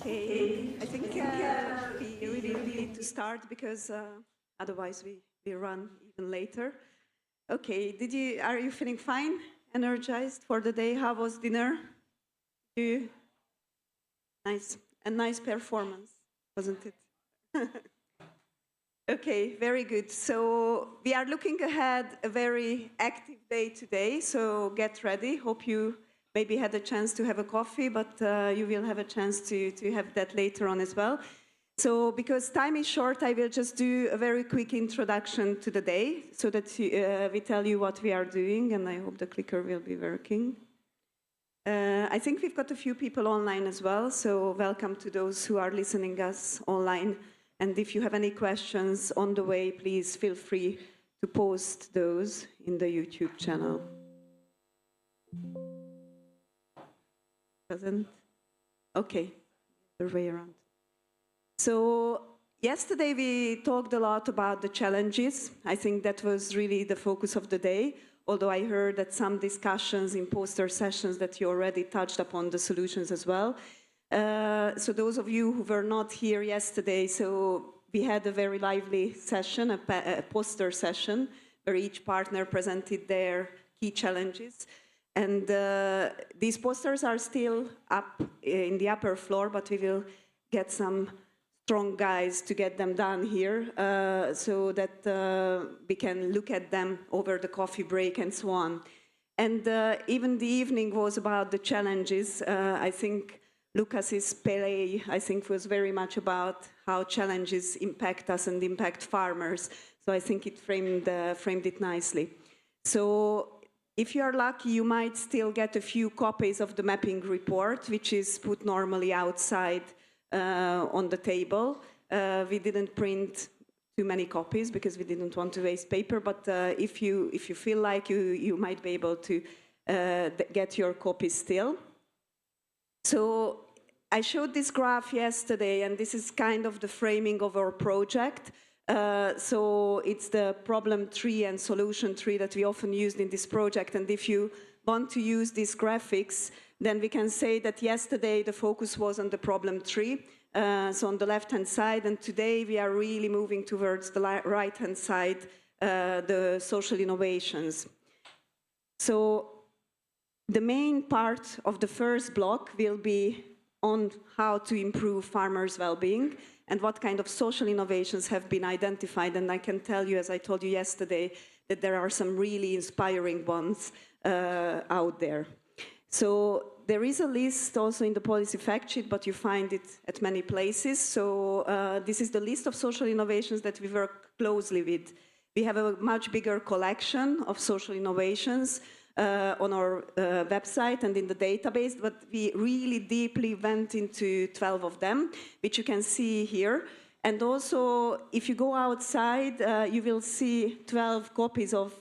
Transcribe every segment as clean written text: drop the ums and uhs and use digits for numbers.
Okay, I think we really need to start because otherwise we run even later. Okay, are you feeling fine, energized for the day? How was dinner? You, nice, a nice performance, wasn't it? Okay, very good. So we are looking ahead a very active day today, so get ready. Hope you maybe had a chance to have a coffee, but you will have a chance to have that later on as well. So because time is short, I will just do a very quick introduction to the day so that we tell you what we are doing, and I hope the clicker will be working. I think we've got a few people online as well, so welcome to those who are listening us online. And if you have any questions on the way, please feel free to post those in the YouTube channel. Doesn't? Okay, the way around. So yesterday we talked a lot about the challenges. I think that was really the focus of the day, although I heard that some discussions in poster sessions that you already touched upon the solutions as well. So those of you who were not here yesterday, so we had a very lively session, a poster session, where each partner presented their key challenges. And these posters are still up in the upper floor, but we will get some strong guys to get them done here so that we can look at them over the coffee break and so on. And even the evening was about the challenges. I think Lucas's Pele, I think, was very much about how challenges impact us and impact farmers. So I think it framed it nicely. So if you are lucky, you might still get a few copies of the mapping report, which is put normally outside on the table. We didn't print too many copies because we didn't want to waste paper, but if you feel like you might be able to get your copy still. So I showed this graph yesterday, and this is kind of the framing of our project. So it's the problem tree and solution tree that we often used in this project. And if you want to use these graphics, then we can say that yesterday the focus was on the problem tree, so on the left-hand side, and today we are really moving towards the right-hand side, the social innovations. So the main part of the first block will be on how to improve farmers' well-being and what kind of social innovations have been identified. And I can tell you, as I told you yesterday, that there are some really inspiring ones out there. So there is a list also in the policy fact sheet, but you find it at many places. So this is the list of social innovations that we work closely with. We have a much bigger collection of social innovations on our website and in the database, but we really deeply went into 12 of them, which you can see here. And also, if you go outside, you will see 12 copies of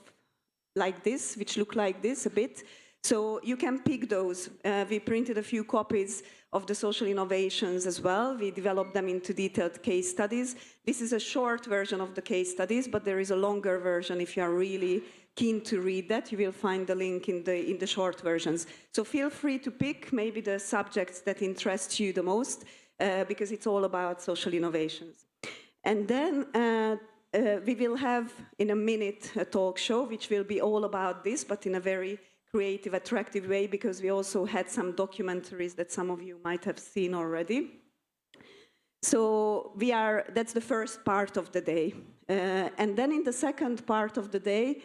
like this, which look like this a bit. So you can pick those. We printed a few copies of the social innovations as well. We developed them into detailed case studies. This is a short version of the case studies, but there is a longer version. If you are really keen to read that, you will find the link in the short versions. So feel free to pick maybe the subjects that interest you the most, because it's all about social innovations. And then we will have in a minute a talk show, which will be all about this, but in a very creative, attractive way, because we also had some documentaries that some of you might have seen already. So that's the first part of the day. And then in the second part of the day,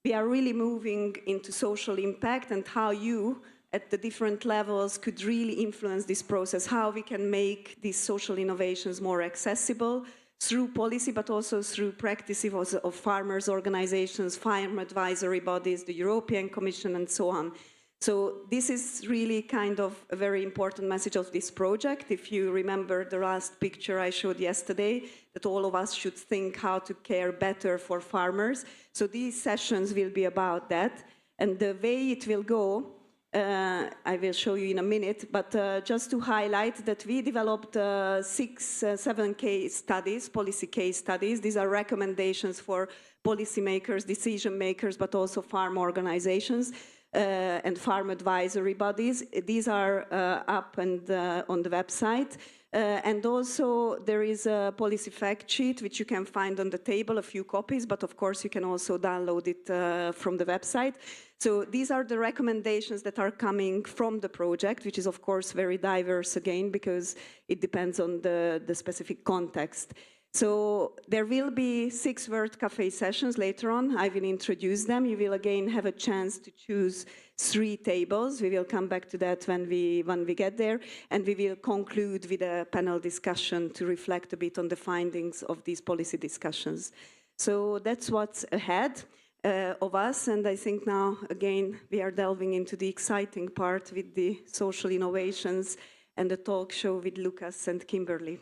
we are really moving into social impact and how you, at the different levels, could really influence this process, how we can make these social innovations more accessible through policy, but also through practices of farmers' organizations, farm advisory bodies, the European Commission, and so on. So this is really kind of a very important message of this project. If you remember the last picture I showed yesterday, that all of us should think how to care better for farmers. So these sessions will be about that. And the way it will go, I will show you in a minute, but just to highlight that we developed 7 case studies, policy case studies. These are recommendations for policymakers, decision makers, but also farm organizations and farm advisory bodies. These are up and on the website. And also there is a policy fact sheet which you can find on the table, a few copies, but of course you can also download it from the website. So these are the recommendations that are coming from the project, which is of course very diverse again, because it depends on the specific context. So there will be 6 Word Café sessions later on. I will introduce them. You will again have a chance to choose 3 tables. We will come back to that when we get there. And we will conclude with a panel discussion to reflect a bit on the findings of these policy discussions. So that's what's ahead of us. And I think now, again, we are delving into the exciting part with the social innovations and the talk show with Lucas and Kimberly.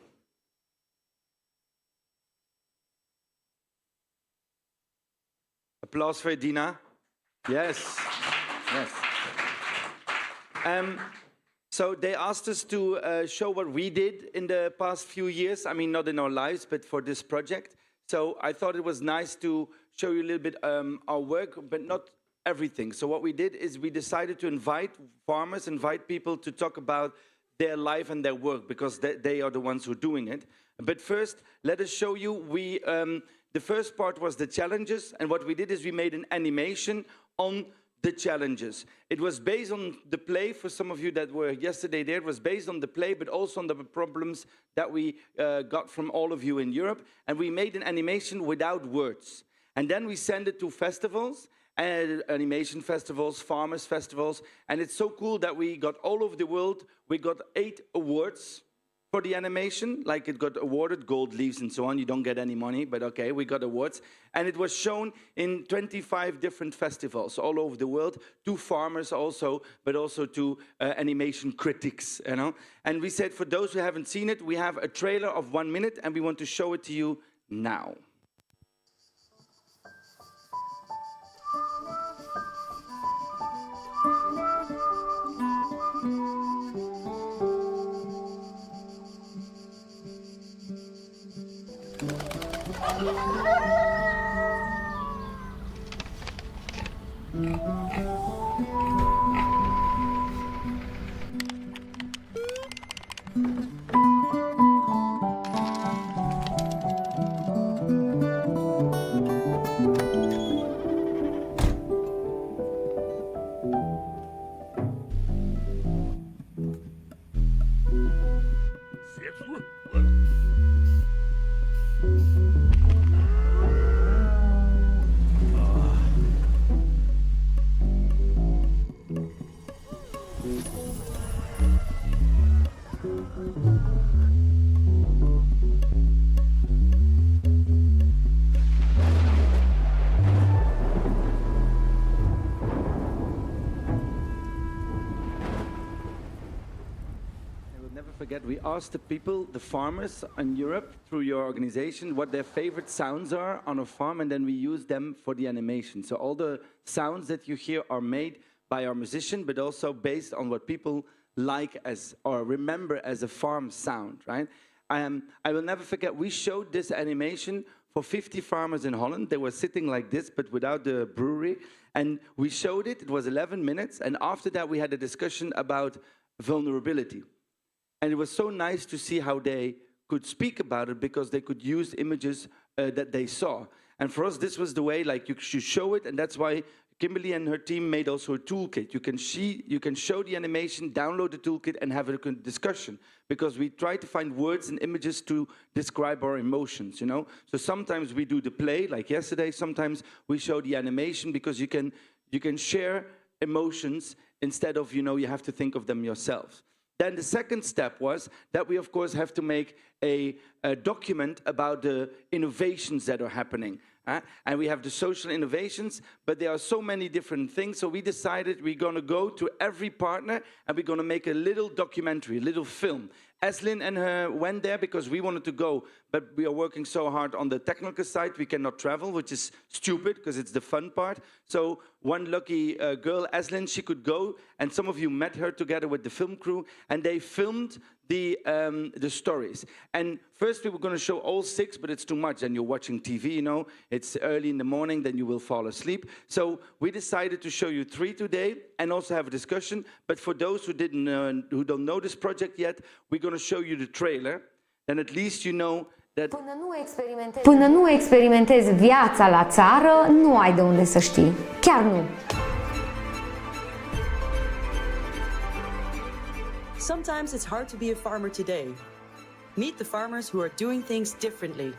Applause for Dina. Yes. Yes. So they asked us to show what we did in the past few years. I mean, not in our lives, but for this project. So I thought it was nice to show you a little bit our work, but not everything. So what we did is we decided to invite farmers, invite people to talk about their life and their work, because they are the ones who are doing it. But first, let us show you, the first part was the challenges, and what we did is we made an animation on the challenges. It was based on the play. For some of you that were yesterday there, it was based on the play, but also on the problems that we got from all of you in Europe. And we made an animation without words. And then we sent it to festivals, animation festivals, farmers festivals. And it's so cool that we got all over the world. We got 8 awards for the animation, like it got awarded, gold leaves and so on. You don't get any money, but okay, we got awards. And it was shown in 25 different festivals all over the world, to farmers also, but also to animation critics, you know. And we said, for those who haven't seen it, we have a trailer of 1 minute, and we want to show it to you now. We asked the people, the farmers in Europe, through your organization, what their favorite sounds are on a farm, and then we use them for the animation. So all the sounds that you hear are made by our musician, but also based on what people like as, or remember as a farm sound, right? I will never forget, we showed this animation for 50 farmers in Holland. They were sitting like this, but without the brewery. And we showed it, it was 11 minutes. And after that, we had a discussion about vulnerability. And it was so nice to see how they could speak about it, because they could use images that they saw. And for us, this was the way, like, you should show it, and that's why Kimberly and her team made also a toolkit. You can show the animation, download the toolkit, and have a discussion, because we try to find words and images to describe our emotions, you know? So sometimes we do the play, like yesterday, sometimes we show the animation, because you can share emotions instead of, you know, you have to think of them yourselves. Then the second step was that we, of course, have to make a document about the innovations that are happening. And we have the social innovations, but there are so many different things. So we decided we're going to go to every partner, and we're going to make a little documentary, a little film. Eslin and her went there because we wanted to go, but we are working so hard on the technical side, we cannot travel, which is stupid because it's the fun part. So one lucky girl, Eslin, she could go, and some of you met her together with the film crew, and they filmed the stories. And first we were going to show all 6, but it's too much, and you're watching TV, you know, it's early in the morning, then you will fall asleep. So we decided to show you 3 today, and also have a discussion. But for those who don't know this project yet, we're going going to show you the trailer, then at least you know that Până nu experimentezi viața la țară, nu ai de unde să știi. Chiar nu. Sometimes it's hard to be a farmer today. Meet the farmers who are doing things differently.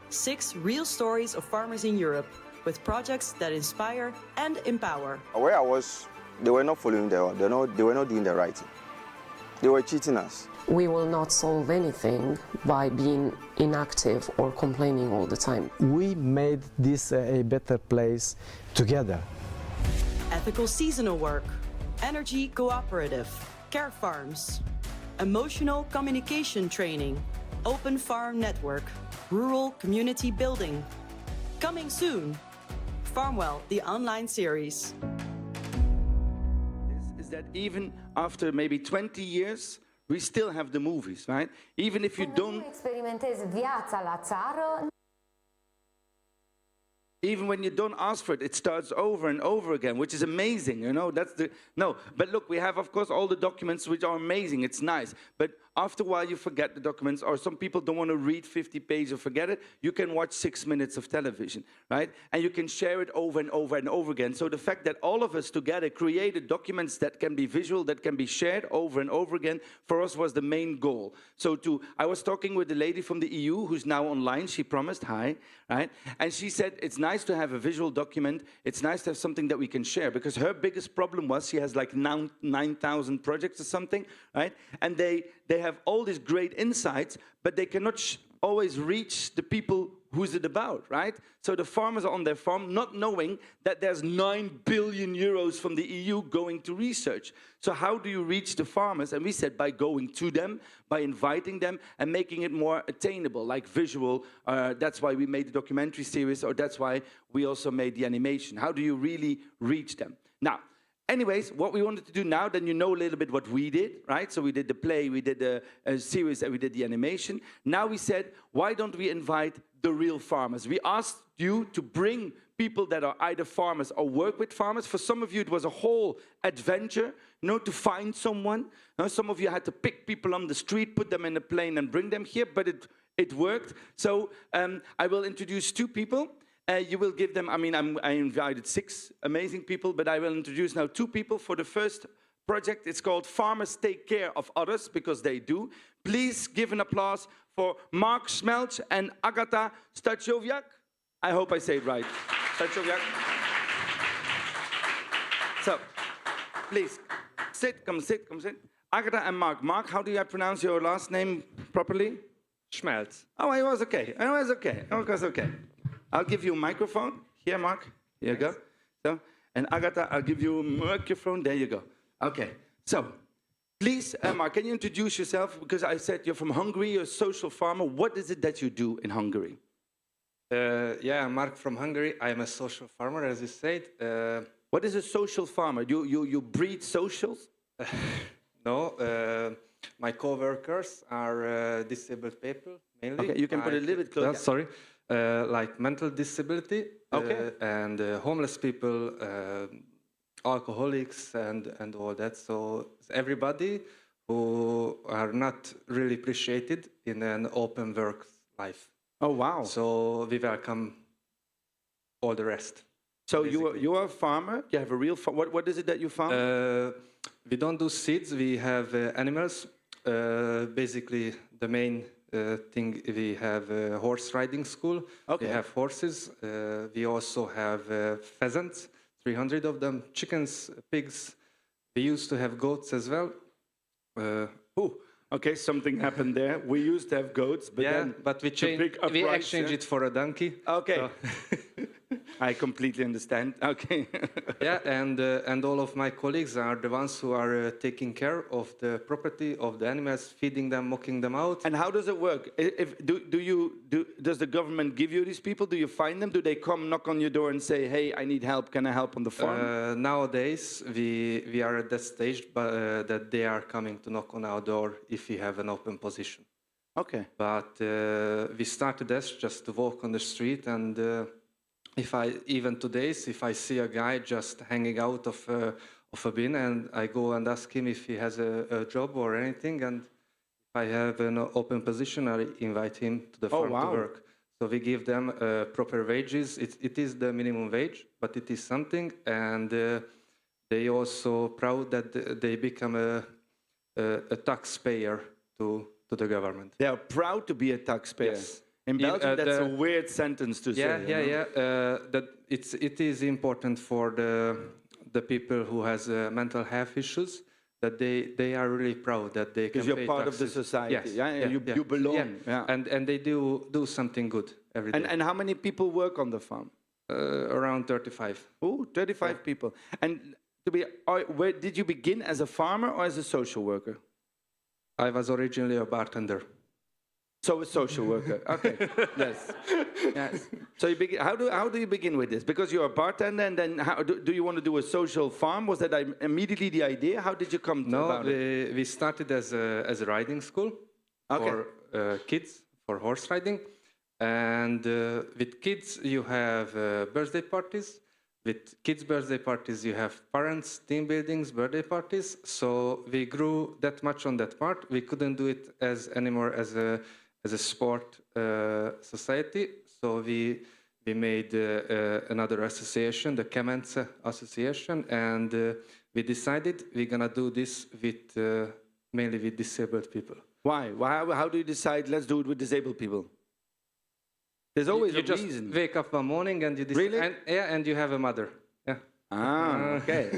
6 real stories of farmers in Europe with projects that inspire and empower. Where I was, they were not following they were not doing the right thing. They were cheating us. We will not solve anything by being inactive or complaining all the time. We made this a better place together. Ethical seasonal work, energy cooperative, care farms, emotional communication training, open farm network, rural community building. Coming soon, FARMWELL, the online series. is that even after maybe 20 years, we still have the movies, right? Even if you don't, Experimentezi viața la țară. even when you don't ask for it, it starts over and over again, which is amazing, you know, that's the, no, but look, we have, of course, all the documents, which are amazing, it's nice, but after a while you forget the documents, or some people don't want to read 50 pages or forget it, you can watch 6 minutes of television, right? And you can share it over and over and over again. So the fact that all of us together created documents that can be visual, that can be shared over and over again, for us was the main goal. So I was talking with the lady from the EU who's now online, she promised, hi, right? And she said, it's nice to have a visual document, it's nice to have something that we can share, because her biggest problem was she has like 9,000 projects or something, right? And they have all these great insights, but they cannot always reach the people who's it about, right? So the farmers are on their farm not knowing that there's 9 billion euros from the EU going to research. So how do you reach the farmers? And we said by going to them, by inviting them and making it more attainable, like visual. That's why we made the documentary series, or that's why we also made the animation. How do you really reach them? Now, anyways, what we wanted to do now, then you know a little bit what we did, right? So we did the play, we did the series, and we did the animation. Now we said, why don't we invite the real farmers? We asked you to bring people that are either farmers or work with farmers. For some of you, it was a whole adventure, you know, to find someone. Some of you had to pick people on the street, put them in a plane and bring them here, but it worked. So I will introduce 2 people. You will give them, I invited 6 amazing people, but I will introduce now 2 people for the first project. It's called Farmers Take Care of Others, because they do. Please give an applause for Mark Smelch and Agata Stachowiak. I hope I say it right. Stachowiak. So, please, come sit. Agata and Mark. Mark, how do I pronounce your last name properly? Schmelz. Oh, it was okay. It was okay. I'll give you a microphone. Here, Mark. Here you go. So, and Agata, I'll give you a microphone. There you go. Okay. So, please, Mark, can you introduce yourself? Because I said you're from Hungary, you're a social farmer. What is it that you do in Hungary? Yeah, I'm Mark from Hungary. I'm a social farmer, as you said. What is a social farmer? You breed socials? No, my co-workers are disabled people, mainly. Okay, you can put it a little bit closer. Sorry. Like mental disability, okay. And homeless people, alcoholics, and all that. So everybody who are not really appreciated in an open work life. Oh, wow. So we welcome all the rest. So you are a farmer? You have a real farm? What is it that you farm? We don't do seeds. We have animals. Basically, the main thing, we have a horse riding school. Okay. We have horses. We also have pheasants, 300 of them, chickens, pigs. We used to have goats as well. Okay, something happened there. We used to have goats, but then but we exchanged it for a donkey. Okay. So I completely understand. Okay. Yeah, and all of my colleagues are the ones who are taking care of the property of the animals, feeding them, milking them out. And how does it work? Does the government give you these people? Do you find them? Do they come knock on your door and say, "Hey, I need help. Can I help on the farm?" Nowadays, we are at that stage, that they are coming to knock on our door if we have an open position. Okay. But we started as just to walk on the street, and if I see a guy just hanging out of a bin, and I go and ask him if he has a job or anything, and I have an open position, I invite him to the farm wow. to work. So we give them proper wages. It is the minimum wage, but it is something, and they also proud that they become a taxpayer to the government. They are proud to be a taxpayer. Yes. In Belgium, that's a the- weird sentence to say. you know? That it is important for the people who has mental health issues, that they are really proud that they can Because you're pay part of the taxes. society. Yes. Yeah? You belong. Yeah. Yeah. And they do something good every day. And how many people work on the farm? Around 35. Oh, 35 people. And where did you begin, as a farmer or as a social worker? I was originally a bartender. So a social worker. Okay. Yes. Yes. So you begin, how do you begin with this? Because you're a bartender, and then how do you want to do a social farm? Was that immediately the idea? How did you come to about it? We started as a riding school for kids, for horse riding. And with kids, you have birthday parties. With kids' birthday parties, you have parents, team buildings, birthday parties. So we grew that much on that part. We couldn't do it anymore as a sport society. So we made another association, the Café Association, and we decided we're gonna do this with mainly with disabled people. Why? How do you decide? Let's do it with disabled people. There's always You a just reason. wake up one morning and you decide. Really? And you have a mother. Yeah. Ah, okay.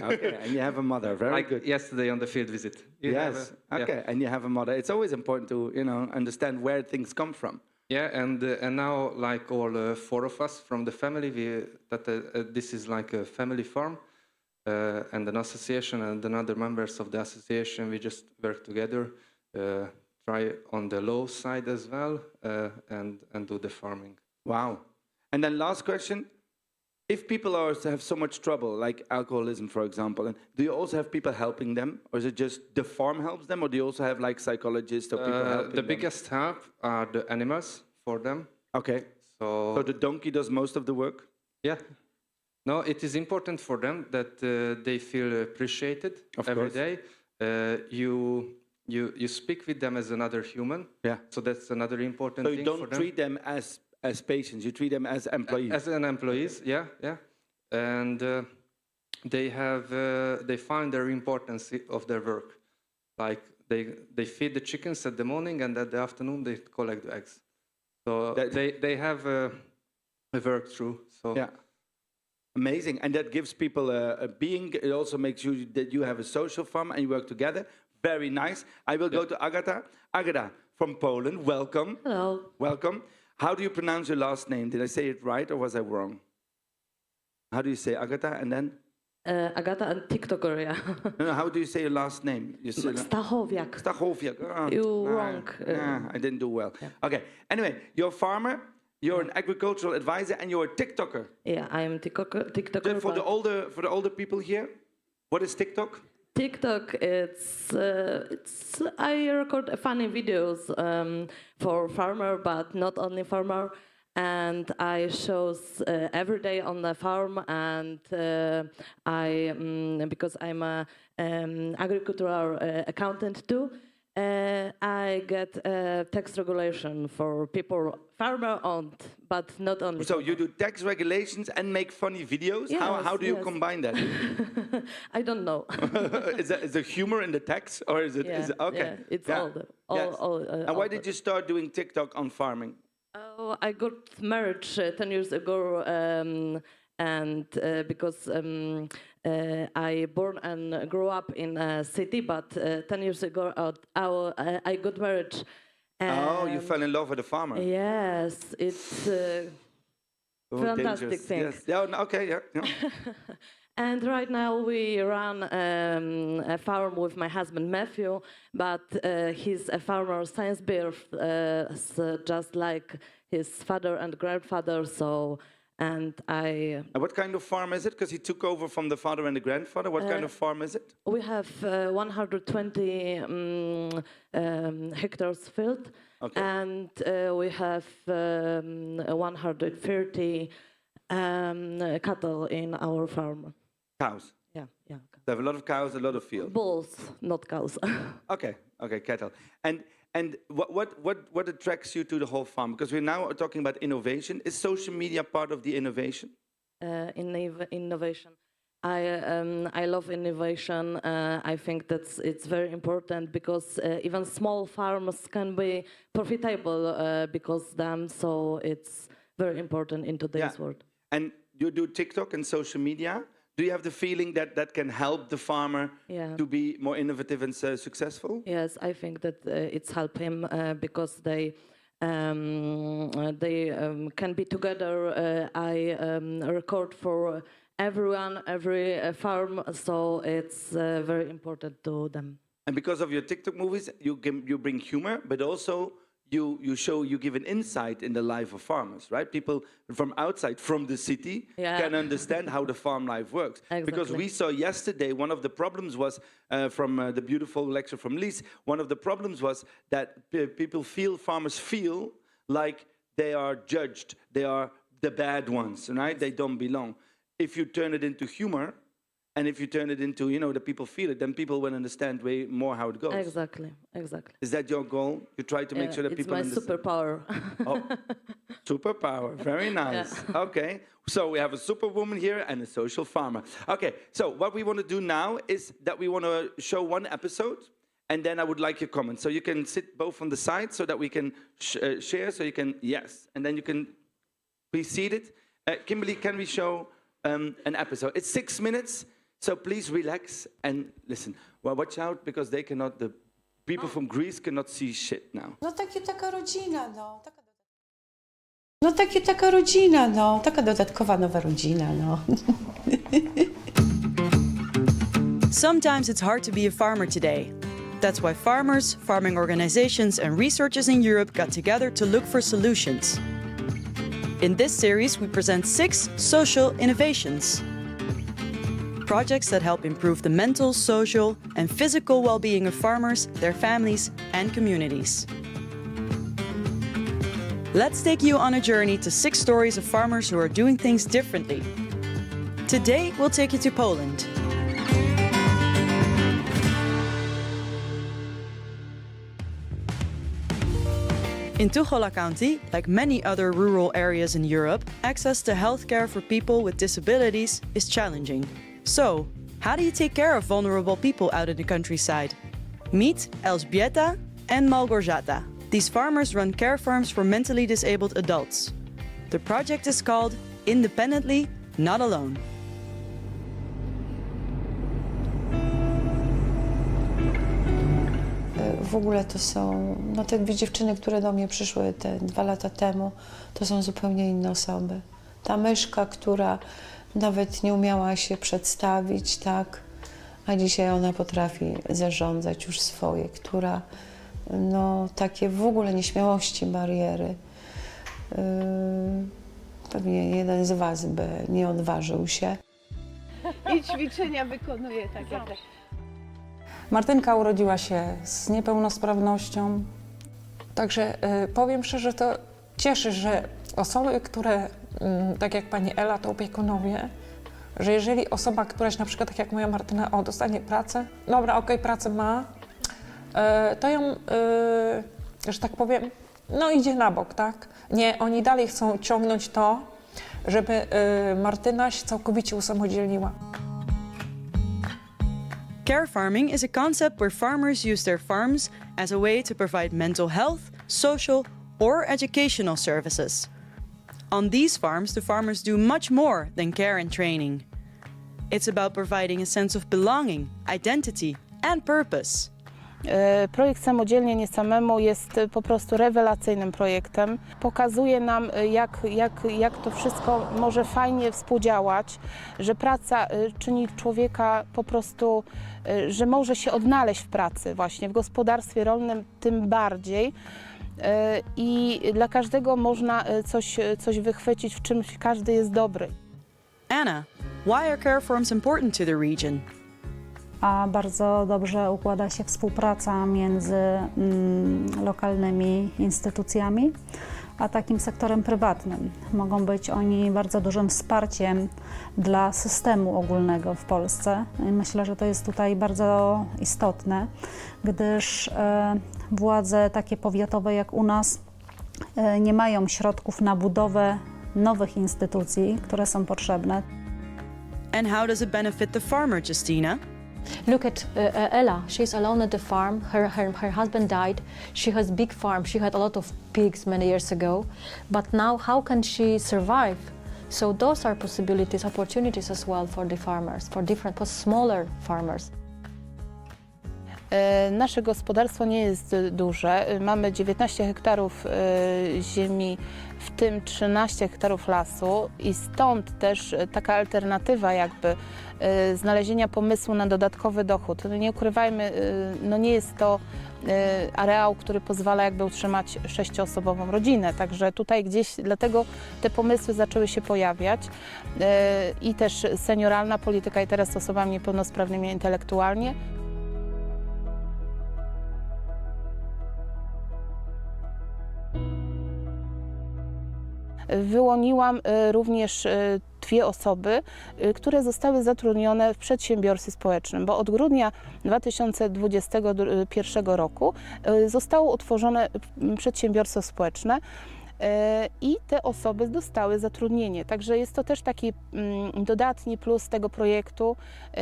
And you have a mother. Very Like good. yesterday on the field visit. You have Yes. a- yeah. Okay. And you have a mother. It's always important to understand where things come from. Yeah, and now like all four of us from the family, this is like a family farm, and an association and another members of the association. We just work together, try on the low side as well, and do the farming. Wow. And then last question. If people have so much trouble, like alcoholism, for example, and do you also have people helping them? Or is it just the farm helps them? Or do you also have like psychologists or people helping The them? biggest help are the animals for them. Okay. So the donkey does most of the work? Yeah. No, it is important for them that they feel appreciated Of every course. day. You speak with them as another human. Yeah. So that's another important So you thing don't for them. treat them as patients, you treat them as employees. As an employees, yeah. And they find their importance of their work. Like they feed the chickens at the morning, and at the afternoon they collect the eggs. So they have a work through. So Yeah. Amazing. And that gives people a being. It also makes you that you have a social farm and you work together. Very nice. I will go to Agata. Agata from Poland. Welcome. Hello. Welcome. How do you pronounce your last name? Did I say it right or was I wrong? How do you say Agata and then? Agata and TikToker, yeah. No, how do you say your last name? You say Stachowiak. Stachowiak. Oh, You wrong. I didn't do well. Okay. Anyway, you're a farmer. You're an agricultural advisor and you're a TikToker. Yeah, I am TikToker. For the older people here, what is TikTok? TikTok, it's I record funny videos for farmer, but not only farmer, and I shows every day on the farm, and I because I'm a agricultural accountant too. I get tax regulation for people farmer owned, but not only. So you do tax regulations and make funny videos? Yes, how do you yes. combine that? I don't know. is there humor in the tax or is it? Yeah, Okay. yeah, it's Yeah. all. Yes. And all why did you start doing TikTok on farming? Oh, I got married 10 years ago, and because I born and grew up in a city, but 10 years ago I got married. Oh, you fell in love with a farmer. Yes, it's Oh, fantastic dangerous. thing. Yes. Yeah, no, okay, yeah. And right now we run a farm with my husband Matthew, but he's a farmer since birth, just like his father and grandfather. So, and I. And what kind of farm is it? Because he took over from the father and the grandfather. What kind of farm is it? We have 120 hectares field, Okay. and we have 130 cattle in our farm. Cows. Yeah. They have a lot of cows, a lot of field. Bulls, not cows. Okay, cattle. And And what attracts you to the whole farm? Because we're now talking about innovation. Is social media part of the innovation? Innovation. I love innovation. I think that it's very important because even small farms can be profitable because them. So it's very important in today's world. And you do TikTok and social media. Do you have the feeling that that can help the farmer to be more innovative and successful? Yes, I think that it's helped him because they can be together. I record for everyone, every farm, so it's very important to them. And because of your TikTok movies, you bring humor, but also you give an insight in the life of farmers, right? People from outside, from the city, can understand how the farm life works. Exactly. Because we saw yesterday, one of the problems was, from the beautiful lecture from Lies, one of the problems was that farmers feel like they are judged, they are the bad ones, right? They don't belong. If you turn it into humor, and if you turn it into, the people feel it, then people will understand way more how it goes. Exactly. Is that your goal? You try to make sure that people understand? It's my superpower. Oh, superpower, very nice. Yeah. Okay, so we have a superwoman here and a social farmer. Okay, so what we want to do now is that we want to show one episode, and then I would like your comments. So you can sit both on the side so that we can share, so you can, and then you can be seated. Kimberly, can we show an episode? It's 6 minutes. So please relax and listen. Well, watch out because the people from Greece cannot see shit now. Taka rodzina, taka rodzina, taka dodatkowa nowa rodzina, Sometimes it's hard to be a farmer today. That's why farmers, farming organizations, and researchers in Europe got together to look for solutions. In this series, we present 6 social innovations. Projects that help improve the mental, social, and physical well-being of farmers, their families, and communities. Let's take you on a journey to 6 stories of farmers who are doing things differently. Today, we'll take you to Poland. In Tuchola County, like many other rural areas in Europe, access to healthcare for people with disabilities is challenging. So, how do you take care of vulnerable people out in the countryside? Meet Elżbieta and Małgorzata. These farmers run care farms for mentally disabled adults. The project is called Independently, Not Alone. W ogóle to są, te 2 dziewczyny, które do mnie przyszły te 2 lata temu, to są zupełnie inne osoby. Ta myszka, która nawet nie umiała się przedstawić, tak, a dzisiaj ona potrafi zarządzać już swoje, która, takie w ogóle nieśmiałości, bariery. Pewnie jeden z was by nie odważył się. I ćwiczenia wykonuje tak jak... Martynka urodziła się z niepełnosprawnością, także powiem szczerze, to cieszy, że osoby, które, tak jak pani Ela, to opiekunowie, że jeżeli osoba, któraś na przykład, tak jak moja Martyna, dostanie pracę, dobra, okej, pracę ma, to ją, że tak powiem, idzie na bok, tak? Nie, oni dalej chcą ciągnąć to, żeby Martyna się całkowicie usamodzielniła. Care farming is a concept where farmers use their farms as a way to provide mental health, social, or educational services. On these farms, the farmers do much more than care and training. It's about providing a sense of belonging, identity, and purpose. Projekt Samodzielnie Nie Samemu jest po prostu rewelacyjnym projektem. Pokazuje nam, jak to wszystko może fajnie współdziałać, że praca czyni człowieka po prostu, że może się odnaleźć w pracy właśnie, w gospodarstwie rolnym tym bardziej. I dla każdego można coś wychwycić, w czym każdy jest dobry. Anna, why are care farms important to the region? A bardzo dobrze układa się współpraca między lokalnymi instytucjami a takim sektorem prywatnym. Mogą być oni bardzo dużym wsparciem dla systemu ogólnego w Polsce. I myślę, że to jest tutaj bardzo istotne, gdyż władze takie powiatowe jak u nas nie mają środków na budowę nowych instytucji, które są potrzebne. And how does it benefit the farmer, Justina? Look at Ella. She's alone at the farm. Her husband died. She has big farm. She had a lot of pigs many years ago. But now how can she survive? So those are possibilities, opportunities as well for the farmers, for smaller farmers. Nasze gospodarstwo nie jest duże. Mamy 19 hektarów ziemi, w tym 13 hektarów lasu i stąd też taka alternatywa jakby znalezienia pomysłu na dodatkowy dochód. No nie ukrywajmy, no nie jest to areał, który pozwala jakby utrzymać 6-osobową rodzinę, także tutaj gdzieś dlatego te pomysły zaczęły się pojawiać i też senioralna polityka i teraz z osobami niepełnosprawnymi intelektualnie. Wyłoniłam również 2 osoby, które zostały zatrudnione w przedsiębiorstwie społecznym, bo od grudnia 2021 roku zostało utworzone przedsiębiorstwo społeczne i te osoby dostały zatrudnienie. Także jest to też taki dodatni plus tego projektu,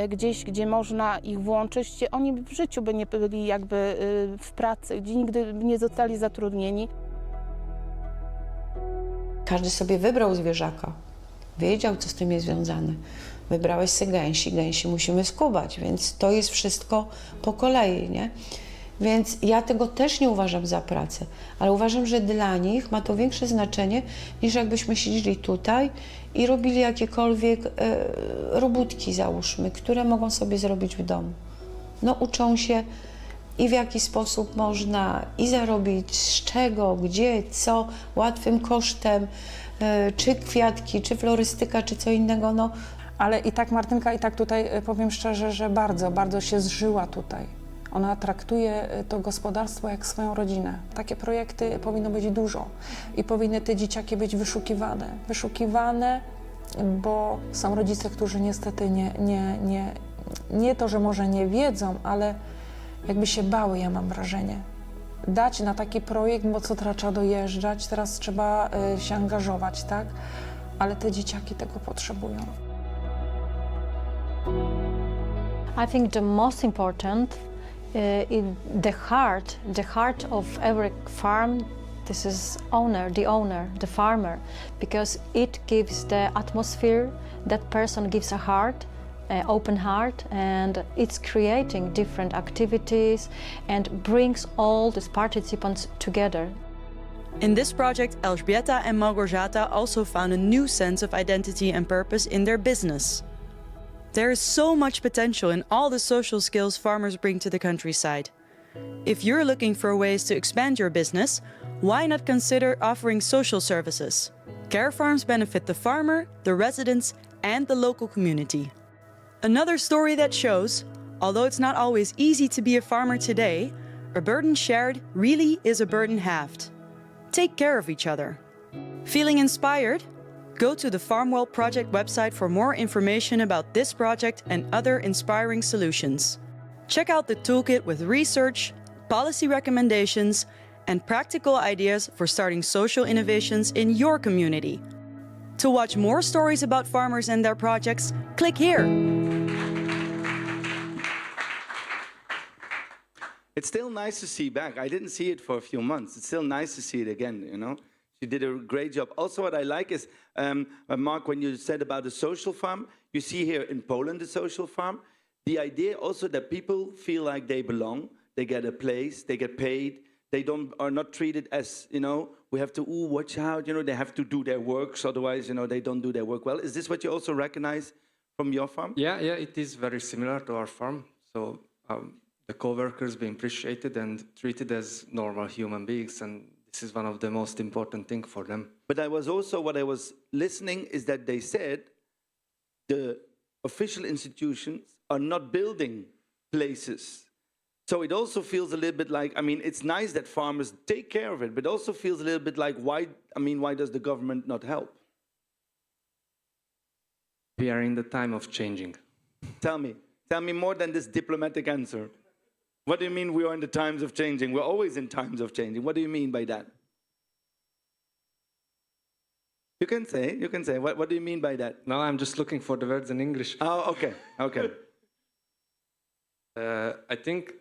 gdzieś, gdzie można ich włączyć, gdzie oni w życiu by nie byli jakby w pracy, gdzie nigdy nie zostali zatrudnieni. Każdy sobie wybrał zwierzaka, wiedział, co z tym jest związane. Wybrałeś sobie gęsi musimy skubać, więc to jest wszystko po kolei, nie? Więc ja tego też nie uważam za pracę, ale uważam, że dla nich ma to większe znaczenie, niż jakbyśmy siedzieli tutaj i robili jakiekolwiek robótki, załóżmy, które mogą sobie zrobić w domu. No uczą się i w jaki sposób można i zarobić, z czego, gdzie, co, łatwym kosztem, czy kwiatki, czy florystyka, czy co innego. No. Ale i tak Martynka, i tak tutaj powiem szczerze, że bardzo, bardzo się zżyła tutaj. Ona traktuje to gospodarstwo jak swoją rodzinę. Takie projekty powinno być dużo i powinny te dzieciaki być wyszukiwane, bo są rodzice, którzy niestety nie to, że może nie wiedzą, ale jakby się bały, ja mam wrażenie. Dać na taki projekt, bo co trzeba dojeżdżać, teraz trzeba się angażować, tak? Ale te dzieciaki tego potrzebują. I think the most important in the heart of every farm, this is the owner, the farmer, because it gives the atmosphere, that person gives a heart, open heart, and it's creating different activities and brings all these participants together. In this project, Elżbieta and Małgorzata also found a new sense of identity and purpose in their business. There is so much potential in all the social skills farmers bring to the countryside. If you're looking for ways to expand your business, why not consider offering social services? Care farms benefit the farmer, the residents, and the local community. Another story that shows, although it's not always easy to be a farmer today, a burden shared really is a burden halved. Take care of each other. Feeling inspired? Go to the FARMWELL project website for more information about this project and other inspiring solutions. Check out the toolkit with research, policy recommendations, and practical ideas for starting social innovations in your community. To watch more stories about farmers and their projects, click here. It's still nice to see back. I didn't see it for a few months. It's still nice to see it again, you know. She did a great job. Also, what I like is, Mark, when you said about the social farm, you see here in Poland the social farm, the idea also that people feel like they belong, they get a place, they get paid, they are not treated as, you know, we have to, watch out, you know, they have to do their works, otherwise, you know, they don't do their work well. Is this what you also recognize from your farm? Yeah, it is very similar to our farm. So the co-workers being appreciated and treated as normal human beings, and this is one of the most important things for them. But what I was listening is that they said the official institutions are not building places. So it also feels a little bit like, I mean, it's nice that farmers take care of it, but it also feels a little bit like, why does the government not help? We are in the time of changing. Tell me more than this diplomatic answer. What do you mean we are in the times of changing? We're always in times of changing. What do you mean by that? You can say. What do you mean by that? No, I'm just looking for the words in English. Oh, okay. I think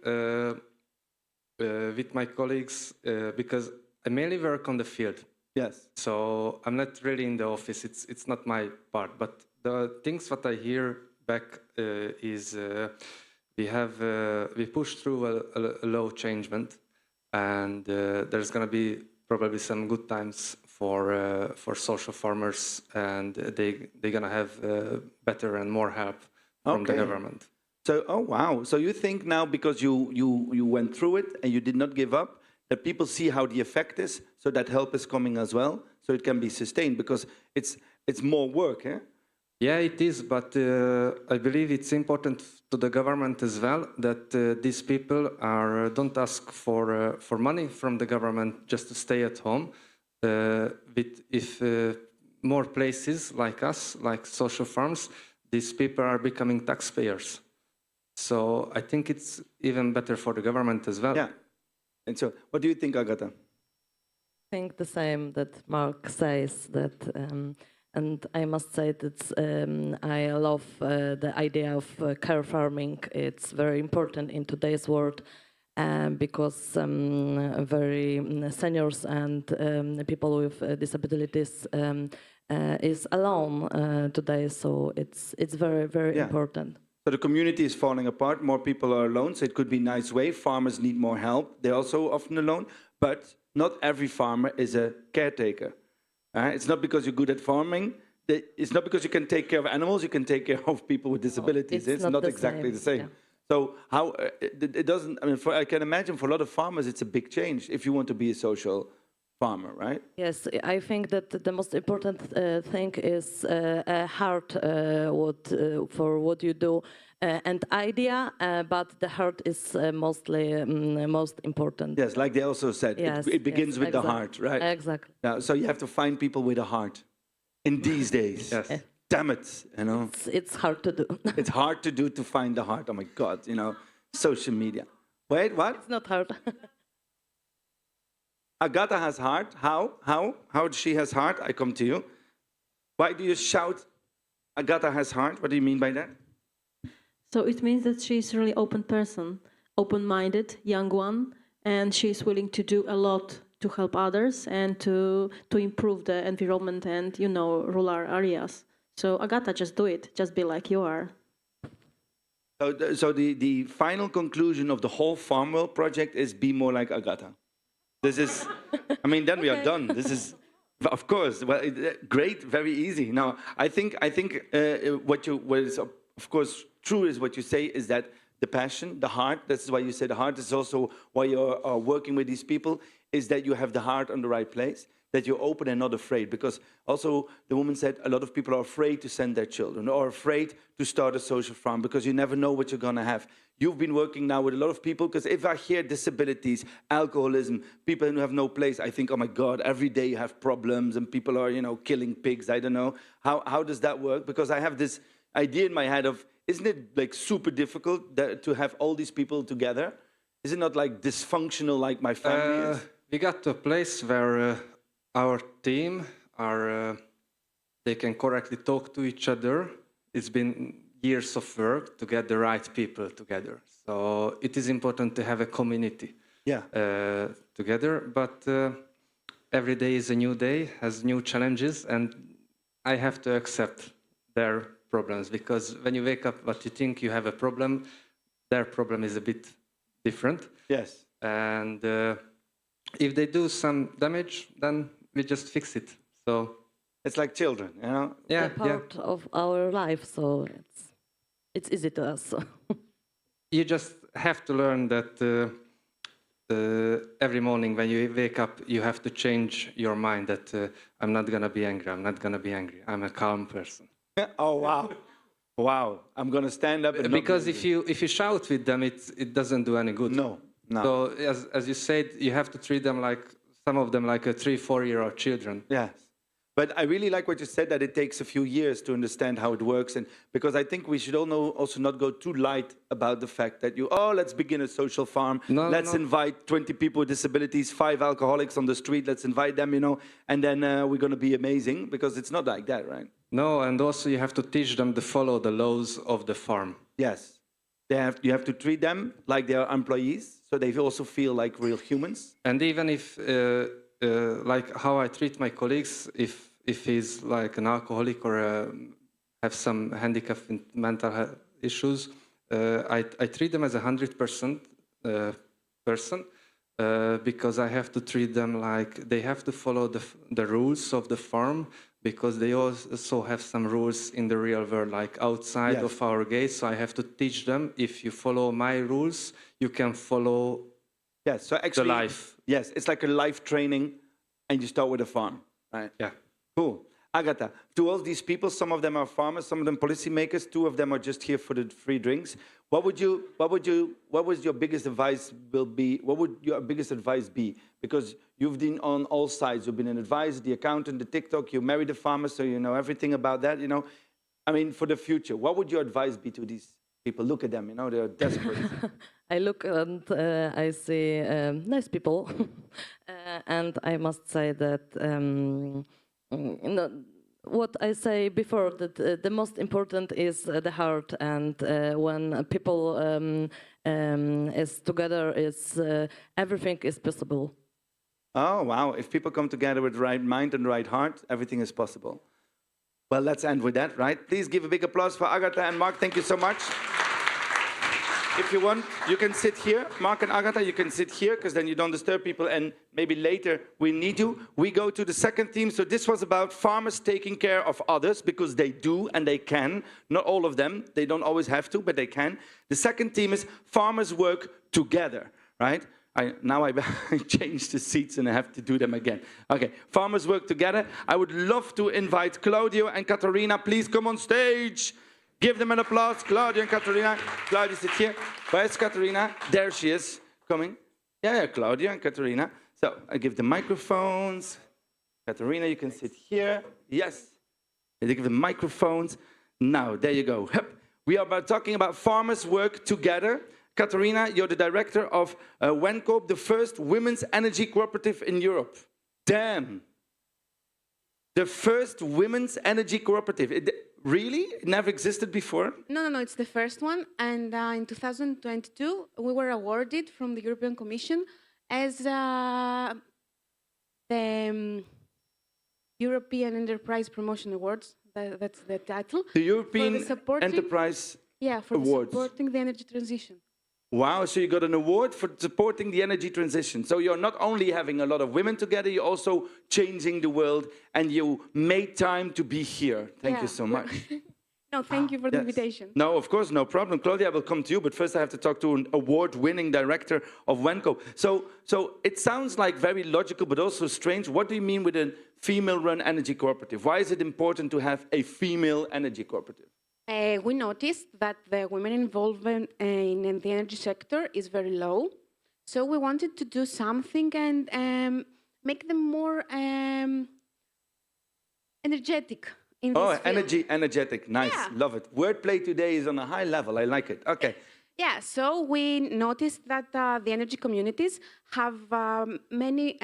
with my colleagues, because I mainly work on the field. Yes. So I'm not really in the office. It's not my part. But the things that I hear back is we pushed through a law changement, and there's going to be probably some good times for social farmers, and they're going to have better and more help from the government. So, oh wow! So you think now, because you went through it and you did not give up, that people see how the effect is, so that help is coming as well, so it can be sustained, because it's more work, eh? Yeah, it is, but I believe it's important to the government as well that these people don't ask for money from the government just to stay at home. If more places like us, like social farms, these people are becoming taxpayers. So I think it's even better for the government as well. Yeah. And so, what do you think, Agata? I think the same that Mark says, that, and I must say that I love the idea of care farming. It's very important in today's world because very seniors and people with disabilities is alone today. So it's very, very important. So the community is falling apart, more people are alone, so it could be a nice way. Farmers need more help, they're also often alone, but not every farmer is a caretaker. It's not because you're good at farming, it's not because you can take care of animals, you can take care of people with disabilities. It's not exactly the same. Yeah. So how, it doesn't, I mean, I can imagine for a lot of farmers it's a big change if you want to be a social farmer, right? Yes, I think that the most important thing is a heart for what you do and idea, but the heart is mostly most important. Yes, like they also said, yes, it begins with the heart, right? Exactly. Yeah, so you have to find people with a heart in these days. Yes. Damn it, you know. It's hard to do. It's hard to do to find the heart. Oh my God, you know, social media. Wait, what? It's not hard. Agata has heart. How she has heart? I come to you. Why do you shout, Agata has heart? What do you mean by that? So it means that she's a really open person, open-minded, young one, and she's willing to do a lot to help others and to improve the environment and, you know, rural areas. So Agata, just do it. Just be like you are. So the final conclusion of the whole FARMWELL project is be more like Agata. This is, I mean, then we are done. This is, of course, well, great, very easy. Now, I think what is of course true is what you say is that the passion, the heart. This is why you say the heart. This is also why you're working with these people. Is that you have the heart on the right place. That you're open and not afraid. Because also the woman said a lot of people are afraid to send their children or afraid to start a social farm because you never know what you're going to have. You've been working now with a lot of people, because if I hear disabilities, alcoholism, people who have no place, I think, oh my God, every day you have problems and people are, you know, killing pigs. I don't know. How does that work? Because I have this idea in my head of, isn't it like super difficult to have all these people together? Is it not like dysfunctional like my family is? We got to a place where our team they can correctly talk to each other. It's been years of work to get the right people together. So it is important to have a community together. But every day is a new day, has new challenges, and I have to accept their problems, because when you wake up, what you think you have a problem, their problem is a bit different. Yes. And if they do some damage, then we just fix it. So it's like children, you know? Yeah, it's a part of our life, so it's easy to us. You just have to learn that every morning when you wake up, you have to change your mind that I'm not going to be angry, I'm not going to be angry. I'm a calm person. Oh, wow. Wow, I'm going to stand up. And because if you shout with them, it doesn't do any good. No. So as you said, you have to treat them like, some of them like a 3-4-year-old children. Yes. But I really like what you said, that it takes a few years to understand how it works. And because I think we should also not go too light about the fact that let's begin a social farm. Let's invite 20 people with disabilities, 5 alcoholics on the street. Let's invite them, and then we're going to be amazing, because it's not like that, right? No, and also you have to teach them to follow the laws of the farm. Yes. You have to treat them like they are employees, so they also feel like real humans. And even if, like how I treat my colleagues, if he's like an alcoholic or have some handicap in mental health issues, I treat them as 100% person, because I have to treat them like they have to follow the rules of the farm, because they also have some rules in the real world, like outside of our gates. So I have to teach them, if you follow my rules, you can follow so actually, the life. Yes, it's like a life training, and you start with a farm, right? Yeah. Cool. Agatha, to all these people, some of them are farmers, some of them policymakers, 2 of them are just here for the free drinks. What would your biggest advice be? What would your biggest advice be? Because you've been on all sides. You've been an advisor, the accountant, the TikTok. You married a farmer, so you know everything about that. I mean, for the future, what would your advice be to these people? Look at them. They're desperate. I look and I see nice people, and I must say that. What I say before, that the most important is the heart, and when people is together, everything is possible. Oh, wow. If people come together with the right mind and the right heart, everything is possible. Well, let's end with that, right? Please give a big applause for Agatha and Mark. Thank you so much. If you want, you can sit here. Mark and Agatha, you can sit here, because then you don't disturb people, and maybe later we need you. We go to the second theme. So this was about farmers taking care of others, because they do and they can. Not all of them. They don't always have to, but they can. The second theme is farmers work together, right? Now I changed the seats and I have to do them again. Okay, farmers work together. I would love to invite Claudio and Katarina. Please come on stage. Give them an applause, Claudio and Katarina. Claudio, sit here. Where's Katarina? There she is, coming. Yeah, Claudio and Katarina. So I give the microphones. Katarina, you can sit here. Yes. They give the microphones. Now, there you go. We are talking about farmers work together. Katarina, you're the director of Wenkoop, the first women's energy cooperative in Europe. Damn. The first women's energy cooperative. Really? It never existed before? No, it's the first one. And in 2022, we were awarded from the European Commission as the European Enterprise Promotion Awards. That's the title. The European Enterprise Awards. Supporting the energy transition. Wow, so you got an award for supporting the energy transition. So you're not only having a lot of women together, you're also changing the world, and you made time to be here. Thank you so much. No, thank you for the invitation. No, of course, no problem. Claudia, I will come to you, but first I have to talk to an award-winning director of Wenkoop. So it sounds like very logical, but also strange. What do you mean with a female-run energy cooperative? Why is it important to have a female energy cooperative? We noticed that the women involvement in the energy sector is very low. So we wanted to do something and make them more energetic in this field. Energetic, nice, love it. Wordplay today is on a high level, I like it, okay. Yeah, so we noticed that the energy communities have many,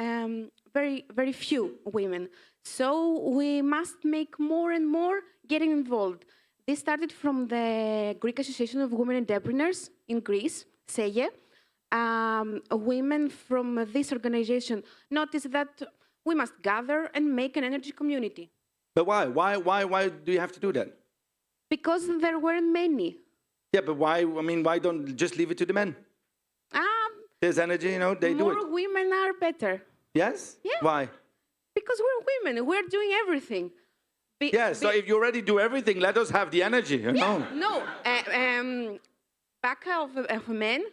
very few women. So we must make more and more getting involved. This started from the Greek Association of Women Entrepreneurs in Greece, SEIE. Women from this organization noticed that we must gather and make an energy community. But why? Why do you have to do that? Because there weren't many. Yeah, but why? I mean, why don't just leave it to the men? There's energy, they do it. More women are better. Yes? Yeah. Why? Because we're women. We're doing everything. So if you already do everything, let us have the energy. No. Back of a man.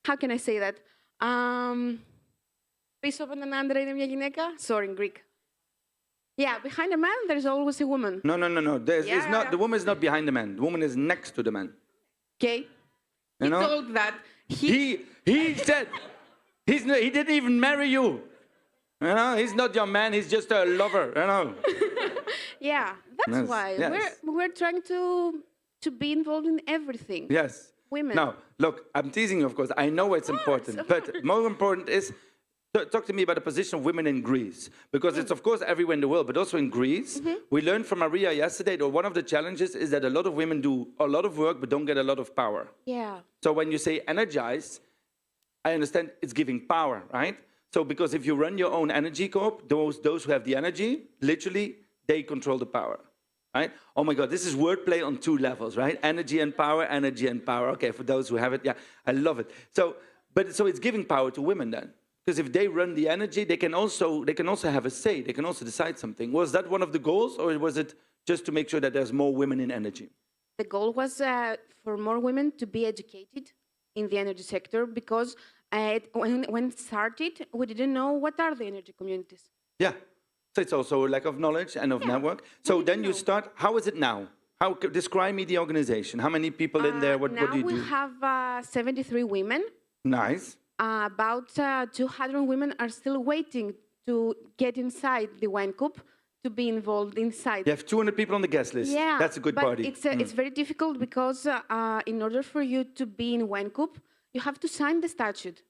How can I say that? Πίσω από έναν άντρα είναι μια γυναίκα. Sorry, in Greek. Yeah, behind a man, there's always a woman. No. It's not, the woman is not behind the man. The woman is next to the man. Okay. You know? Told that. He said, he didn't even marry you. You know, he's not your man, he's just a lover, you know. Yeah, that's Yes, why yes. we're trying to be involved in everything. Yes. Women. Now, look, I'm teasing you, of course. I know it's important, but more important is, talk to me about the position of women in Greece, because it's, of course, everywhere in the world, but also in Greece. We learned from Maria yesterday that one of the challenges is that a lot of women do a lot of work, but don't get a lot of power. Yeah. So when you say energize, I understand it's giving power, right? So because if you run your own energy corp, those who have the energy, literally, they control the power, right? Oh my God, this is wordplay on 2 levels, right? Energy and power, energy and power. Okay, for those who have it, yeah, I love it. So it's giving power to women then. Because if they run the energy, they can also have a say. They can also decide something. Was that one of the goals, or was it just to make sure that there's more women in energy? The goal was for more women to be educated in the energy sector, because when it started, we didn't know what are the energy communities. Yeah. So it's also a lack of knowledge and of network. So then you start, how is it now? Describe me the organization. How many people in there? What do you do? Now we have 73 women. Nice. About 200 women are still waiting to get inside the wine cup, to be involved inside. You have 200 people on the guest list. Yeah, That's a good party. It's very difficult, because in order for you to be in wine cup, you have to sign the statute.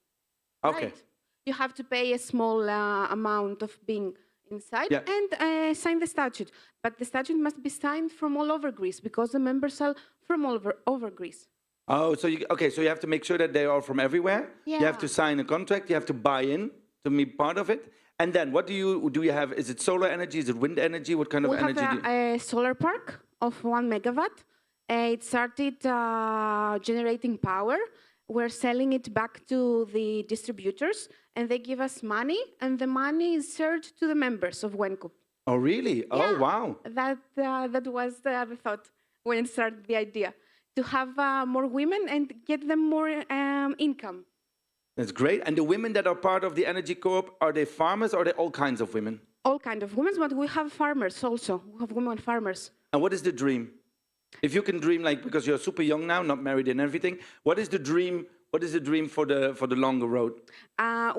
Okay. Right? You have to pay a small amount of being inside and sign the statute. But the statute must be signed from all over Greece, because the members are from all over Greece. Oh, so you have to make sure that they are from everywhere. Yeah. You have to sign a contract. You have to buy in to be part of it. And then what do you have? Is it solar energy? Is it wind energy? What kind of energy do you? We have a solar park of 1 megawatt. It started generating power. We're selling it back to the distributors, and they give us money, and the money is shared to the members of WENCUP. Oh, really? Yeah. Oh, wow. That was the thought when it started the idea, to have more women and get them more income. That's great. And the women that are part of the Energy Corp, are they farmers or are they all kinds of women? All kinds of women, but we have farmers also. We have women farmers. And what is the dream? If you can dream, like, because you're super young now, not married and everything, what is the dream? What is the dream for the longer road?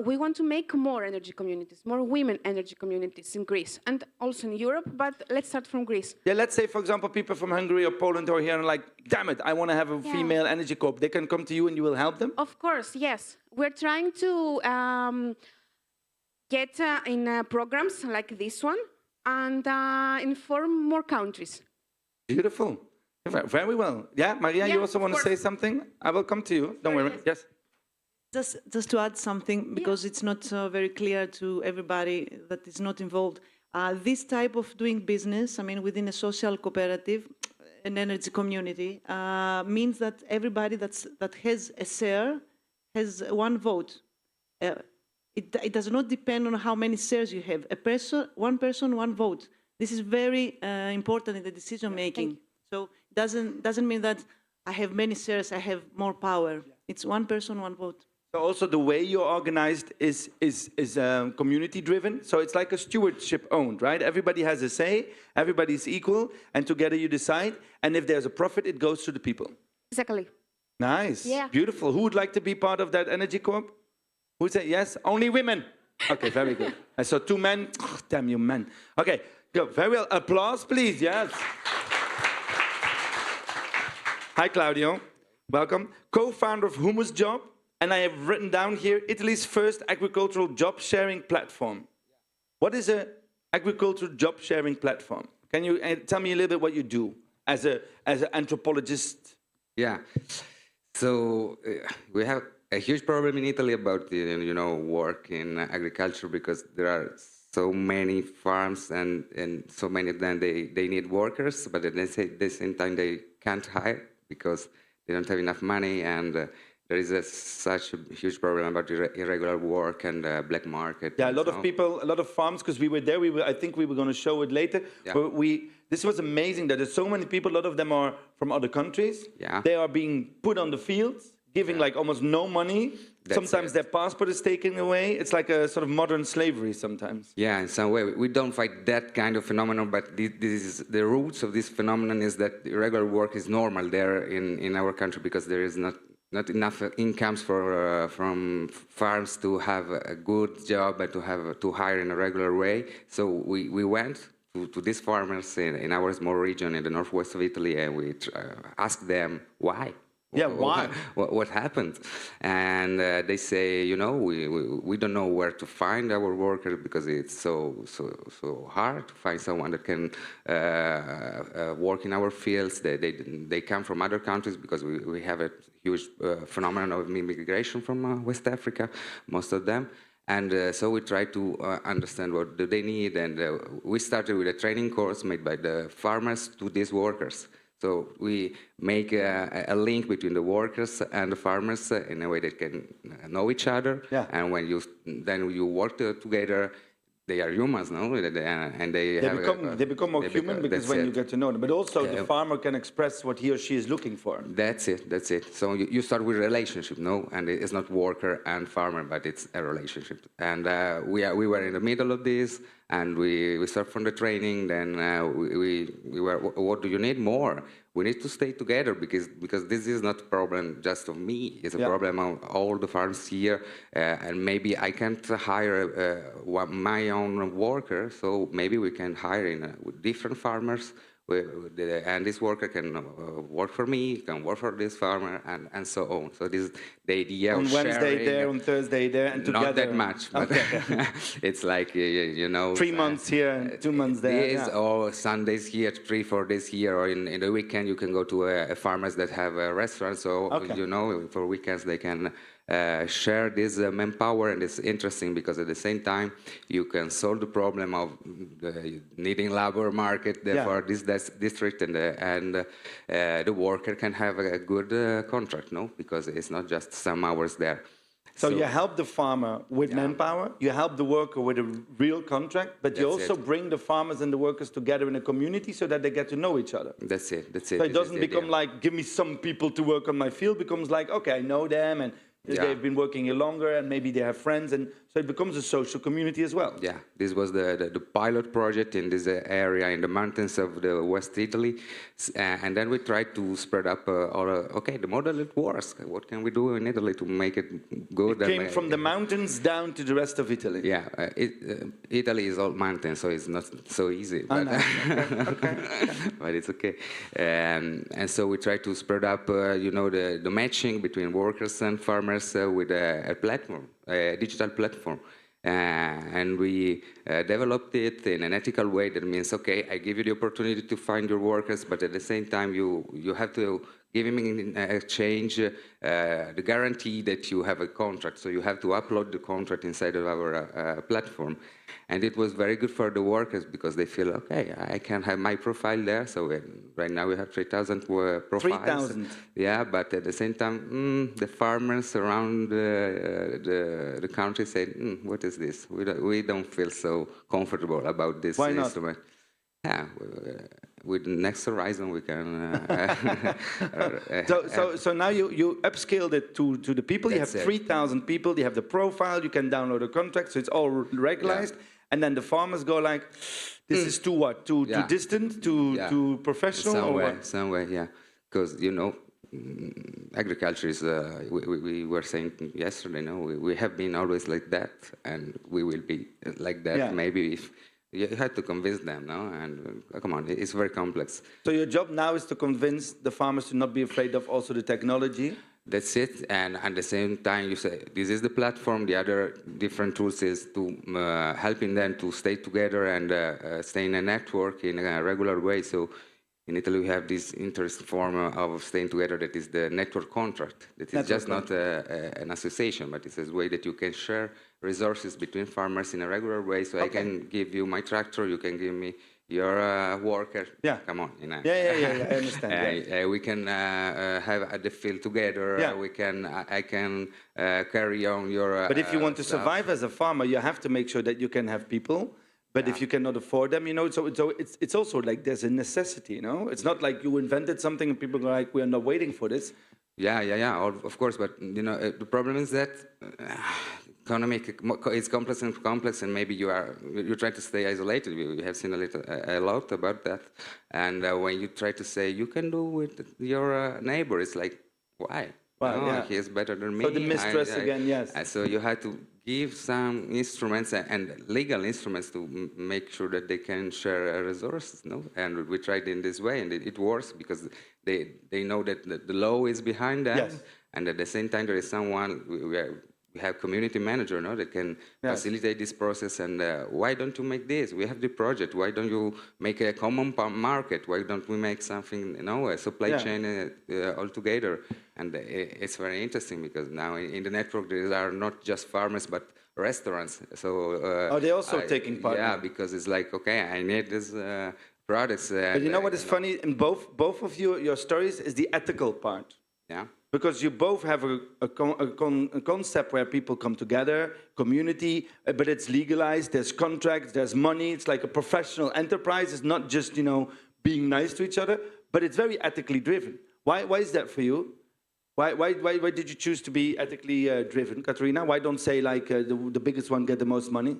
We want to make more energy communities, more women energy communities in Greece and also in Europe, but let's start from Greece. Yeah, let's say, for example, people from Hungary or Poland are here and like, damn it, I want to have a female energy corp. They can come to you and you will help them? Of course, yes. We're trying to get in programs like this one and inform more countries. Beautiful. Very well. Yeah, Maria, you also want to say something? I will come to you. Don't worry. Yes. Just to add something, because it's not very clear to everybody that is not involved. This type of doing business, I mean, within a social cooperative, an energy community, means that everybody that has a share has one vote. It does not depend on how many shares you have. One person, one vote. This is very important in the decision making. So it doesn't mean that I have many shares, I have more power. It's one person, one vote. So also the way you're organized is community driven. So it's like a stewardship owned, right? Everybody has a say, everybody's equal, and together you decide. And if there's a profit, it goes to the people. Exactly. Nice. Yeah. Beautiful. Who would like to be part of that energy corp? Who said yes? Only women. Okay, very good. I saw 2 men. Oh, damn you men. Okay, go. Very well. Applause, please. Yes. Hi, Claudio. Welcome. Co-founder of Humus Job. And I have written down here, Italy's first agricultural job sharing platform. What is an agricultural job sharing platform? Can you tell me a little bit what you do as an anthropologist? Yeah. So we have a huge problem in Italy about work in agriculture, because there are so many farms and so many of them they need workers, but at the same time they can't hire because they don't have enough money, and there is such a huge problem about irregular work and black market. Yeah, a lot of people, a lot of farms, because we were there. I think we were going to show it later. Yeah. But this was amazing that there's so many people. A lot of them are from other countries. Yeah. They are being put on the fields, giving like almost no money. Sometimes their passport is taken away. It's like a sort of modern slavery sometimes. Yeah, in some way. We don't fight that kind of phenomenon, but this is, the roots of this phenomenon is that irregular work is normal there in our country because there is not enough incomes from farms to have a good job and to hire in a regular way. So we went to these farmers in our small region in the northwest of Italy, and we asked them why. Yeah, why? What happened? And they say, you know, we don't know where to find our workers because it's so hard to find someone that can work in our fields. They come from other countries because we have a huge phenomenon of immigration from West Africa, most of them. And so we try to understand what do they need, and we started with a training course made by the farmers to these workers. So we make a link between the workers and the farmers in a way that can know each other. Yeah. And when you work together, they are humans, no? And they become more human because when you get to know them. But also the farmer can express what he or she is looking for. That's it. So you start with a relationship, no? And it's not worker and farmer, but it's a relationship. And we were in the middle of this, and we start from the training. Then we were, what do you need more? We need to stay together because this is not a problem just of me. It's a problem of all the farms here. And maybe I can't hire my own worker, so maybe we can hire with different farmers. And this worker can work for me, can work for this farmer, and so on. So this is the idea on of Wednesday sharing. there, on Thursday there, and together. Not that much, but it's like, you know. 3 months here and 2 months there. Or Sundays here, 3-4 days here, or in the weekend you can go to a farmers that have a restaurant. So, you know, for weekends they can share this manpower, and it's interesting because at the same time you can solve the problem of the needing labor market for this district, and the worker can have a good contract, no? Because it's not just some hours there. So you help the farmer with manpower, you help the worker with a real contract, but you also bring the farmers and the workers together in a community so that they get to know each other. That's it. So it doesn't become like, give me some people to work on my field. It becomes like, okay, I know them, and they've been working here longer, and maybe they have friends, and so it becomes a social community as well. Yeah, this was the pilot project in this area in the mountains of the West Italy, and then we tried to spread up the model it works. What can we do in Italy to make it good? It came from the mountains down to the rest of Italy. Yeah, Italy is all mountains, so it's not so easy. But, but it's okay. And so we try to spread up, you know, the matching between workers and farmers with a platform, a digital platform. And we developed it in an ethical way. That means, okay, I give you the opportunity to find your workers, but at the same time, you have to give him in exchange the guarantee that you have a contract. So you have to upload the contract inside of our platform. And it was very good for the workers because they feel, okay, I can have my profile there. So right now we have 3,000 profiles. 3,000? Yeah, but at the same time, the farmers around the country say, what is this? We don't feel so comfortable about this instrument. Yeah, with the next horizon we can. So now you upscaled it to the people. You have 3,000 people. You have the profile. You can download a contract, so it's all regularized. Yeah. And then the farmers go like, "This is too what? Too distant? Too professional?" Some way, yeah. Because you know, agriculture is. We were saying yesterday, no, we have been always like that, and we will be like that. Yeah. Maybe if. You had to convince them, no? And come on, it's very complex. So your job now is to convince the farmers to not be afraid of also the technology? That's it. And at the same time, you say, this is the platform. The other different tools is to helping them to stay together and stay in a network in a regular way. So in Italy, we have this interesting form of staying together that is the network contract. That is just not an association, but it's a way that you can share resources between farmers in a regular way. So I can give you my tractor, you can give me your worker. Yeah. Come on. You know. Yeah, I understand. We can have at the field together. Yeah. I can carry on your But if you want to stuff. survive as a farmer, you have to make sure that you can have people. But if you cannot afford them, you know, so it's also like there's a necessity, you know? It's not like you invented something and people are like, we are not waiting for this. Yeah, of course. But you know, the problem is that economic it's complex, and maybe you try to stay isolated. We have seen a lot about that. And when you try to say you can do with your neighbor, it's like, why? Well, no, yeah. he is better than me. So the mistrust again, yes. So you had to give some instruments and legal instruments to make sure that they can share resources, no? And we tried in this way, and it works because they know that the law is behind them, Yes. and at the same time there is someone we have community manager, no, that can facilitate this process. And why don't you make this? We have the project. Why don't you make a common market? Why don't we make something, you know, a supply chain all together? And it's very interesting because now in the network there are not just farmers but restaurants. So are they also taking part? Yeah, because it's like, okay, I need these products. But you know what is funny in both of your stories is the ethical part. Yeah. Because you both have a concept where people come together, community, but it's legalized, there's contracts, there's money, it's like a professional enterprise. It's not just, you know, being nice to each other, but it's very ethically driven. Why is that for you? Why did you choose to be ethically driven, Katerina? Why don't say like the biggest one get the most money?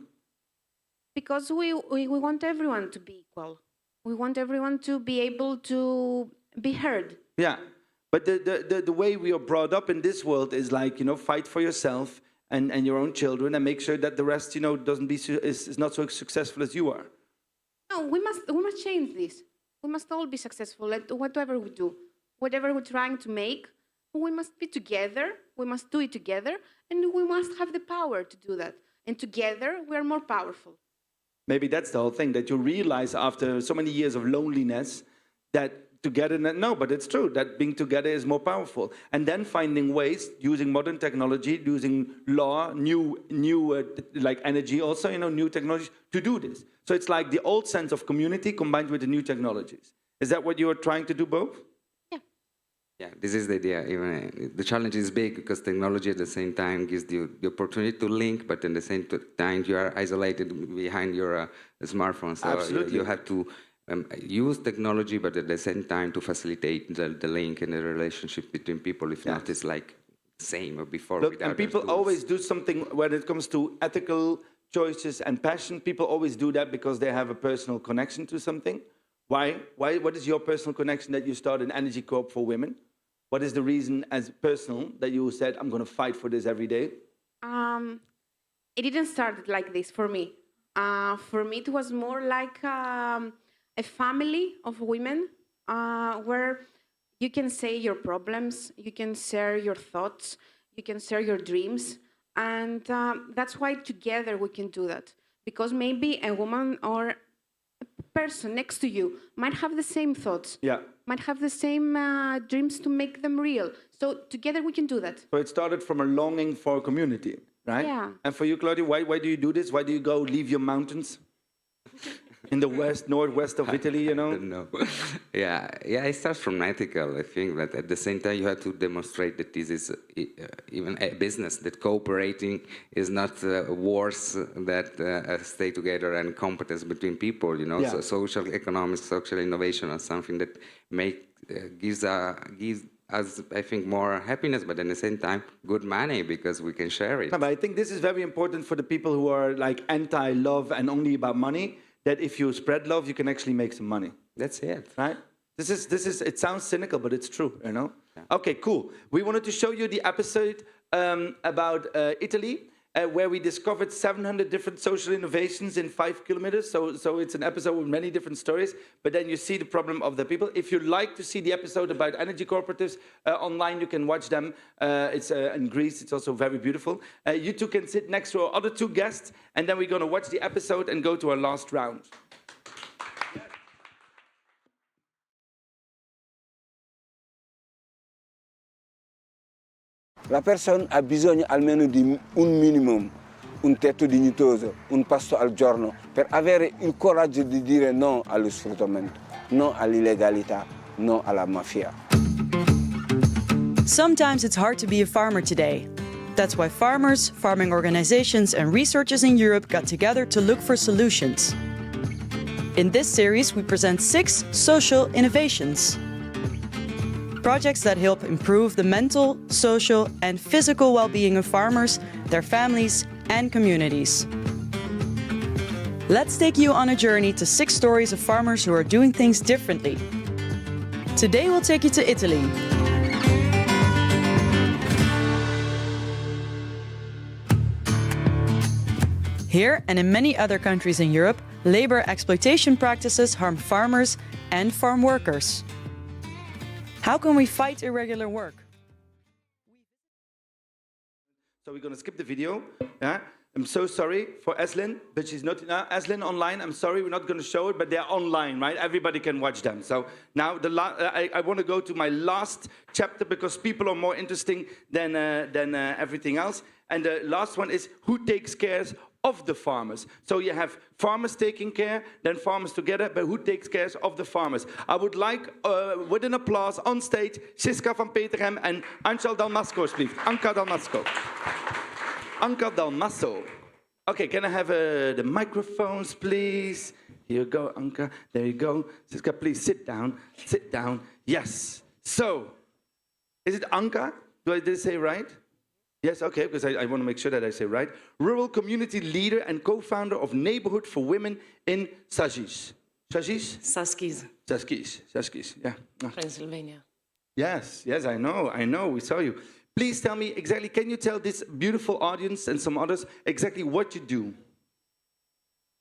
Because we want everyone to be equal. We want everyone to be able to be heard. Yeah. But the way we are brought up in this world is like, you know, fight for yourself and your own children and make sure that the rest, you know, is not so successful as you are. No, we must change this. We must all be successful at whatever we do. Whatever we're trying to make, we must be together, we must do it together, and we must have the power to do that. And together, we are more powerful. Maybe that's the whole thing, that you realize after so many years of loneliness that togetherness, no, but it's true, that being together is more powerful. And then finding ways, using modern technology, using law, new like energy also, you know, new technologies to do this. So it's like the old sense of community combined with the new technologies. Is that what you are trying to do both? Yeah, this is the idea. Even the challenge is big because technology at the same time gives you the opportunity to link, but at the same time you are isolated behind your smartphone. So Absolutely. You have to use technology, but at the same time to facilitate the link and the relationship between people. If not, it's like same or before. Look, and people always do something when it comes to ethical choices and passion. People always do that because they have a personal connection to something. Why? What is your personal connection that you started an energy corp for women? What is the reason as personal that you said, I'm going to fight for this every day? It didn't start like this for me. For me, it was more like a family of women where you can say your problems, you can share your thoughts, you can share your dreams. And that's why together we can do that. Because maybe a woman or a person next to you might have the same thoughts. Yeah. Might have the same dreams to make them real. So together we can do that. So it started from a longing for community, right? Yeah. And for you, Claudia, why do you do this? Why do you go leave your mountains in the northwest of Italy, you know? No. Yeah, it starts from ethical, I think, but at the same time you have to demonstrate that this is even a business, that cooperating is not wars that stay together and competence between people, you know. Yeah. So social economics, social innovation are something that gives us, I think, more happiness, but at the same time, good money because we can share it. No, but I think this is very important for the people who are like anti-love and only about money, that if you spread love, you can actually make some money. That's it. Right? This is. It sounds cynical, but it's true, you know? Yeah. Okay, cool. We wanted to show you the episode about Italy, where we discovered 700 different social innovations in 5 kilometers. So it's an episode with many different stories, but then you see the problem of the people. If you'd like to see the episode about energy cooperatives online, you can watch them. It's in Greece. It's also very beautiful. You two can sit next to our other two guests, and then we're going to watch the episode and go to our last round. La persona ha bisogno almeno di un minimum, un tetto dignitoso, un pasto al giorno, per avere il coraggio di dire no allo sfruttamento, no all'illegalità, no alla mafia. Sometimes it's hard to be a farmer today. That's why farmers, farming organizations, and researchers in Europe got together to look for solutions. In this series, we present 6 social innovations. projects that help improve the mental, social, and physical well-being of farmers, their families, and communities. Let's take you on a journey to 6 stories of farmers who are doing things differently. Today we'll take you to Italy. Here and in many other countries in Europe, labor exploitation practices harm farmers and farm workers. How can we fight irregular work? So we're going to skip the video. Yeah? I'm so sorry for Eslin, but she's not now. Eslin online, I'm sorry, we're not going to show it, but they're online, right? Everybody can watch them. So now I want to go to my last chapter because people are more interesting than everything else. And the last one is who takes care of the farmers. So you have farmers taking care, then farmers together, but who takes care of the farmers? I would like, with an applause, on stage, Siska van Peterhem and Anchal Dalmasco, alsjeblieft. Anka Dalmasco. Anka Dalmasso. Okay, can I have the microphones, please? Here you go, Anka. There you go. Siska, please sit down. Sit down. Yes. So, is it Anka? Did I say right? Yes, okay, because I want to make sure that I say right. Rural community leader and co-founder of Neighborhood for Women in Saskies. Saskies? Saskies. Saskies. Saskies, yeah. Pennsylvania. Yes, I know, we saw you. Please tell me exactly, can you tell this beautiful audience and some others exactly what you do?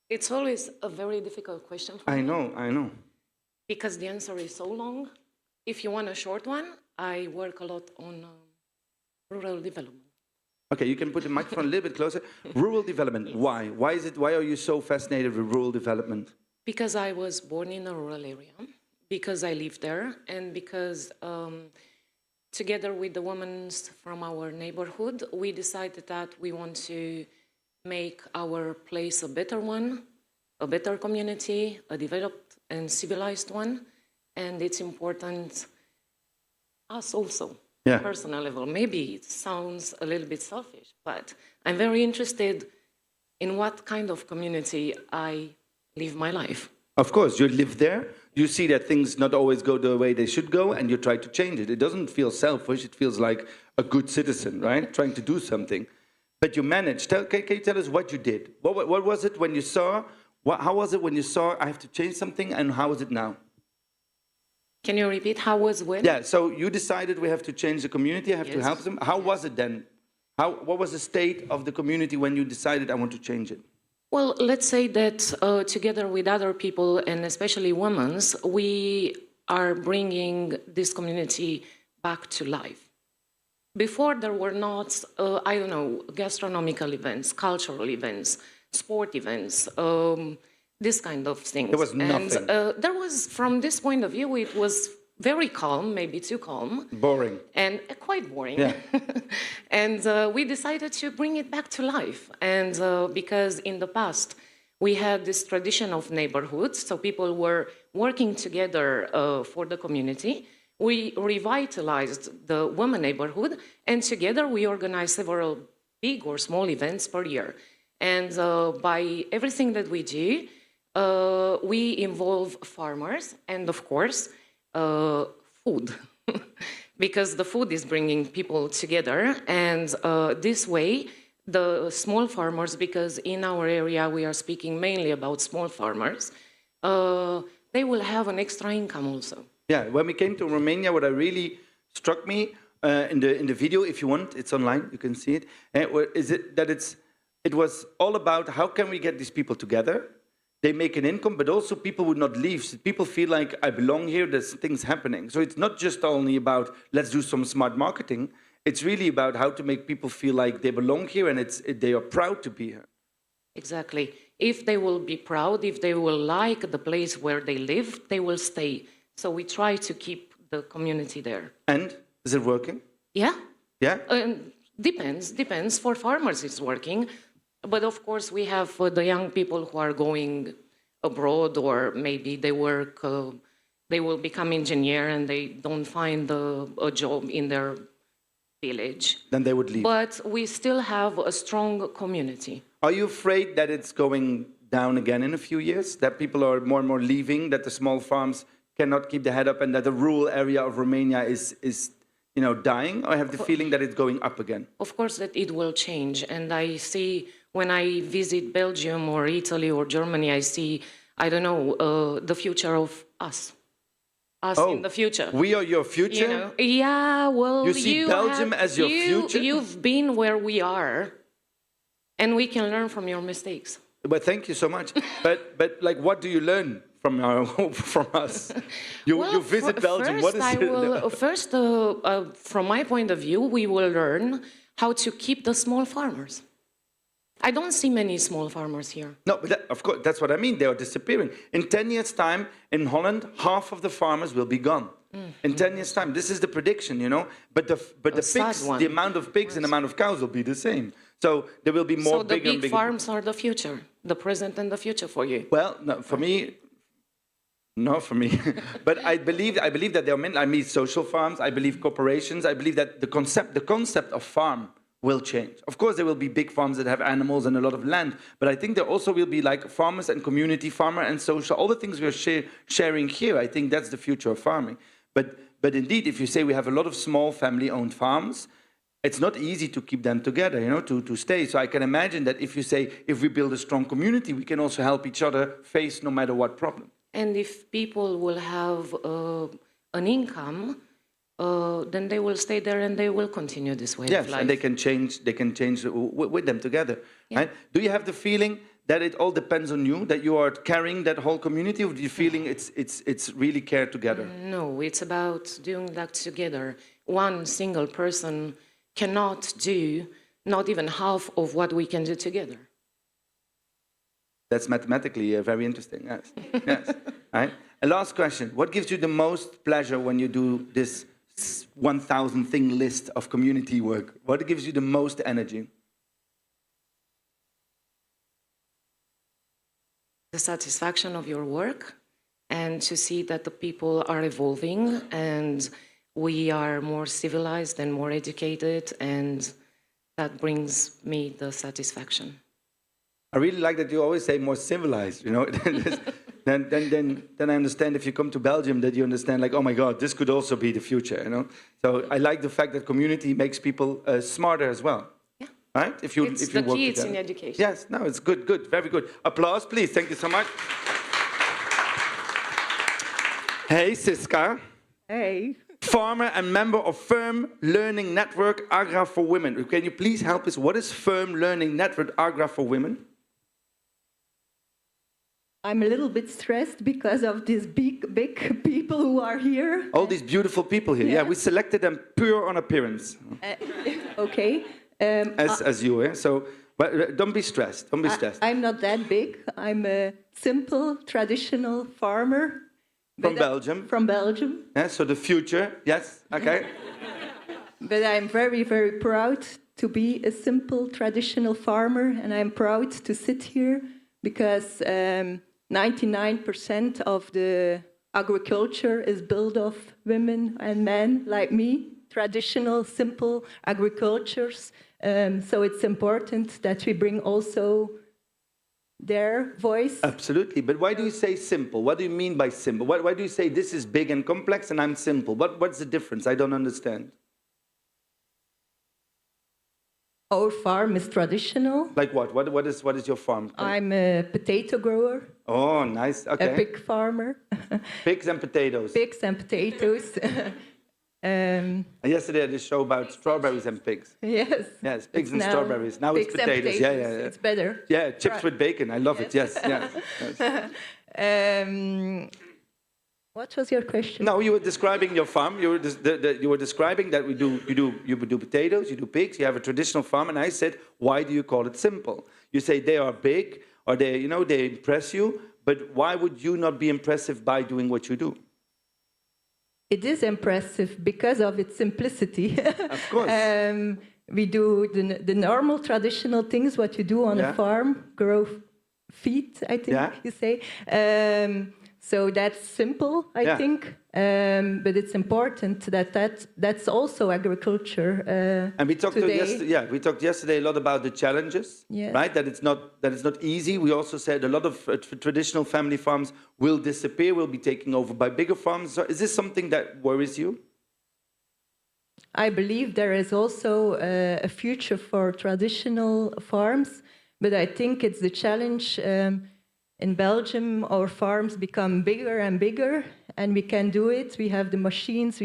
It's always a very difficult question for me. I know. Because the answer is so long. If you want a short one, I work a lot on rural development. Okay, you can put the microphone a little bit closer. Rural development, yes. Why? Why are you so fascinated with rural development? Because I was born in a rural area, because I live there, and because together with the women from our neighborhood, we decided that we want to make our place a better one, a better community, a developed and civilized one. And it's important us also, personal level. Maybe it sounds a little bit selfish, but I'm very interested in what kind of community I live my life. Of course, you live there. You see that things not always go the way they should go, and you try to change it. It doesn't feel selfish. It feels like a good citizen, right? Trying to do something. But you managed. Can you tell us what you did? What was it when you saw? How was it when you saw I have to change something, and how is it now? Can you repeat? How was when? Yeah, so you decided we have to change the community, I have to help them. How was it then? What was the state of the community when you decided I want to change it? Well, let's say that together with other people, and especially women, we are bringing this community back to life. Before there were not, gastronomical events, cultural events, sport events, this kind of things. There was nothing. And there was, from this point of view, it was very calm, maybe too calm. Boring. And quite boring. Yeah. And we decided to bring it back to life. And because in the past, we had this tradition of neighborhoods, so people were working together for the community. We revitalized the women neighborhood, and together we organized several big or small events per year. And by everything that we do, we involve farmers and, of course, food, because the food is bringing people together. And this way, the small farmers, because in our area we are speaking mainly about small farmers, they will have an extra income also. Yeah, when we came to Romania, what really struck me in the video, if you want, it's online, you can see it, is it that it was all about how can we get these people together. They make an income, but also people would not leave. So people feel like, I belong here, there's things happening. So it's not just only about, let's do some smart marketing. It's really about how to make people feel like they belong here and they are proud to be here. Exactly. If they will be proud, if they will like the place where they live, they will stay. So we try to keep the community there. And is it working? Yeah. Yeah? Depends. For farmers it's working. But of course, we have the young people who are going abroad, or maybe they work, they will become engineer and they don't find a job in their village. Then they would leave. But we still have a strong community. Are you afraid that it's going down again in a few years? That people are more and more leaving, that the small farms cannot keep the head up and that the rural area of Romania is dying? Or I have the feeling that it's going up again? Of course that it will change. And I see when I visit Belgium or Italy or Germany, I see, I don't know, the future of us. Us in the future. We are your future? Yeah, well, you see Belgium as your future? You've been where we are, and we can learn from your mistakes. But thank you so much. but like, what do you learn from us? You visit Belgium. What is First, from my point of view, we will learn how to keep the small farmers. I don't see many small farmers here. No, but of course, that's what I mean. They are disappearing. In 10 years' time, in Holland, half of the farmers will be gone. In 10 years' time, this is the prediction, But the pigs, the amount of pigs and the amount of cows will be the same. So there will be more bigger and bigger. So the big farms are the future, the present and the future for you. Well, no, for me. No, for me. But I believe that there are many. I mean, social farms. I believe corporations. I believe that the concept of farm will change. Of course, there will be big farms that have animals and a lot of land, but I think there also will be like farmers and community farmer and social, all the things we're sharing here. I think that's the future of farming. But indeed, if you say we have a lot of small family-owned farms, it's not easy to keep them together, to stay. So I can imagine that if you say, if we build a strong community, we can also help each other face no matter what problem. And if people will have an income, then they will stay there and they will continue this way of life. Yes, and they can change with them together. Yeah. Right? Do you have the feeling that it all depends on you, that you are carrying that whole community, or do you feeling it's really cared together? No, it's about doing that together. One single person cannot do not even half of what we can do together. That's mathematically very interesting, yes. Yes. Right? A last question. What gives you the most pleasure when you do this 1,000 thing list of community work? What gives you the most energy? The satisfaction of your work and to see that the people are evolving and we are more civilized and more educated, and that brings me the satisfaction. I really like that you always say more civilized, Then I understand if you come to Belgium that you understand like, oh my God, this could also be the future, So I like the fact that community makes people smarter as well. Yeah. Right? If you work together. It's in education. Yes, no, it's good, very good. Applause, please. Thank you so much. Hey, Siska. Hey. Farmer and member of Firm Learning Network Agra for Women. Can you please help us? What is Firm Learning Network Agra for Women? I'm a little bit stressed because of these big people who are here. All these beautiful people here. Yeah, we selected them pure on appearance. Okay. As you, eh? So, but don't be stressed. Don't be stressed. I'm not that big. I'm a simple, traditional farmer. From Belgium. From Belgium. Yeah, so the future, yes, okay. But I'm very, very proud to be a simple, traditional farmer, and I'm proud to sit here because 99% of the agriculture is built of women and men like me, traditional, simple agricultures. So it's important that we bring also their voice. Absolutely, but why do you say simple? What do you mean by simple? Why do you say this is big and complex and I'm simple? What's the difference? I don't understand. Our farm is traditional. Like what? What is your farm? I'm a potato grower. Oh, nice. Okay. A pig farmer. Pigs and potatoes. Pigs and potatoes. Yesterday I did a show about strawberries and pigs. Yes. Yes, pigs and strawberries. Now it's potatoes. Yeah. It's better. Yeah, chips with bacon. I love it. Yes. What was your question? No, you were describing your farm. You were describing that you do potatoes, you do pigs, you have a traditional farm, and I said, why do you call it simple? You say they are big, or they impress you, but why would you not be impressive by doing what you do? It is impressive because of its simplicity. Of course. We do the normal traditional things, what you do on a farm, grow feed, I think you say. So that's simple, I think, but it's important that's also agriculture. And we talked today. we talked yesterday a lot about the challenges, Yes. right? That it's not easy. We also said a lot of traditional family farms will disappear, will be taken over by bigger farms. So is this something that worries you? I believe there is also a future for traditional farms, but I think it's the challenge. In Belgium, our farms become bigger and bigger, and we can do it. We have the machines,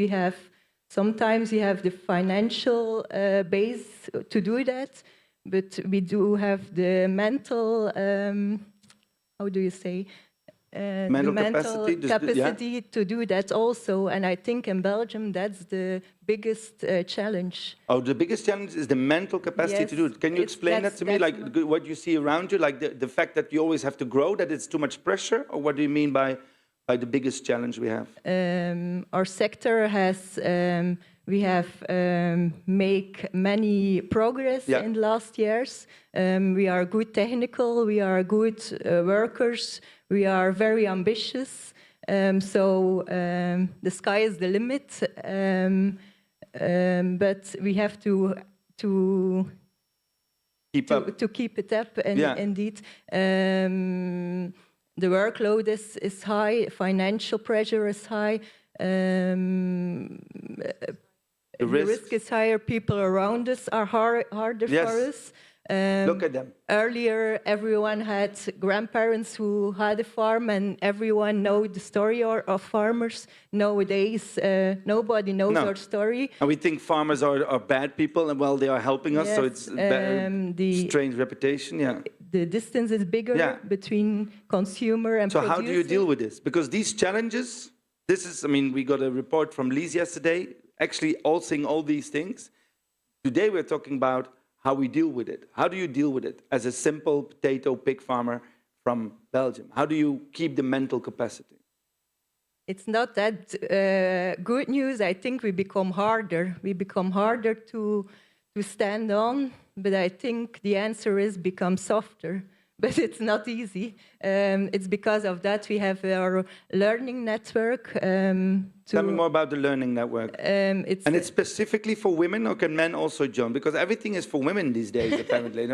sometimes we have the financial base to do that, but we do have the mental, how do you say? Mental capacity to do that also. And I think in Belgium, that's the biggest challenge. Oh, the biggest challenge is the mental capacity to do it. Can you explain that to me? Like what you see around you, like the fact that you always have to grow, that it's too much pressure? Or what do you mean by the biggest challenge we have? Our sector has, we have made many progress in the last years. We are good technical, we are good workers, we are very ambitious. So the sky is the limit, but we have to keep it up. And indeed, the workload is high, financial pressure is high. The risk is higher. People around us are harder for us. Look at them. Earlier, everyone had grandparents who had a farm, and everyone knows the story of farmers. Nowadays, nobody knows our story. And we think farmers are bad people, and well, they are helping us, so it's a strange reputation. The distance is bigger between consumer and producer. So how do you deal with this? Because these challenges, we got a report from Lies yesterday, actually all saying all these things. Today we're talking about how we deal with it. How do you deal with it as a simple potato pig farmer from Belgium? How do you keep the mental capacity? It's not that good news. I think we become harder. We become harder to stand on, but I think the answer is become softer. But it's not easy. It's because of that we have our learning network. Tell me more about the learning network. It's specifically for women, or can men also join? Because everything is for women these days, apparently.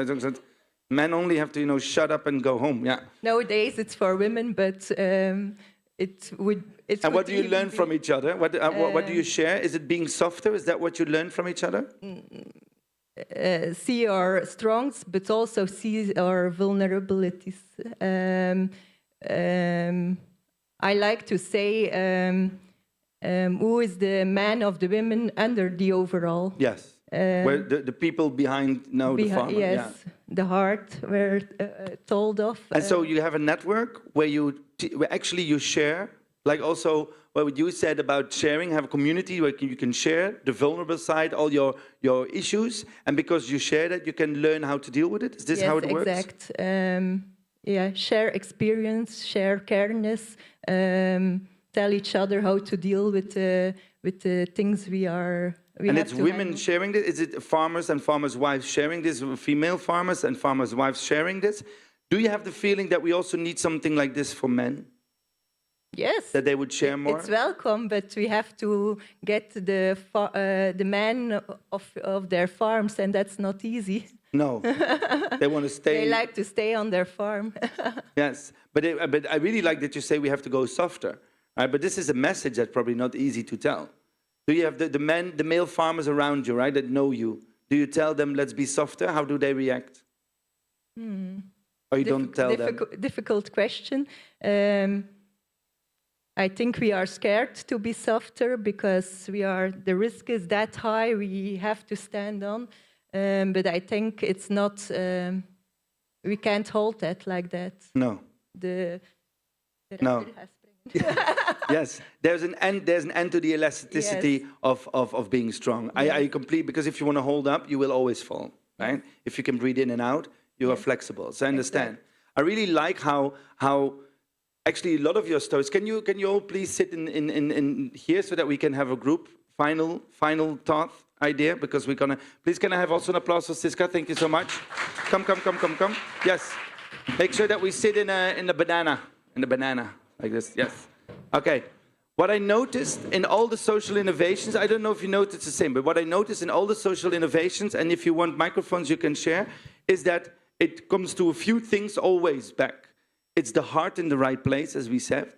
Men only have to, shut up and go home. Yeah. Nowadays it's for women, but it would. And what do you learn from each other? What do you share? Is it being softer? Is that what you learn from each other? See our strengths, but also see our vulnerabilities. I like to say, who is the man of the women under the overall? Yes. Where the people behind the farmer. Yes, the heart were told of. And so you have a network where where actually you share, like also what you said about sharing, have a community where you can share the vulnerable side, all your issues, and because you share that, you can learn how to deal with it. Is this how it works? Yes, exact. Share experience, share careness, tell each other how to deal with the things we are. And it's women sharing this? Is it farmers and farmers' wives sharing this? Female farmers and farmers' wives sharing this? Do you have the feeling that we also need something like this for men? Yes. That they would share more? It's welcome, but we have to get the men of their farms, and that's not easy. No. They want to stay. They like to stay on their farm. Yes. But I really like that you say we have to go softer. Right? But this is a message that's probably not easy to tell. Do you have the male farmers around you, right, that know you? Do you tell them, let's be softer? How do they react? Or you don't tell them? Difficult question. I think we are scared to be softer because the risk is that high, we have to stand on. But I think it's not, we can't hold that like that. No. No. Yes, there's an end to the elasticity of being strong. I completely, because if you want to hold up, you will always fall, right? If you can breathe in and out, you are flexible. So I understand. I really like how actually a lot of your stories. Can you all please sit in here so that we can have a group final thought idea? Because we're gonna. Please, can I have also an applause for Siska? Thank you so much. Come. Yes. Make sure that we sit in the banana. Like this, yes. Okay. What I noticed in all the social innovations, I don't know if you noticed the same, but what I noticed in all the social innovations, and if you want microphones you can share, is that it comes to a few things always back. It's the heart in the right place, as we said.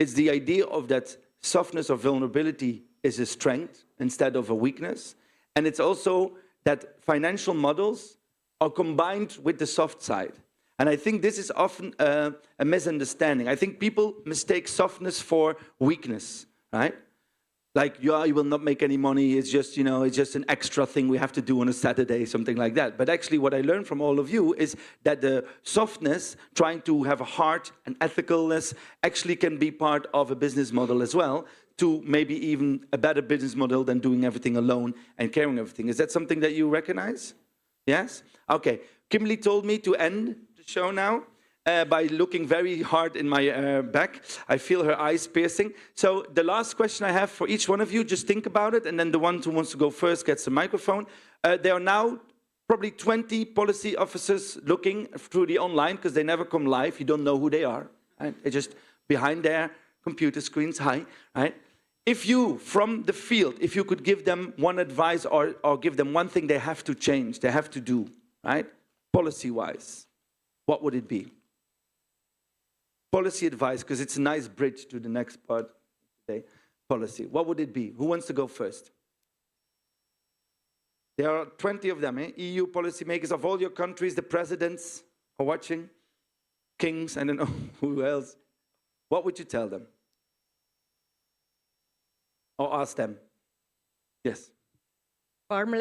It's the idea of that softness or vulnerability is a strength instead of a weakness. And it's also that financial models are combined with the soft side. And I think this is often a misunderstanding. I think people mistake softness for weakness, right? Like, yeah, you will not make any money. It's just, you know, it's just an extra thing we have to do on a Saturday, something like that. But actually what I learned from all of you is that the softness, trying to have a heart and ethicalness, actually can be part of a business model as well, to maybe even a better business model than doing everything alone and carrying everything. Is that something that you recognize? Yes? Okay. Kimberly told me to end the show now by looking very hard in my back. I feel her eyes piercing. So the last question I have for each one of you, just think about it, and then the one who wants to go first gets the microphone. There are now probably 20 policy officers looking through the online, because they never come live. You don't know who they are. Right? They're just behind their computer screens. Hi. Right? If you, from the field, if you could give them one advice or give them one thing they have to change, they have to do, right? Policy-wise, what would it be? Policy advice, because it's a nice bridge to the next part today. Policy. What would it be? Who wants to go first? There are 20 of them, EU policymakers of all your countries, the presidents are watching, kings, I don't know who else. What would you tell them? Or ask them? Yes. Farm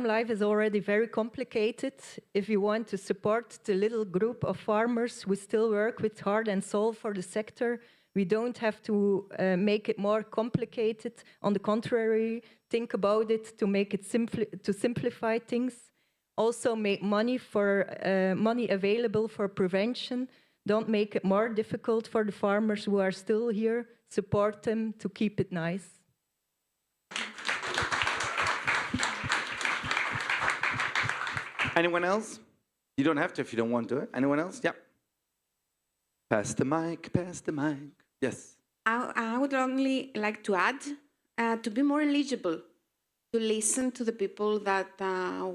life is already very complicated. If you want to support the little group of farmers who still work with heart and soul for the sector, we don't have to make it more complicated. On the contrary, think about it to make it to simplify things. Also make money available for prevention. Don't make it more difficult for the farmers who are still here. Support them to keep it nice. Anyone else? You don't have to if you don't want to. Anyone else? Yeah. Pass the mic, pass the mic. Yes. I would only like to add to be more eligible, to listen to the people that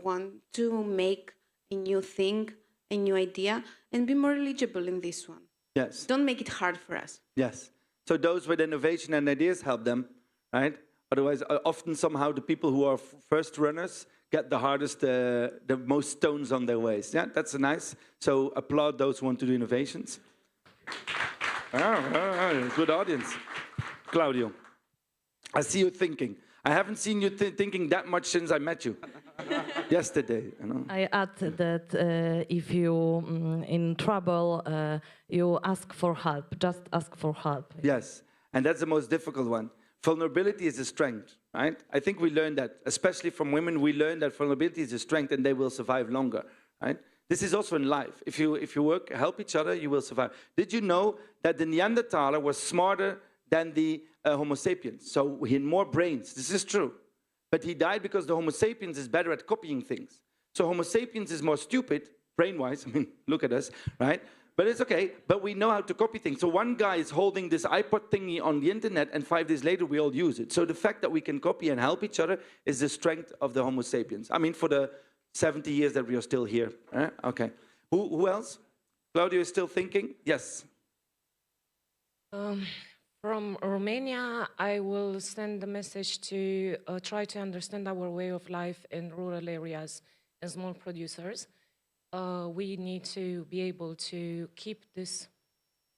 want to make a new thing, a new idea, and be more eligible in this one. Yes. Don't make it hard for us. Yes. So those with innovation and ideas, help them, right? Otherwise, often somehow the people who are first runners get the hardest, the most stones on their ways. Yeah, that's nice. So applaud those who want to do innovations. Good audience. Claudio, I see you thinking. I haven't seen you thinking that much since I met you yesterday. You know? I add that if you in trouble, you ask for help. Just ask for help. Yes, and that's the most difficult one. Vulnerability is a strength, right? I think we learned that, especially from women, we learn that vulnerability is a strength and they will survive longer, right? This is also in life. If you work, help each other, you will survive. Did you know that the Neanderthaler was smarter than the Homo sapiens? So he had more brains. This is true. But he died because the Homo sapiens is better at copying things. So Homo sapiens is more stupid, brain-wise. I mean, look at us, right? But it's okay, but we know how to copy things. So one guy is holding this iPod thingy on the internet, and 5 days later we all use it. So the fact that we can copy and help each other is the strength of the Homo sapiens. I mean, for the 70 years that we are still here. Okay. Who else? Claudio is still thinking? Yes. From Romania, I will send the message to try to understand our way of life in rural areas and small producers. We need to be able to keep this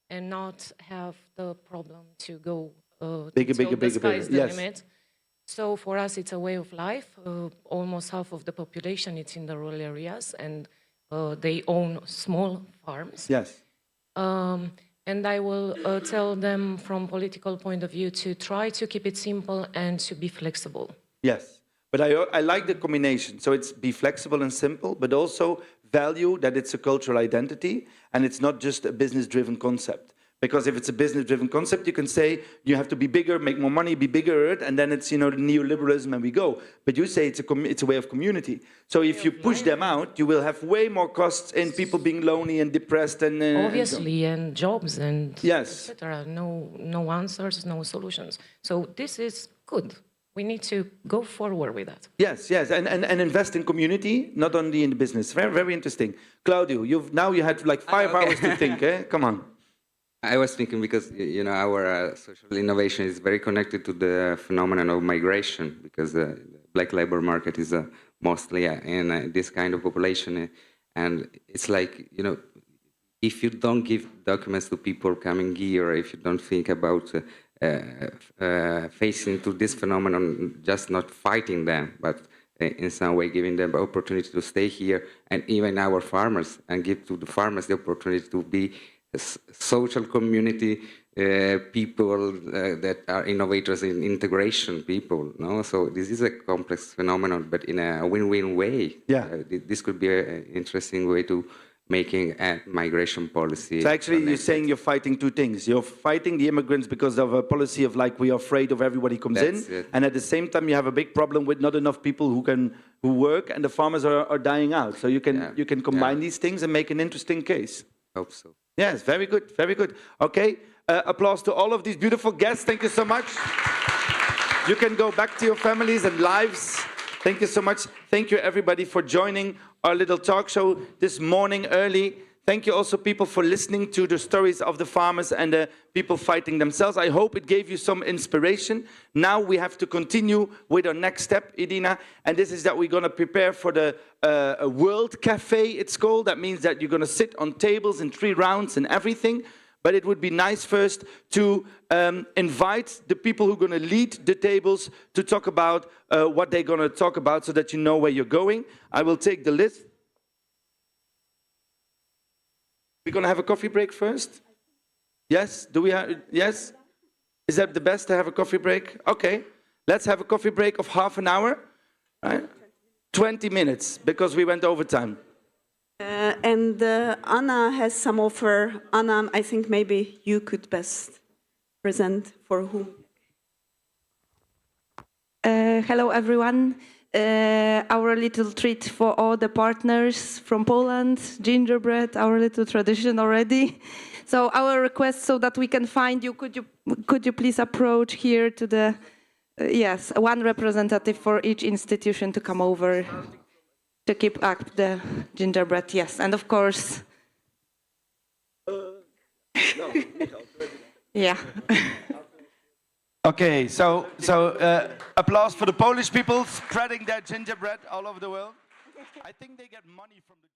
and not have the problem to go bigger. The Yes. limit. So for us, it's a way of life. Almost half of the population is in the rural areas, and they own small farms. Yes. And I will tell them from political point of view to try to keep it simple and to be flexible. Yes. But I like the combination. So it's be flexible and simple, but also value that it's a cultural identity and it's not just a business-driven concept. Because if it's a business-driven concept, you can say you have to be bigger, make more money, be bigger, and then it's, you know, the neoliberalism and we go. But you say it's a way of community. So if you push them out, you will have way more costs in people being lonely and depressed and Obviously, and jobs and yes, etc. No answers, no solutions. So this is good. We need to go forward with that. Yes, and invest in community, not only in the business. Very, very interesting. Claudio, you had like 5 hours to think, eh? Come on. I was thinking because, you know, our social innovation is very connected to the phenomenon of migration, because the black labor market is mostly in this kind of population. And it's like, you know, if you don't give documents to people coming here, if you don't think about facing to this phenomenon, just not fighting them, but in some way giving them the opportunity to stay here, and even our farmers, and give to the farmers the opportunity to be social community people that are innovators in integration people. No, so this is a complex phenomenon, but in a win-win way. Yeah, this could be an interesting way to making a migration policy. So actually, you're saying you're fighting two things. You're fighting the immigrants because of a policy of like we are afraid of everybody comes in, and at the same time you have a big problem with not enough people who work, and the farmers are dying out. So you can combine these things and make an interesting case. Hope so. Yes, very good, very good. Okay, applause to all of these beautiful guests. Thank you so much. You can go back to your families and lives. Thank you so much. Thank you, everybody, for joining our little talk show this morning early. Thank you also, people, for listening to the stories of the farmers and the people fighting themselves. I hope it gave you some inspiration. Now we have to continue with our next step, Irina, and this is that we're going to prepare for the World Café, it's called. That means that you're going to sit on tables in 3 rounds and everything. But it would be nice first to invite the people who are going to lead the tables to talk about what they're going to talk about so that you know where you're going. I will take the list. We're going to have a coffee break first? Yes? Do we have, yes? Is that the best to have a coffee break? Okay. Let's have a coffee break of half an hour. Right? 20 minutes, because we went over time. And Anna has some offer. Anna, I think maybe you could best present for whom. Hello, everyone. Our little treat for all the partners from Poland, gingerbread, our little tradition already. So our request, so that we can find you, could you please approach here to the, yes, one representative for each institution to come over to keep up the gingerbread, yes, and of course, yeah. Okay, so applause for the Polish people spreading their gingerbread all over the world. I think they get money from the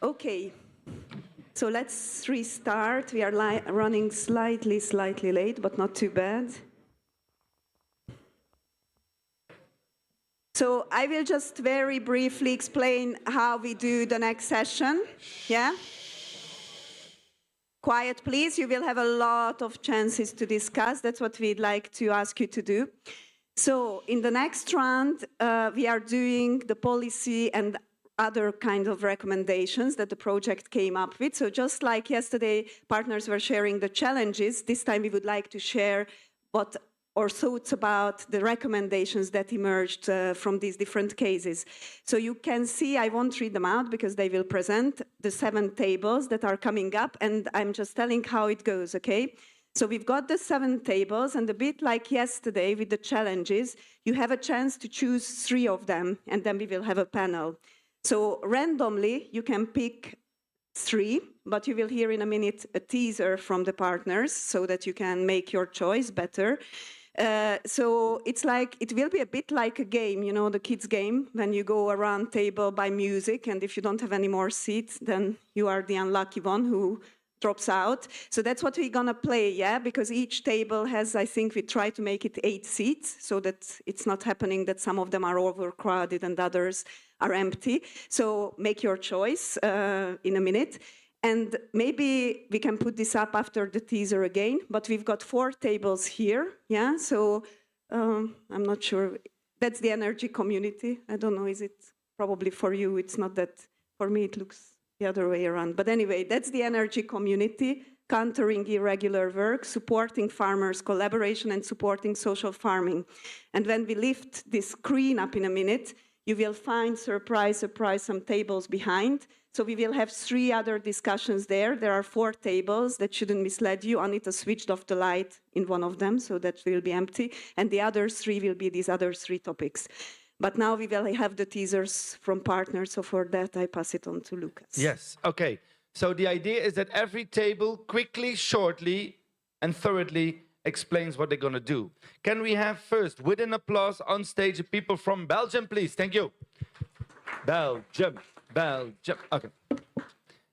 Okay, so let's restart. We are running slightly late, but not too bad. So I will just very briefly explain how we do the next session. Yeah? Quiet, please. You will have a lot of chances to discuss. That's what we'd like to ask you to do. So in the next round, we are doing the policy and other kind of recommendations that the project came up with. So just like yesterday, partners were sharing the challenges, this time we would like to share what our thoughts about the recommendations that emerged from these different cases. So you can see, I won't read them out because they will present the 7 tables that are coming up, and I'm just telling how it goes, okay? So we've got the 7 tables, and a bit like yesterday with the challenges, you have a chance to choose 3 of them, and then we will have a panel. So randomly, you can pick 3, but you will hear in a minute a teaser from the partners so that you can make your choice better. So it's like, it will be a bit like a game, you know, the kids' game, when you go around table by music, and if you don't have any more seats, then you are the unlucky one who drops out. So that's what we're gonna play, yeah? Because each table has, I think we try to make it 8 seats so that it's not happening that some of them are overcrowded and others are empty. So make your choice in a minute. And maybe we can put this up after the teaser again, but we've got 4 tables here, yeah? So I'm not sure. That's the energy community. I don't know, is it probably for you? It's not that, for me it looks the other way around. But anyway, that's the energy community, countering irregular work, supporting farmers' collaboration and supporting social farming. And when we lift this screen up in a minute, you will find, surprise, surprise, some tables behind. So we will have 3 other discussions there. There are 4 tables that shouldn't mislead you. Anita switched off the light in one of them, so that will be empty. And the other 3 will be these other 3 topics. But now we will have the teasers from partners, so for that I pass it on to Lucas. Yes, okay. So the idea is that every table quickly, shortly, and thoroughly explains what they're going to do. Can we have first, with an applause on stage, people from Belgium, please? Thank you. Belgium, Belgium. Okay.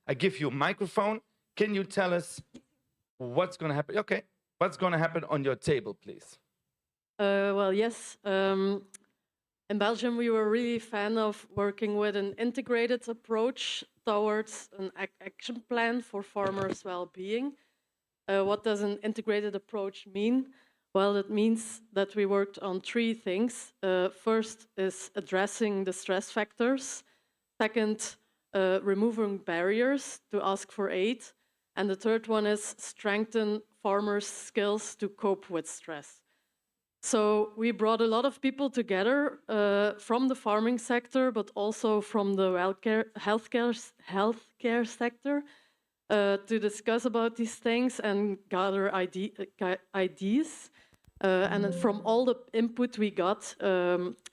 I give you a microphone. Can you tell us what's going to happen? Okay. What's going to happen on your table, please? Well, yes. In Belgium, we were really a fan of working with an integrated approach towards an action plan for farmers' well-being. What does an integrated approach mean? Well, it means that we worked on 3 things. First is addressing the stress factors. Second, removing barriers to ask for aid. And the third one is strengthen farmers' skills to cope with stress. So we brought a lot of people together from the farming sector, but also from the healthcare sector to discuss about these things and gather ideas. And then from all the input we got,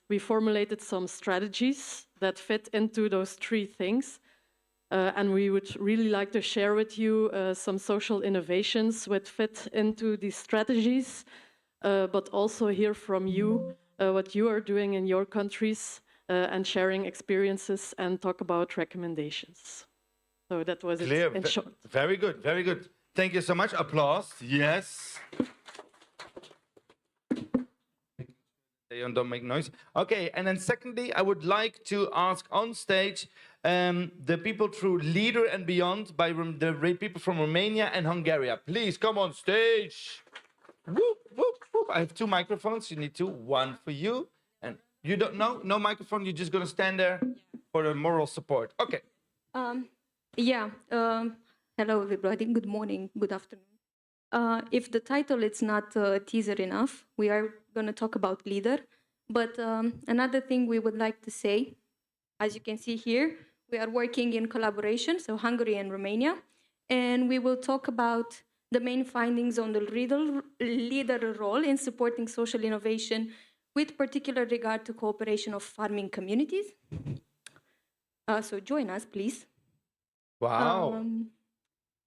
we formulated some strategies that fit into those 3 things. And we would really like to share with you some social innovations which fit into these strategies. But also hear from you what you are doing in your countries and sharing experiences and talk about recommendations. So that was Clear. it in short. Very good, very good. Thank you so much. Applause. Yes. They don't make noise. Okay, and then secondly, I would like to ask on stage the people through Leader and Beyond by the people from Romania and Hungary. Please come on stage. Whoop, whoop, whoop. I have 2 microphones. You need 2. 1 for you. And you don't know? No microphone? You're just going to stand there for the moral support. Okay. Hello, everybody. Good morning. Good afternoon. If the title is not teaser enough, we are going to talk about Leader. But another thing we would like to say, as you can see here, we are working in collaboration, so Hungary and Romania. And we will talk about the main findings on the leader role in supporting social innovation with particular regard to cooperation of farming communities. So join us, please. Wow.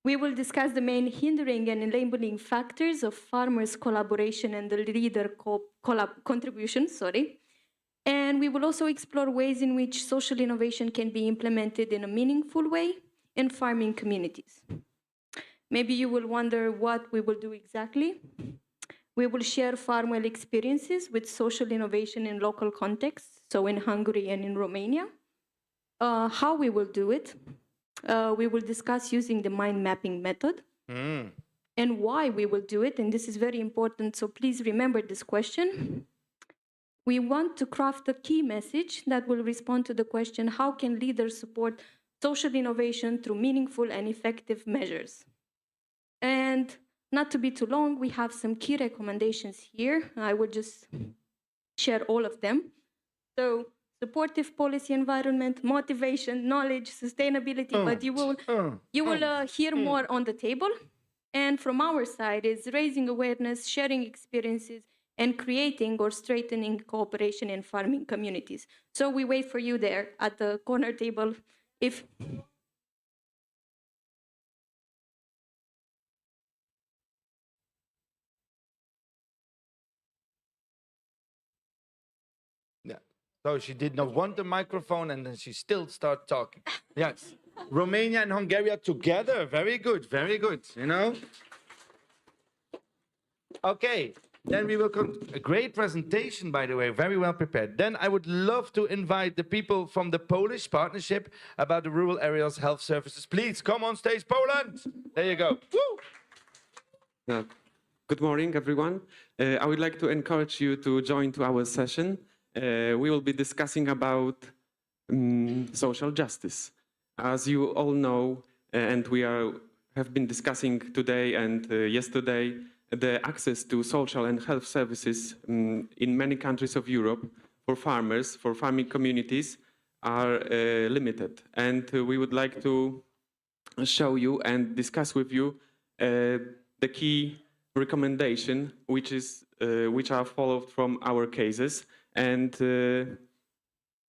We will discuss the main hindering and enabling factors of farmers' collaboration and the leader contribution, And we will also explore ways in which social innovation can be implemented in a meaningful way in farming communities. Maybe you will wonder what we will do exactly. We will share FARMWELL experiences with social innovation in local contexts, so in Hungary and in Romania. How we will do it, we will discuss using the mind mapping method and why we will do it, and this is very important, so please remember this question. We want to craft a key message that will respond to the question, how can leaders support social innovation through meaningful and effective measures? And not to be too long, we have some key recommendations here. I will just share all of them. So, supportive policy environment, motivation, knowledge, sustainability, but you will hear more on the table. And from our side is raising awareness, sharing experiences, and creating or strengthening cooperation in farming communities. So we wait for you there at the corner table. Yeah. So she did not want the microphone and then she still started talking. Yes. Romania and Hungary are together. Very good, you know? Okay, then we will come. A great presentation, by the way, very well prepared. Then I would love to invite the people from the Polish partnership about the rural areas health services. Please come on stage, Poland. There you go. Woo! Good morning, everyone. I would like to encourage you to join to our session. We will be discussing about social justice. As you all know, and we have been discussing today and yesterday, the access to social and health services in many countries of Europe for farmers, for farming communities, are limited. And we would like to show you and discuss with you the key recommendation, which are followed from our cases. And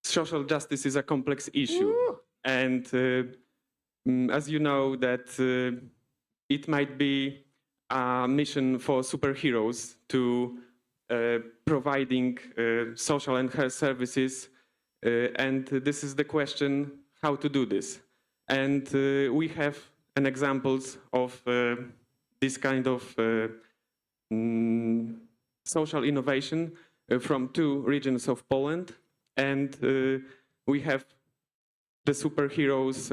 social justice is a complex issue. Woo! And as you know, that it might be a mission for superheroes to providing social and health services. And this is the question, how to do this. And we have an examples of this kind of social innovation from 2 regions of Poland. And we have the superheroes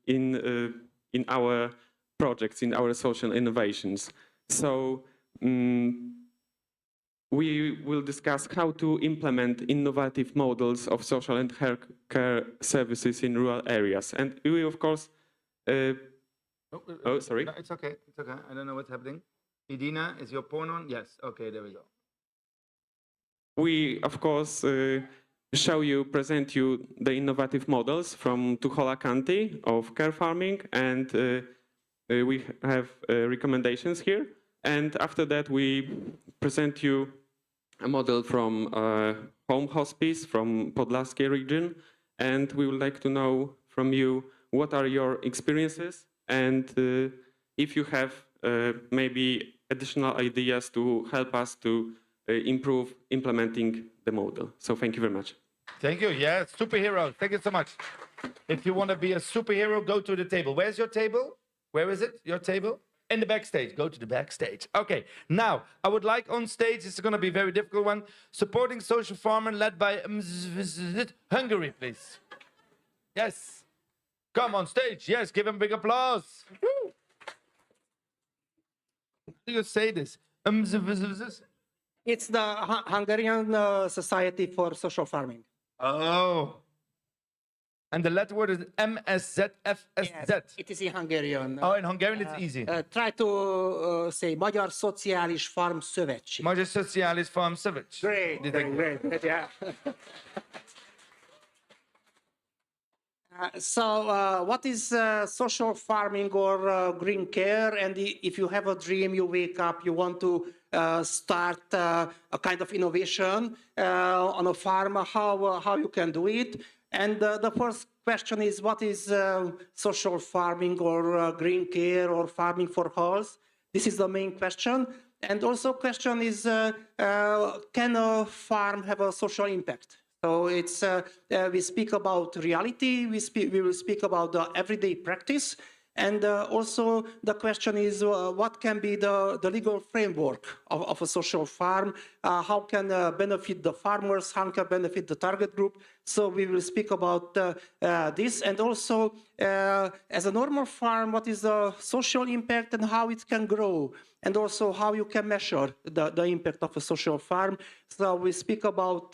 in our projects, in our social innovations. So we will discuss how to implement innovative models of social and health care services in rural areas. And we, of course, oh, sorry. No, it's okay, it's okay. I don't know what's happening. Idina, is your porn on? Yes, okay, there we go. We, of course, present you the innovative models from Tuchola County of care farming, and we have recommendations here. And after that, we present you a model from home hospice from Podlaskie region, and we would like to know from you what are your experiences, and if you have maybe additional ideas to help us to improve implementing the model. So thank you very much. Thank you. Yeah, superhero. Thank you so much. If you want to be a superhero, go to the table. Where's your table? Where is it? Your table? In the backstage. Go to the backstage. Okay. Now, I would like on stage, it's going to be a very difficult one, supporting social farmer led by Hungary, please. Yes. Come on stage. Yes, give him a big applause. Woo. How do you say this? It's the Hungarian Society for Social Farming. Oh. And the letter word is MSZFSZ. Yes, it is in Hungarian. Oh, in Hungarian it's easy. Try to say Magyar Szociális Farm Szövetség. Magyar Szociális Farm Szövetség. Great. Yeah. So what is social farming or green care? And if you have a dream, you wake up, you want to start a kind of innovation on a farm, how you can do it? And the first question is, what is social farming or green care or farming for health? This is the main question. And also question is, can a farm have a social impact? So it's we speak about reality. We will speak about the everyday practice. And also the question is what can be the legal framework of a social farm? How can benefit the farmers? How can benefit the target group? So we will speak about this. And also as a normal farm, what is the social impact and how it can grow? And also how you can measure the impact of a social farm. So we speak about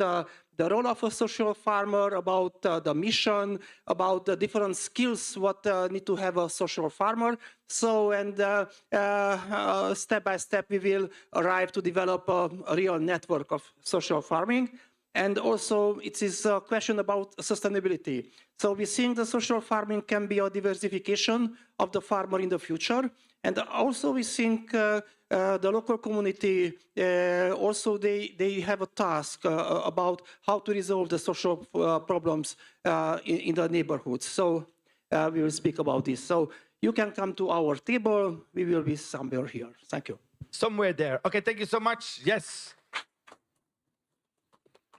the role of a social farmer, about the mission, about the different skills what need to have a social farmer. So, and step by step, we will arrive to develop a real network of social farming. And also, it is a question about sustainability. So we think the social farming can be a diversification of the farmer in the future. And also we think the local community, also they have a task about how to resolve the social problems in the neighborhoods. So we will speak about this. So you can come to our table. We will be somewhere here. Thank you. Somewhere there. Okay, thank you so much. Yes.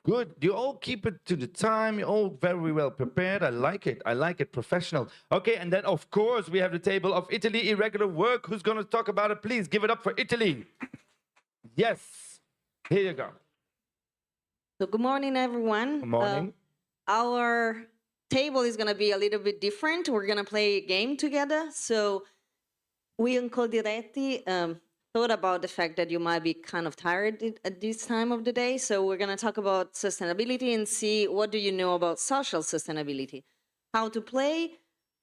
Good. You all keep it to the time. You're all very well prepared. I like it. I like it. Professional. Okay, and then, of course, we have the table of Italy, irregular work. Who's going to talk about it? Please give it up for Italy. Yes. Here you go. So good morning, everyone. Good morning. Our table is going to be a little bit different. We're going to play a game together. So we in Coldiretti thought about the fact that you might be kind of tired at this time of the day. So we're going to talk about sustainability and see what do you know about social sustainability. How to play.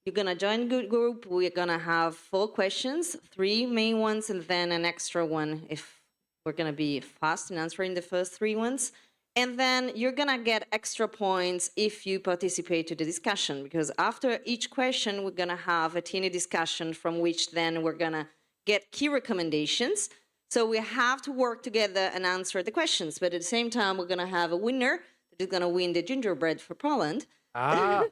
You're going to join good group. We're going to have 4 questions, 3 main ones, and then an extra one if we're going to be fast in answering the first 3 ones. And then you're going to get extra points if you participate to the discussion, because after each question, we're going to have a teeny discussion from which then we're going to get key recommendations. So we have to work together and answer the questions. But at the same time, we're going to have a winner that is going to win the gingerbread for Poland. Ah.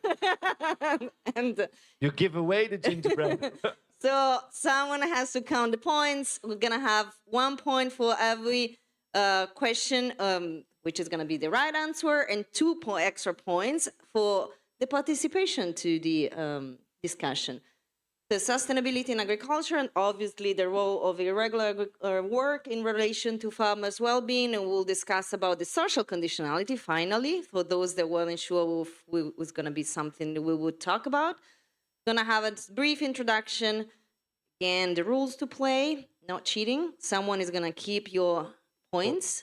And you give away the gingerbread. so someone has to count the points. We're going to have 1 point for every question, which is going to be the right answer, and 2 extra points for the participation to the discussion. The sustainability in agriculture, and obviously the role of irregular work in relation to farmers' well-being, and we'll discuss about the social conditionality, finally, for those that weren't sure if it was going to be something that we would talk about. Going to have a brief introduction, and the rules to play, not cheating. Someone is going to keep your points,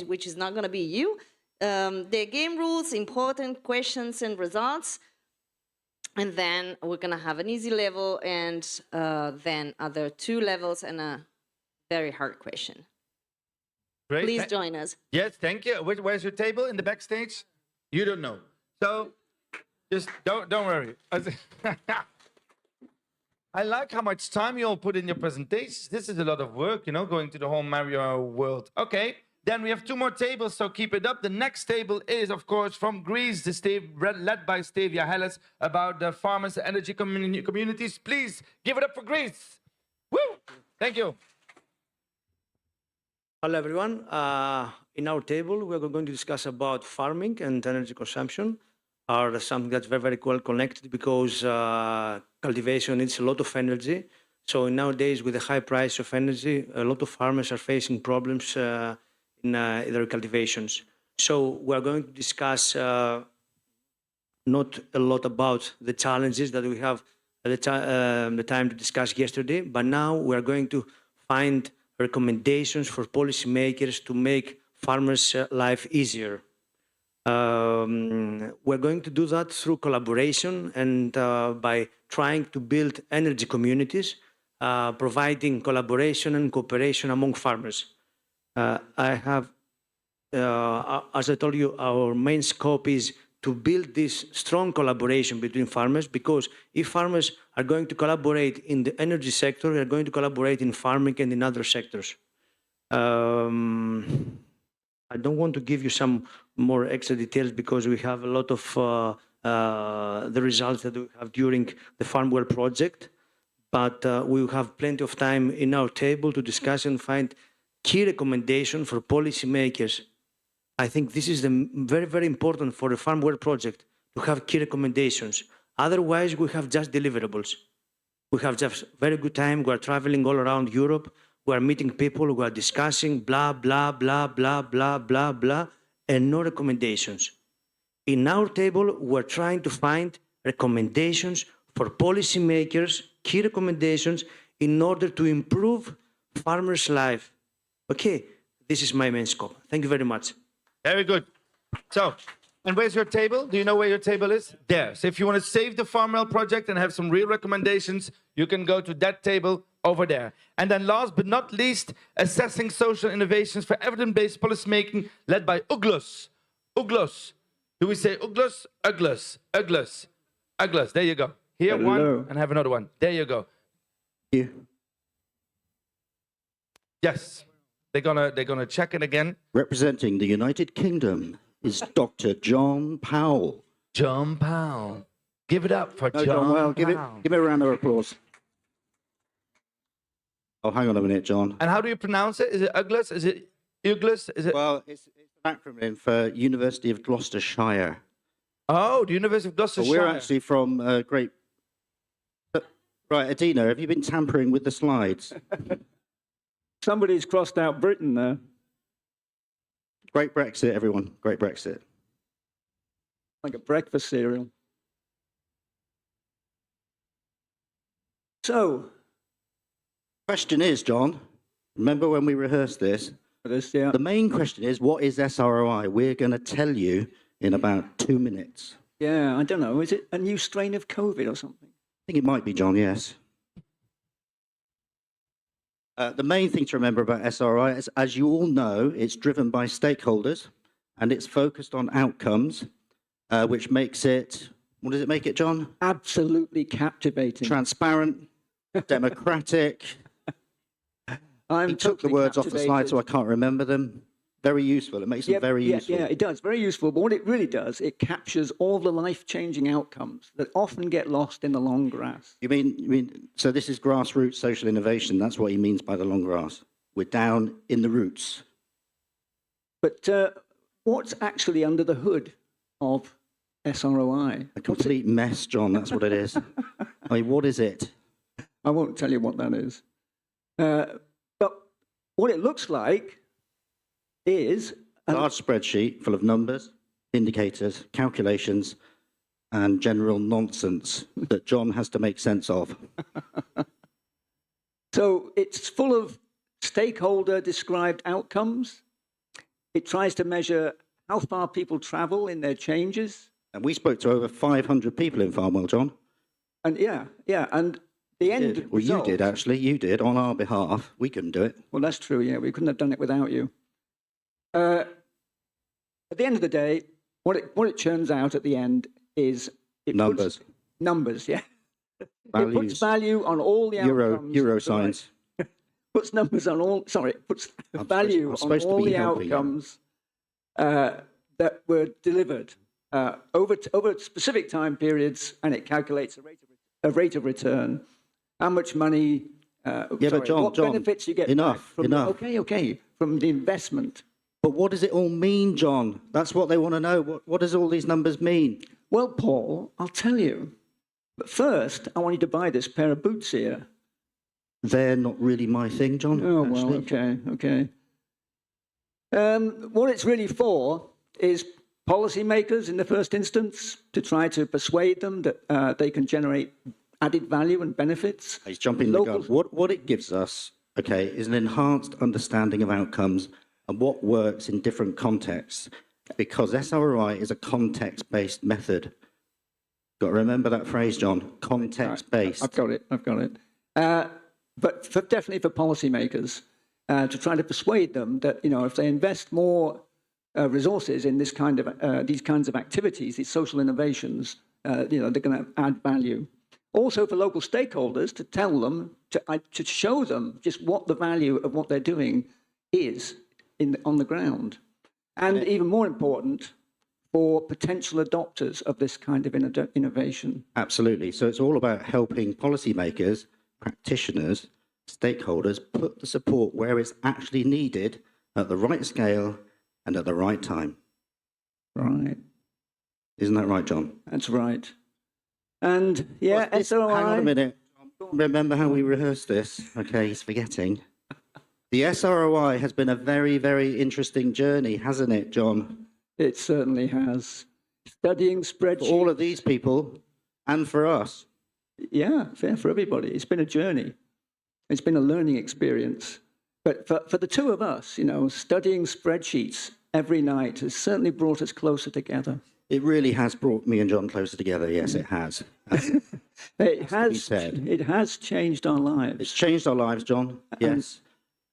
which is not going to be you. The game rules, important questions and results. And then we're going to have an easy level and then other 2 levels and a very hard question. Great. Please join us. Yes, thank you. Where's your table? In the backstage? You don't know. So just don't worry. I like how much time you all put in your presentations. This is a lot of work, you know, going to the whole Mario world. Okay. Then we have 2 more tables, so keep it up. The next table is, of course, from Greece, led by Stavia Hellas, about the farmers' energy communities. Please give it up for Greece. Woo! Thank you. Hello, everyone. In our table, we're going to discuss about farming and energy consumption, are something that's very, very well connected because cultivation needs a lot of energy. So nowadays, with the high price of energy, a lot of farmers are facing problems in their cultivations. So we're going to discuss not a lot about the challenges that we have at the time to discuss yesterday, but now we're going to find recommendations for policymakers to make farmers' life easier. We're going to do that through collaboration and by trying to build energy communities, providing collaboration and cooperation among farmers. As I told you, our main scope is to build this strong collaboration between farmers, because if farmers are going to collaborate in the energy sector, they are going to collaborate in farming and in other sectors. I don't want to give you some more extra details because we have a lot of the results that we have during the FARMWELL project, but we will have plenty of time in our table to discuss and find key recommendations for policymakers I think this is very, very important for the FARMWELL project to have key recommendations. Otherwise, we have just deliverables. We have just very good time. We are traveling all around Europe. We are meeting people. We are discussing blah, blah, blah, blah, blah, blah, blah, and no recommendations. In our table, we're trying to find recommendations for policymakers, key recommendations, in order to improve farmers' life. Okay, this is my main scope. Thank you very much. Very good. So, and where's your table? Do you know where your table is? There. So if you want to save the FARMWELL project and have some real recommendations, you can go to that table over there. And then last but not least, assessing social innovations for evidence-based policymaking led by UGLUS. UGLUS. Do we say UGLUS? UGLUS. UGLUS. UGLUS. There you go. Here, Hello. one, and have another one. There you go. Yes. They're gonna check it again. Representing the United Kingdom is Dr. John Powell. John Powell. Give it up for No, John well, give it Powell. a round of applause. Oh, hang on a minute, John. And how do you pronounce it? Is it UGLUS? Is it UGLUS? Is it? Well, it's an acronym for University of Gloucestershire. Oh, the University of Gloucestershire. We're actually from Great... Right, Adina, have you been tampering with the slides? Somebody's crossed out Britain there. Great Brexit, everyone. Great Brexit. Like a breakfast cereal. So, Question is, John, remember when we rehearsed this? Yeah. The main question is, what is SROI? We're going to tell you in about 2 minutes. yeah, I don't know. Is it a new strain of COVID or something? I think it might be, John, yes. The main thing to remember about SRI is, as you all know, it's driven by stakeholders and it's focused on outcomes, which makes it, what does it make it, John? Absolutely captivating. Transparent, democratic. He took the words off the slide, so I can't remember them. Very useful. It makes them very useful. Yeah, it does. Very useful. But what it really does, it captures all the life-changing outcomes that often get lost in the long grass. You mean, so this is grassroots social innovation. That's what he means by the long grass. We're down in the roots. But what's actually under the hood of SROI? A complete mess, John. That's what it is. I mean, what is it? I won't tell you what that is. But what it looks like is a large spreadsheet full of numbers, indicators, calculations, and general nonsense that John has to make sense of. So it's full of stakeholder-described outcomes. It tries to measure how far people travel in their changes. And we spoke to over 500 people in FARMWELL, John. And yeah, and the end result... Well, you did, actually. You did, on our behalf. We couldn't do it. Well, that's true, yeah. We couldn't have done it without you. At the end of the day, what it churns out at the end is... Numbers. Numbers, yeah. Values. It puts value on all the outcomes. Euro science. Puts numbers on all... Sorry, it puts value on all the outcomes that were delivered over specific time periods, and it calculates a rate of return. How much money... but John, what benefits you get enough, back from enough. Okay, from the investment. But what does it all mean, John? That's what they want to know. What does all these numbers mean? Well, Paul, I'll tell you. But first, I want you to buy this pair of boots here. They're not really my thing, John. Oh, actually. well, okay. What it's really for is policymakers in the first instance, to try to persuade them that they can generate added value and benefits. He's jumping the gun. What it gives us, okay, is an enhanced understanding of outcomes and what works in different contexts, because SROI is a context-based method. Got to remember that phrase, John, context-based. I've got it. But definitely for policymakers, to try to persuade them that, if they invest more resources in these kinds of activities, these social innovations, they're going to add value. Also for local stakeholders, to tell them, to show them just what the value of what they're doing is on the ground. And even more important, for potential adopters of this kind of innovation. Absolutely. So it's all about helping policymakers, practitioners, stakeholders put the support where it's actually needed at the right scale and at the right time. Right. Isn't that right, John? That's right. And yeah, SROI. Hang on a minute. Remember how we rehearsed this? Okay, he's forgetting. The SROI has been a very, very interesting journey, hasn't it, John? It certainly has. Studying spreadsheets. For all of these people and for us. Yeah, fair for everybody. It's been a journey. It's been a learning experience. But for the two of us, you know, studying spreadsheets every night has certainly brought us closer together. It really has brought me and John closer together. Yes, it has. It has changed our lives. It's changed our lives, John. Yes.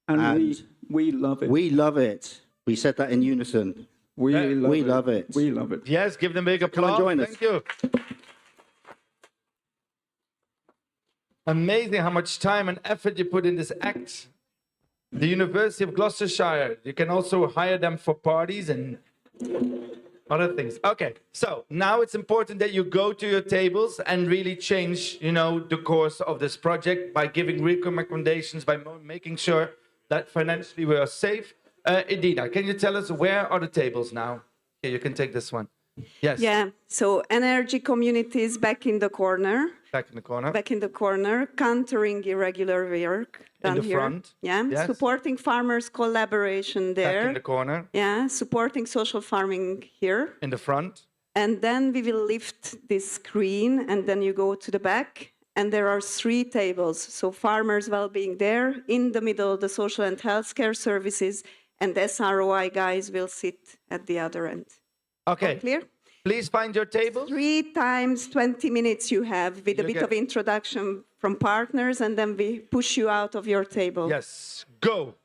And we love it. We love it. We said that in unison. We love it. We love it. Yes, give them a big applause. Come and join us. Thank you. Amazing how much time and effort you put in this act. The University of Gloucestershire. You can also hire them for parties and other things. Okay, so now it's important that you go to your tables and really change, you know, the course of this project by giving real recommendations, by making sure that financially we are safe. Edina, can you tell us where are the tables now? Here, you can take this one. Yes. Yeah, so energy communities back in the corner. Back in the corner. Back in the corner, countering irregular work down In the here. front. Yeah, Yes. supporting farmers' collaboration there. Back in the corner. Yeah, supporting social farming here. In the front. And then we will lift this screen, and then you go to the back, and there are 3 tables. So farmers' well-being there, in the middle, the social and healthcare services, and the SROI guys will sit at the other end. Okay. All clear? Please find your tables. 3 times 20 minutes you have with a bit of introduction from partners, and then we push you out of your table. Yes, go.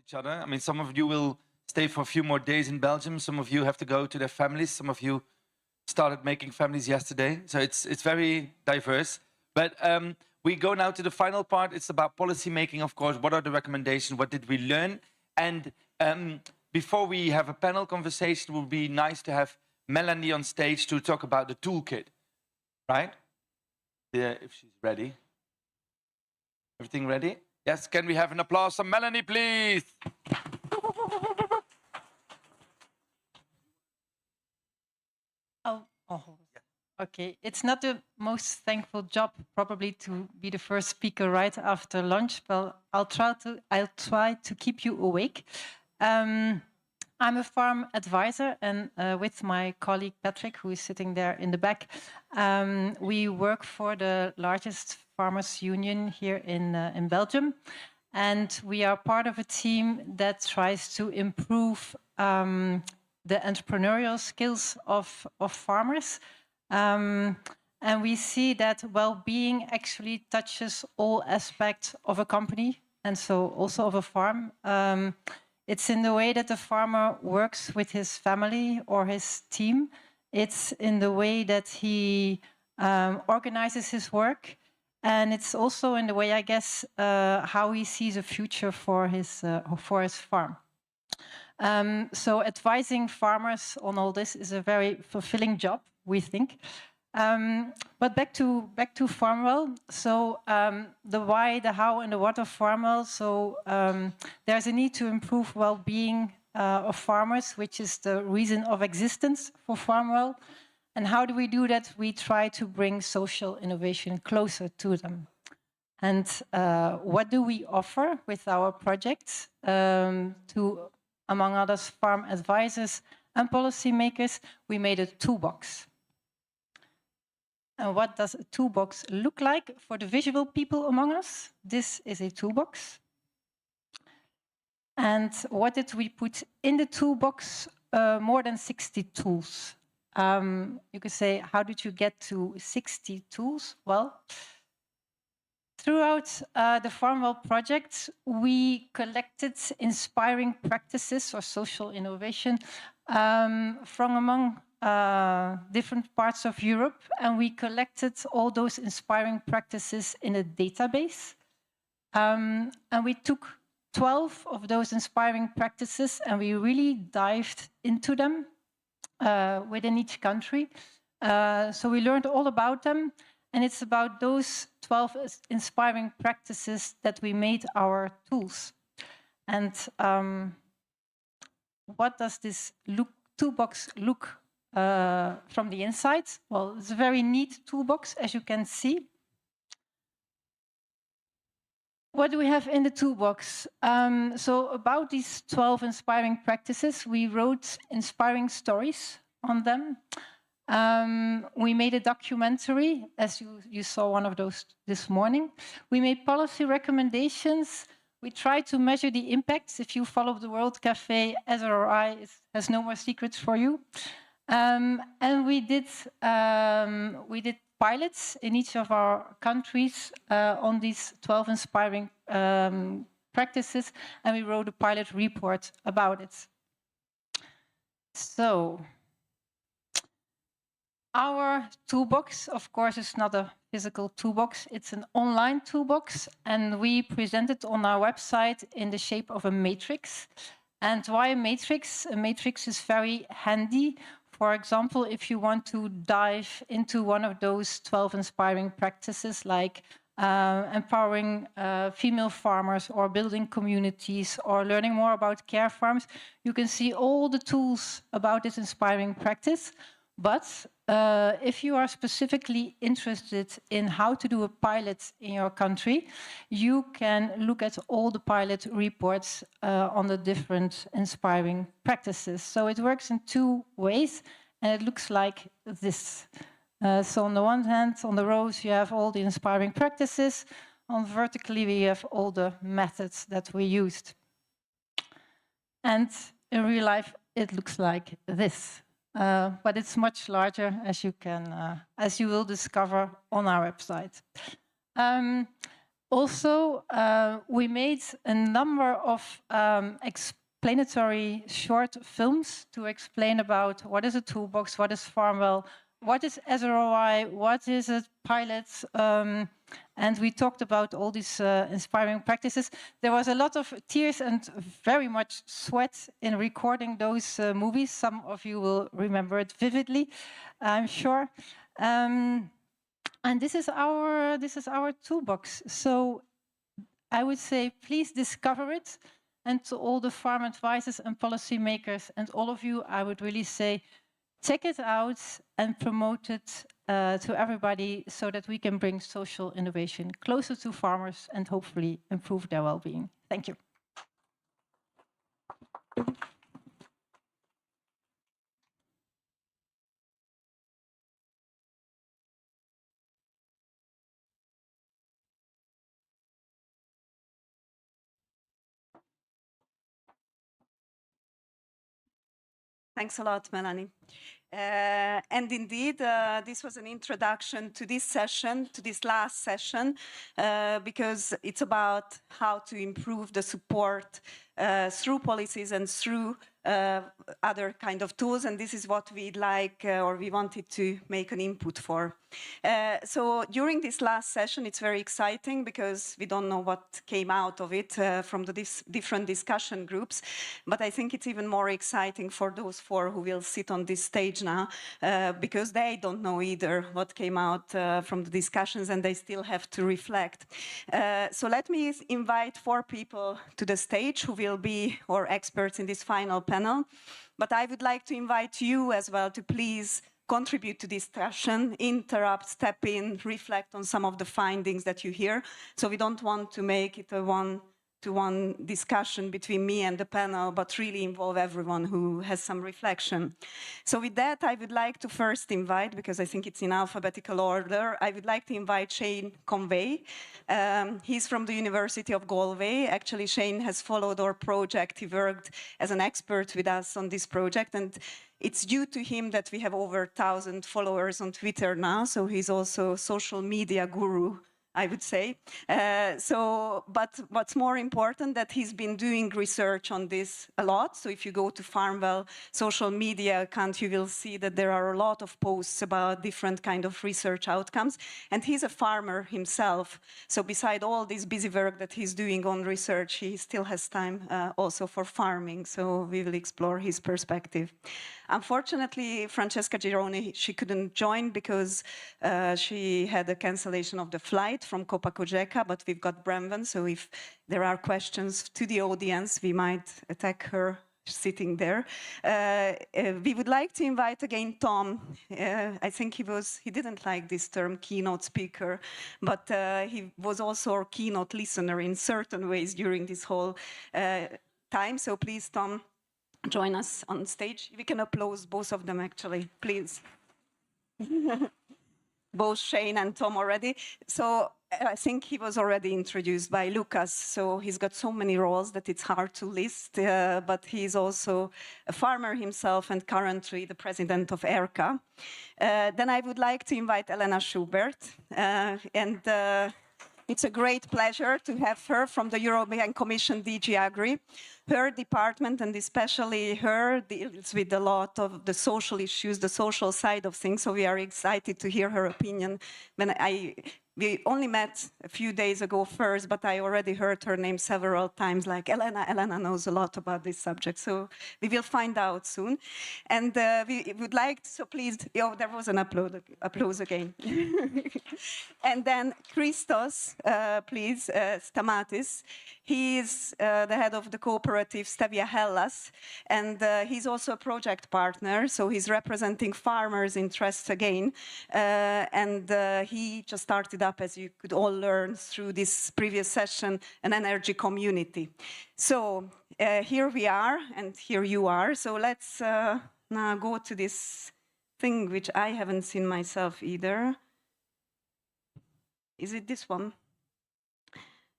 each other. I mean, some of you will stay for a few more days in Belgium. Some of you have to go to their families. Some of you started making families yesterday. So it's very diverse. But we go now to the final part. It's about policy making, of course. What are the recommendations? What did we learn? And before we have a panel conversation, it would be nice to have Melanie on stage to talk about the toolkit, right? Yeah, if she's ready. Everything ready? Yes, can we have an applause for Melanie, please? Okay, it's not the most thankful job probably to be the first speaker right after lunch, but I'll try to keep you awake. I'm a farm advisor, and with my colleague Patrick, who is sitting there in the back, we work for the largest farmers union here in Belgium, and we are part of a team that tries to improve the entrepreneurial skills of farmers. And we see that well-being actually touches all aspects of a company, and so also of a farm. It's in the way that the farmer works with his family or his team. It's in the way that he organizes his work. And it's also in the way, I guess, how he sees a future for his farm. So advising farmers on all this is a very fulfilling job, we think. But back to FARMWELL. So the why, the how, and the what of FARMWELL. So there's a need to improve well-being of farmers, which is the reason of existence for FARMWELL. And how do we do that? We try to bring social innovation closer to them. And what do we offer with our projects to, among others, farm advisors and policymakers? We made a toolbox. And what does a toolbox look like for the visual people among us? This is a toolbox. And what did we put in the toolbox? More than 60 tools. You could say, how did you get to 60 tools? Well, throughout the FARMWELL project, we collected inspiring practices or social innovation from among different parts of Europe, and we collected all those inspiring practices in a database. And we took 12 of those inspiring practices and we really dived into them within each country. So we learned all about them, and it's about those 12 inspiring practices that we made our tools. And what does this toolbox look from the inside? Well, it's a very neat toolbox, as you can see. What do we have in the toolbox? So about these 12 inspiring practices, we wrote inspiring stories on them. We made a documentary, as you saw one of those this morning. We made policy recommendations. We tried to measure the impacts. If you follow the World Café, SROI has no more secrets for you. And we did pilots in each of our countries on these 12 inspiring practices, and we wrote a pilot report about it. So our toolbox, of course, is not a physical toolbox. It's an online toolbox, and we present it on our website in the shape of a matrix. And why a matrix? A matrix is very handy. For example, if you want to dive into one of those 12 inspiring practices, like empowering female farmers or building communities or learning more about care farms, you can see all the tools about this inspiring practice. But if you are specifically interested in how to do a pilot in your country, you can look at all the pilot reports on the different inspiring practices. So it works in two ways, and it looks like this. So on the one hand, on the rows, you have all the inspiring practices. On vertically, we have all the methods that we used. And in real life, it looks like this. But it's much larger, as you will discover on our website. Also, we made a number of explanatory short films to explain about what is a toolbox, what is FARMWELL, what is SROI, what is a pilot, and we talked about all these inspiring practices. There was a lot of tears and very much sweat in recording those movies. Some of you will remember it vividly, I'm sure. And this is our toolbox. So I would say, please discover it. And to all the farm advisors and policymakers and all of you, I would really say, check it out and promote it to everybody so that we can bring social innovation closer to farmers and hopefully improve their well-being. Thank you. Thanks a lot, Melanie. And indeed, this was an introduction to this session, to this last session, because it's about how to improve the support through policies and through other kind of tools, and this is what we'd like or we wanted to make an input for. So during this last session, it's very exciting because we don't know what came out of it from the different discussion groups, but I think it's even more exciting for those four who will sit on this stage now, because they don't know either what came out from the discussions and they still have to reflect. So let me invite four people to the stage who will be our experts in this final panel. But I would like to invite you as well to please contribute to this discussion, interrupt, step in, reflect on some of the findings that you hear. So we don't want to make it a one-to-one discussion between me and the panel, but really involve everyone who has some reflection. So with that, I would like to first invite, because I think it's in alphabetical order, I would like to invite Shane Conway. He's from the University of Galway. Actually, Shane has followed our project. He worked as an expert with us on this project, and it's due to him that we have over 1,000 followers on Twitter now, so he's also a social media guru, I would say. But what's more important, that he's been doing research on this a lot. So if you go to FARMWELL social media account, you will see that there are a lot of posts about different kind of research outcomes. And he's a farmer himself. So beside all this busy work that he's doing on research, he still has time also for farming. So we will explore his perspective. Unfortunately, Francesca Gironi, she couldn't join because she had a cancellation of the flight from Copa-Cogeca, but we've got Brendan, so if there are questions to the audience, we might attack her sitting there. We would like to invite again Tom. I think he didn't like this term keynote speaker, but he was also our keynote listener in certain ways during this whole time. So please, Tom, join us on stage. We can applaud both of them, actually, please. Both Shane and Tom already. So I think he was already introduced by Lucas. So he's got so many roles that it's hard to list, but he's also a farmer himself and currently the president of ERCA. Then I would like to invite Elena Schubert. It's a great pleasure to have her from the European Commission DG Agri. Her department, and especially her, deals with a lot of the social issues, the social side of things, so we are excited to hear her opinion. We only met a few days ago first, but I already heard her name several times, like Elena knows a lot about this subject, so we will find out soon. And we would like, so please, there was an applause again. And then Christos, please, Stamatis. He is the head of the cooperative Stevia Hellas, and he's also a project partner, so he's representing farmers' interests again. And he just started up, as you could all learn through this previous session, an energy community. So here we are, and here you are. So let's now go to this thing which I haven't seen myself either. Is it this one?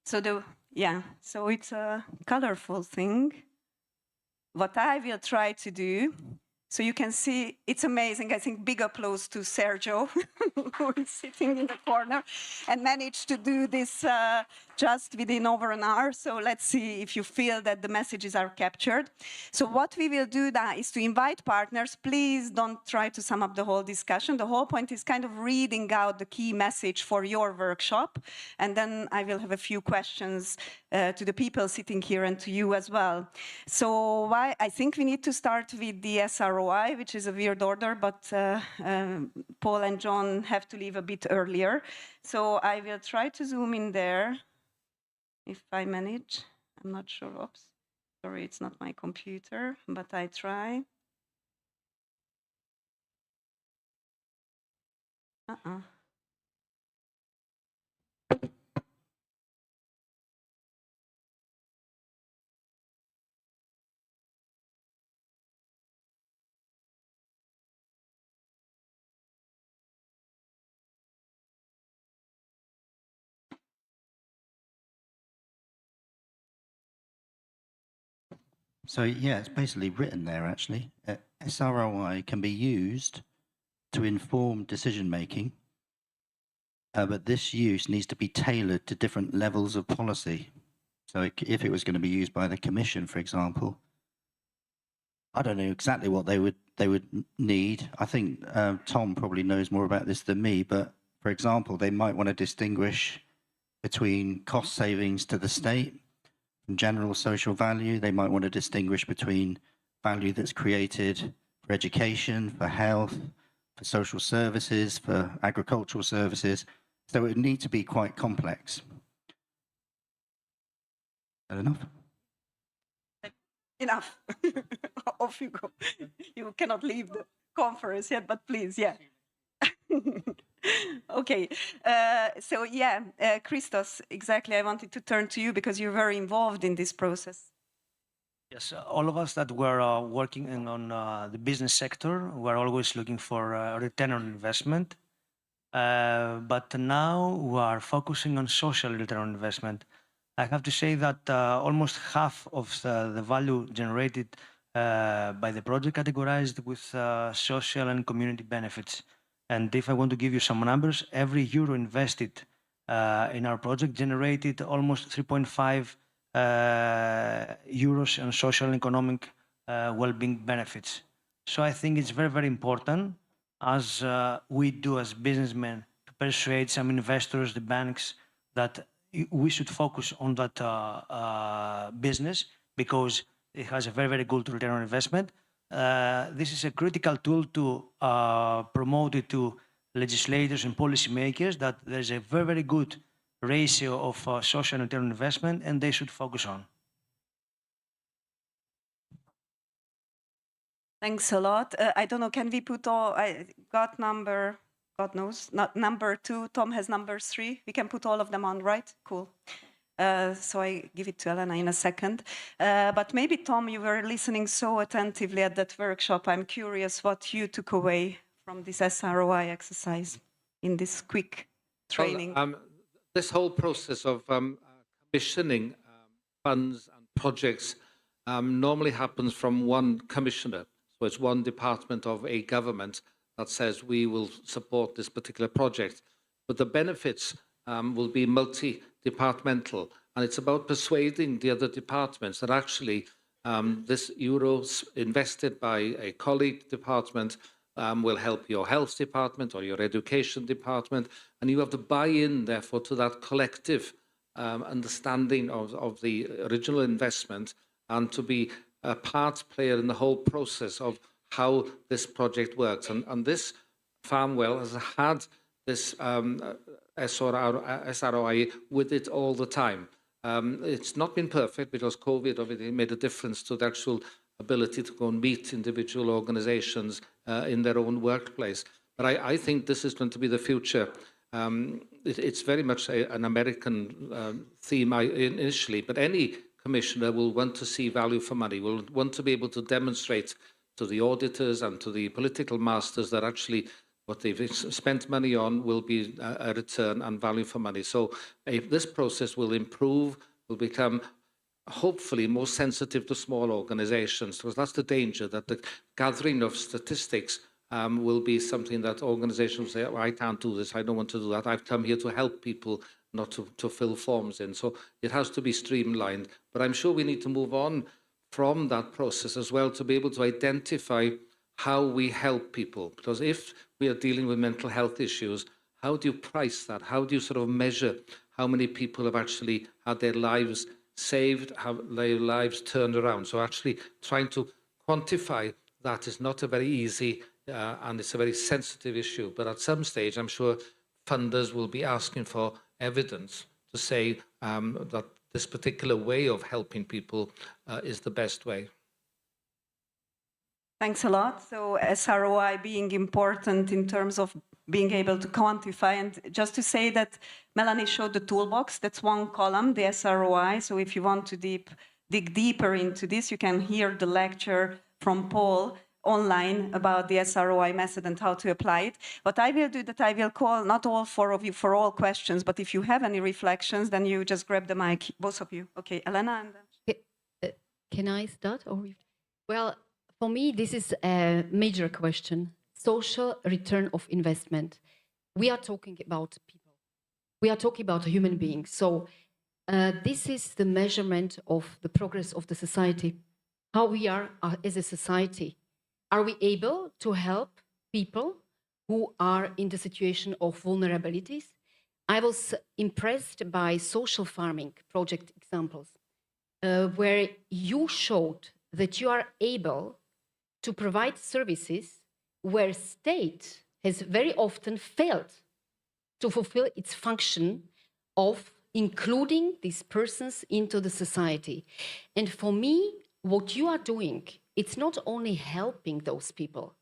So so it's a colorful thing. What I will try to do So you can see it's amazing. I think big applause to Sergio, who is sitting in the corner and managed to do this just within over an hour. So let's see if you feel that the messages are captured. So what we will do now is to invite partners. Please don't try to sum up the whole discussion. The whole point is kind of reading out the key message for your workshop. And then I will have a few questions to the people sitting here and to you as well. So I think we need to start with the SROI, which is a weird order, but Paul and John have to leave a bit earlier. So I will try to zoom in there, if I manage. I'm not sure. Oops. Sorry, it's not my computer, but I try. So yeah, it's basically written there actually. SROI can be used to inform decision making, but this use needs to be tailored to different levels of policy. So if it was going to be used by the Commission, for example, I don't know exactly what they would need. I think Tom probably knows more about this than me, but for example, they might want to distinguish between cost savings to the state and general social value. They might want to distinguish between value that's created for education, for health, for social services, for agricultural services. So it would need to be quite complex. Is that enough? Enough. Off you go. You cannot leave the conference yet, but please, yeah. Okay, so yeah, Christos, exactly, I wanted to turn to you because you're very involved in this process. Yes, all of us that were working on the business sector were always looking for a return on investment. But now we are focusing on social return on investment. I have to say that almost half of the value generated by the project categorized with social and community benefits. And if I want to give you some numbers, every euro invested in our project generated almost 3.5 euros in social and economic well-being benefits. So I think it's very, very important, as we do as businessmen, to persuade some investors, the banks, that we should focus on that business because it has a very, very good return on investment. This is a critical tool to promote it to legislators and policymakers, that there's a very, very good ratio of social return on investment, and they should focus on. Thanks a lot. I don't know, can we put all, I got number, God knows, not number 2, Tom has number 3. We can put all of them on, right? Cool. So I give it to Elena in a second. But maybe, Tom, you were listening so attentively at that workshop. I'm curious what you took away from this SROI exercise in this quick training. Well, this whole process of commissioning funds and projects normally happens from one commissioner. So it's one department of a government that says we will support this particular project. But the benefits will be multi-departmental, and it's about persuading the other departments that actually this euros invested by a colleague department will help your health department or your education department, and you have to buy in, therefore, to that collective understanding of the original investment, and to be a part player in the whole process of how this project works. And this FARMWELL has had this SROI with it all the time. It's not been perfect because COVID obviously made a difference to the actual ability to go and meet individual organizations in their own workplace. But I think this is going to be the future. It's very much an American theme initially, but any commissioner will want to see value for money, will want to be able to demonstrate to the auditors and to the political masters that actually what they've spent money on will be a return and value for money. So this process will improve, will become hopefully more sensitive to small organizations, because that's the danger, that the gathering of statistics will be something that organizations say, oh, I can't do this, I don't want to do that, I've come here to help people, not to fill forms in. So it has to be streamlined. But I'm sure we need to move on from that process as well to be able to identify how we help people. Because if we are dealing with mental health issues, how do you price that? How do you sort of measure how many people have actually had their lives saved, have their lives turned around? So actually trying to quantify that is not a very easy and it's a very sensitive issue. But at some stage, I'm sure funders will be asking for evidence to say that this particular way of helping people is the best way. Thanks a lot. So SROI being important in terms of being able to quantify. And just to say that Melanie showed the toolbox, that's one column, the SROI. So if you want to dig deeper into this, you can hear the lecture from Paul online about the SROI method and how to apply it. What I will do that I will call not all four of you for all questions, but if you have any reflections, then you just grab the mic, both of you. Okay, Elena. And can I start? Well, for me, this is a major question. Social return of investment. We are talking about people. We are talking about human beings. So this is the measurement of the progress of the society. How we are as a society. Are we able to help people who are in the situation of vulnerabilities? I was impressed by social farming project examples, where you showed that you are able to provide services where state has very often failed to fulfill its function of including these persons into the society. And for me, what you are doing, it's not only helping those people,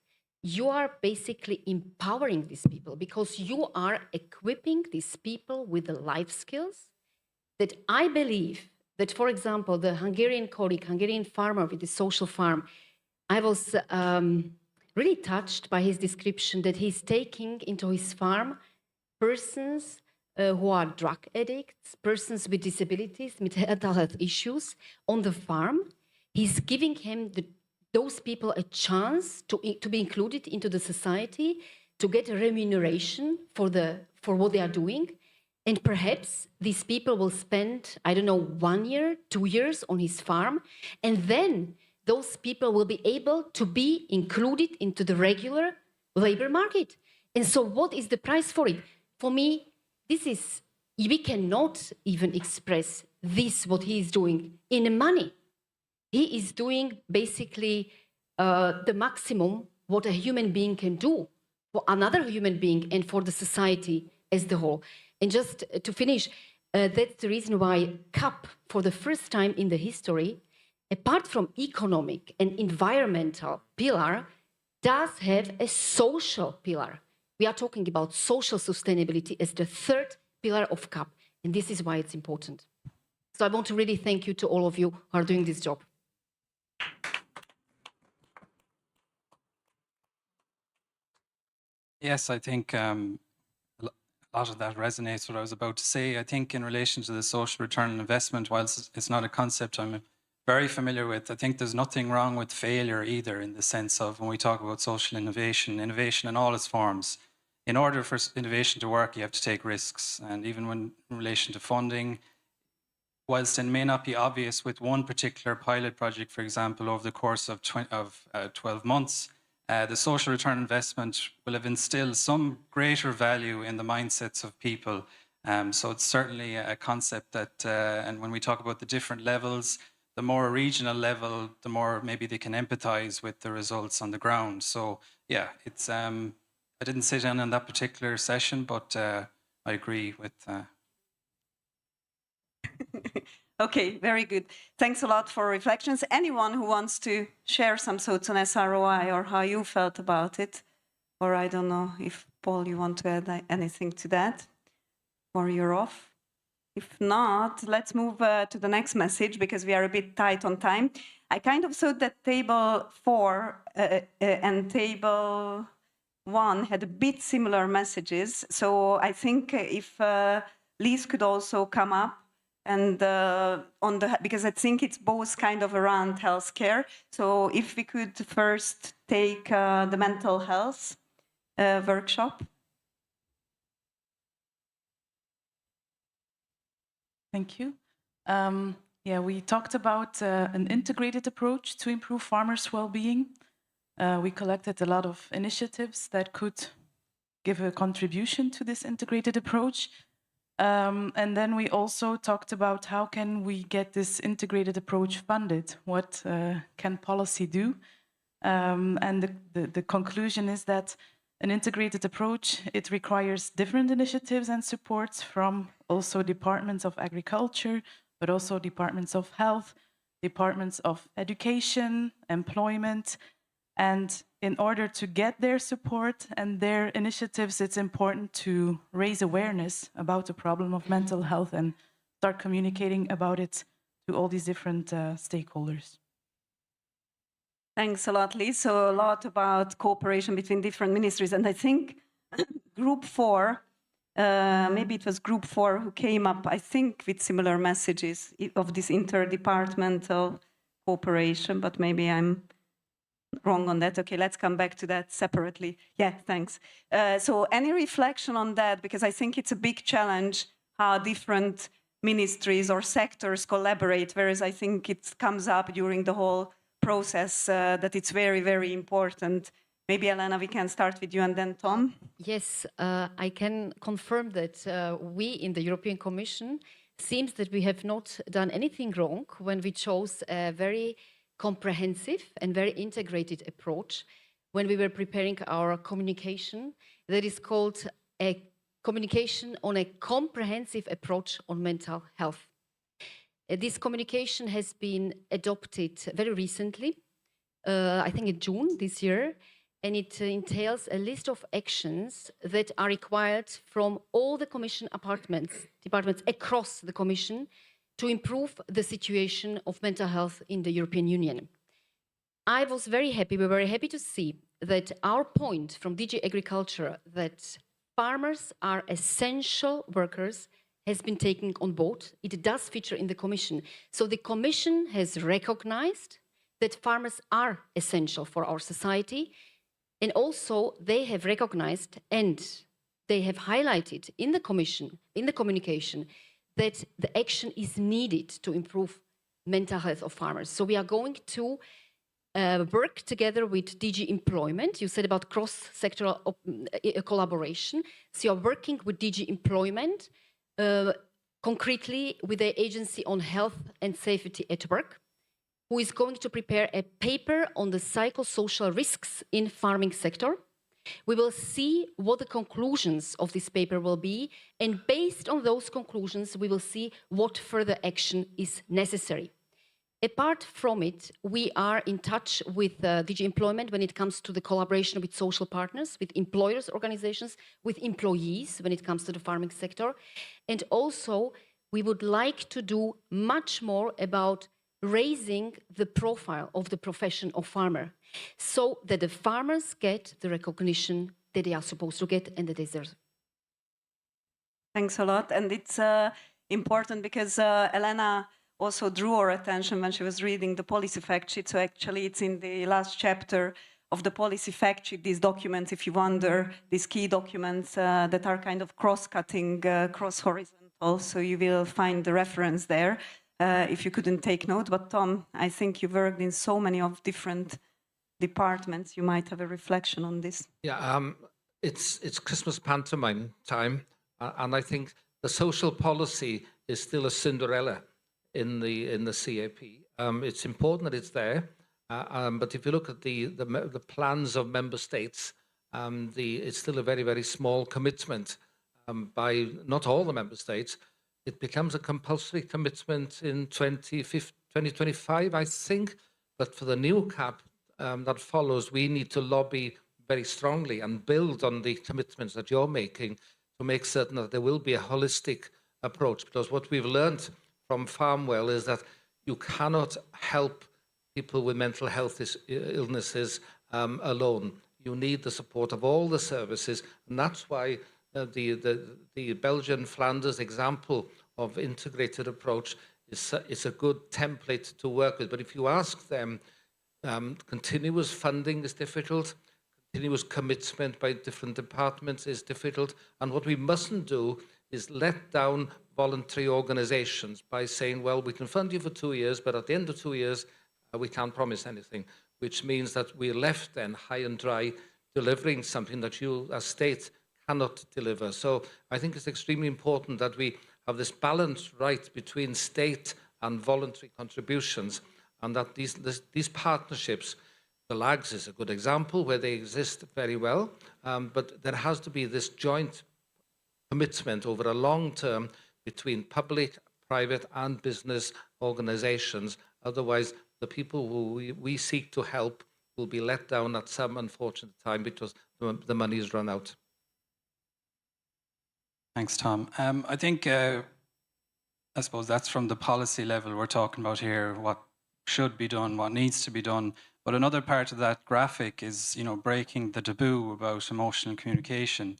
you are basically empowering these people because you are equipping these people with the life skills that I believe that, for example, the Hungarian colleague, Hungarian farmer with the social farm, I was really touched by his description that he's taking into his farm persons who are drug addicts, persons with disabilities, with mental health issues on the farm. He's giving him those people a chance to be included into the society, to get a remuneration for what they are doing. And perhaps these people will spend, I don't know, 1 year, 2 years on his farm. And then those people will be able to be included into the regular labor market. And so what is the price for it? For me, we cannot even express this, what he is doing, in money. He is doing basically the maximum what a human being can do for another human being and for the society as the whole. And just to finish, that's the reason why CAP, for the first time in the history, apart from economic and environmental pillar, does have a social pillar. We are talking about social sustainability as the third pillar of CAP, and this is why it's important. So I want to really thank you to all of you who are doing this job. Yes, I think a lot of that resonates what I was about to say. I think in relation to the social return on investment, whilst it's not a concept I'm very familiar with, I think there's nothing wrong with failure either, in the sense of when we talk about social innovation, innovation in all its forms. In order for innovation to work, you have to take risks. And even when in relation to funding, whilst it may not be obvious with one particular pilot project, for example, over the course of 12 months, the social return investment will have instilled some greater value in the mindsets of people. So it's certainly a concept that, and when we talk about the different levels, the more regional level, the more maybe they can empathize with the results on the ground. So yeah, it's, I didn't sit in on that particular session, but I agree with Okay, very good. Thanks a lot for reflections. Anyone who wants to share some thoughts on SROI or how you felt about it? Or I don't know if, Paul, you want to add anything to that? Or you're off? If not, let's move to the next message because we are a bit tight on time. I kind of thought that table 4 and table 1 had a bit similar messages. So I think if Lise could also come up and because I think it's both kind of around healthcare. So if we could first take the mental health workshop. Thank you. Yeah, we talked about an integrated approach to improve farmers' well-being. We collected a lot of initiatives that could give a contribution to this integrated approach. And then we also talked about how can we get this integrated approach funded? What can policy do? And the conclusion is that an integrated approach, it requires different initiatives and supports from also departments of agriculture, but also departments of health, departments of education, employment. And in order to get their support and their initiatives, it's important to raise awareness about the problem of mental health and start communicating about it to all these different stakeholders. Thanks a lot, Liz. So a lot about cooperation between different ministries. And I think Group 4, maybe it was Group 4 who came up, I think, with similar messages of this interdepartmental cooperation, but maybe I'm wrong on that. Okay, let's come back to that separately. Yeah, thanks. So any reflection on that? Because I think it's a big challenge how different ministries or sectors collaborate, whereas I think it comes up during the whole process that it's very, very important. Maybe, Elena, we can start with you and then Tom. Yes, I can confirm that we in the European Commission seems that we have not done anything wrong when we chose a very comprehensive and very integrated approach when we were preparing our communication that is called a communication on a comprehensive approach on mental health. This communication has been adopted very recently, I think in June this year, and it entails a list of actions that are required from all the Commission departments across the Commission to improve the situation of mental health in the European Union. I was very happy, we were very happy to see that our point from DG Agriculture that farmers are essential workers has been taken on board. It does feature in the Commission. So the Commission has recognized that farmers are essential for our society, and also they have recognized and they have highlighted in the Commission, in the communication, that the action is needed to improve mental health of farmers. So we are going to work together with DG Employment. You said about cross-sectoral collaboration. So you're working with DG Employment, concretely with the Agency on Health and Safety at Work, who is going to prepare a paper on the psychosocial risks in farming sector. We will see what the conclusions of this paper will be, and based on those conclusions, we will see what further action is necessary. Apart from it, we are in touch with DG Employment when it comes to the collaboration with social partners, with employers' organizations, with employees when it comes to the farming sector. And also, we would like to do much more about raising the profile of the profession of farmer so that the farmers get the recognition that they are supposed to get and that they deserve. Thanks a lot. And it's important because Elena also drew our attention when she was reading the policy fact sheet. So actually it's in the last chapter of the policy fact sheet, these documents, if you wonder, these key documents that are kind of cross-cutting, cross-horizontal. So you will find the reference there if you couldn't take note. But Tom, I think you worked in so many of different departments. You might have a reflection on this. Yeah, it's Christmas pantomime time. And I think the social policy is still a Cinderella in the CAP. It's important that it's there, but if you look at the plans of member states, it's still a very, very small commitment by not all the member states. It becomes a compulsory commitment in 2025, I think, but for the new CAP that follows, we need to lobby very strongly and build on the commitments that you're making to make certain that there will be a holistic approach, because what we've learned from FARMWELL is that you cannot help people with mental health illnesses alone. You need the support of all the services, and that's why the Belgian Flanders example of integrated approach is a good template to work with. But if you ask them, continuous funding is difficult, continuous commitment by different departments is difficult, and what we mustn't do is let down voluntary organizations by saying, well, we can fund you for 2 years, but at the end of 2 years, we can't promise anything, which means that we're left then high and dry delivering something that you as state cannot deliver. So I think it's extremely important that we have this balance right between state and voluntary contributions, and that these partnerships, the LAGs is a good example where they exist very well, but there has to be this joint commitment over a long term between public, private and business organizations. Otherwise, the people who we seek to help will be let down at some unfortunate time because the money is run out. Thanks, Tom. I think, I suppose that's from the policy level we're talking about here, what should be done, what needs to be done. But another part of that graphic is, breaking the taboo about emotional communication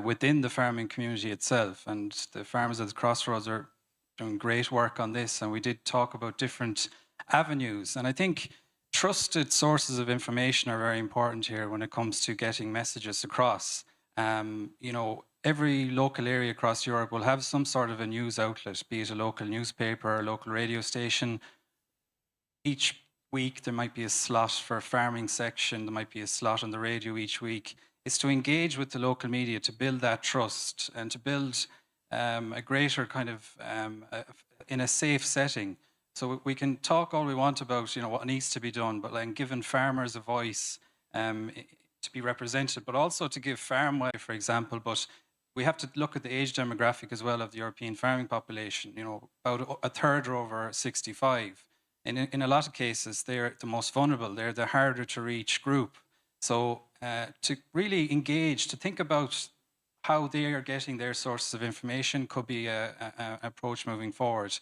within the farming community itself. And the farmers at the Crossroads are doing great work on this. And we did talk about different avenues. And I think trusted sources of information are very important here when it comes to getting messages across. Every local area across Europe will have some sort of a news outlet, be it a local newspaper or a local radio station. Each week there might be a slot for a farming section, there might be a slot on the radio each week. It's to engage with the local media to build that trust and to build a greater kind of, in a safe setting. So we can talk all we want about, what needs to be done, but like giving farmers a voice to be represented, but also to give FARMWELL, for example. But we have to look at the age demographic as well of the European farming population. About a third are over 65. And in a lot of cases, they're the most vulnerable. They're the harder to reach group. So to really engage, to think about how they are getting their sources of information could be an approach moving forward.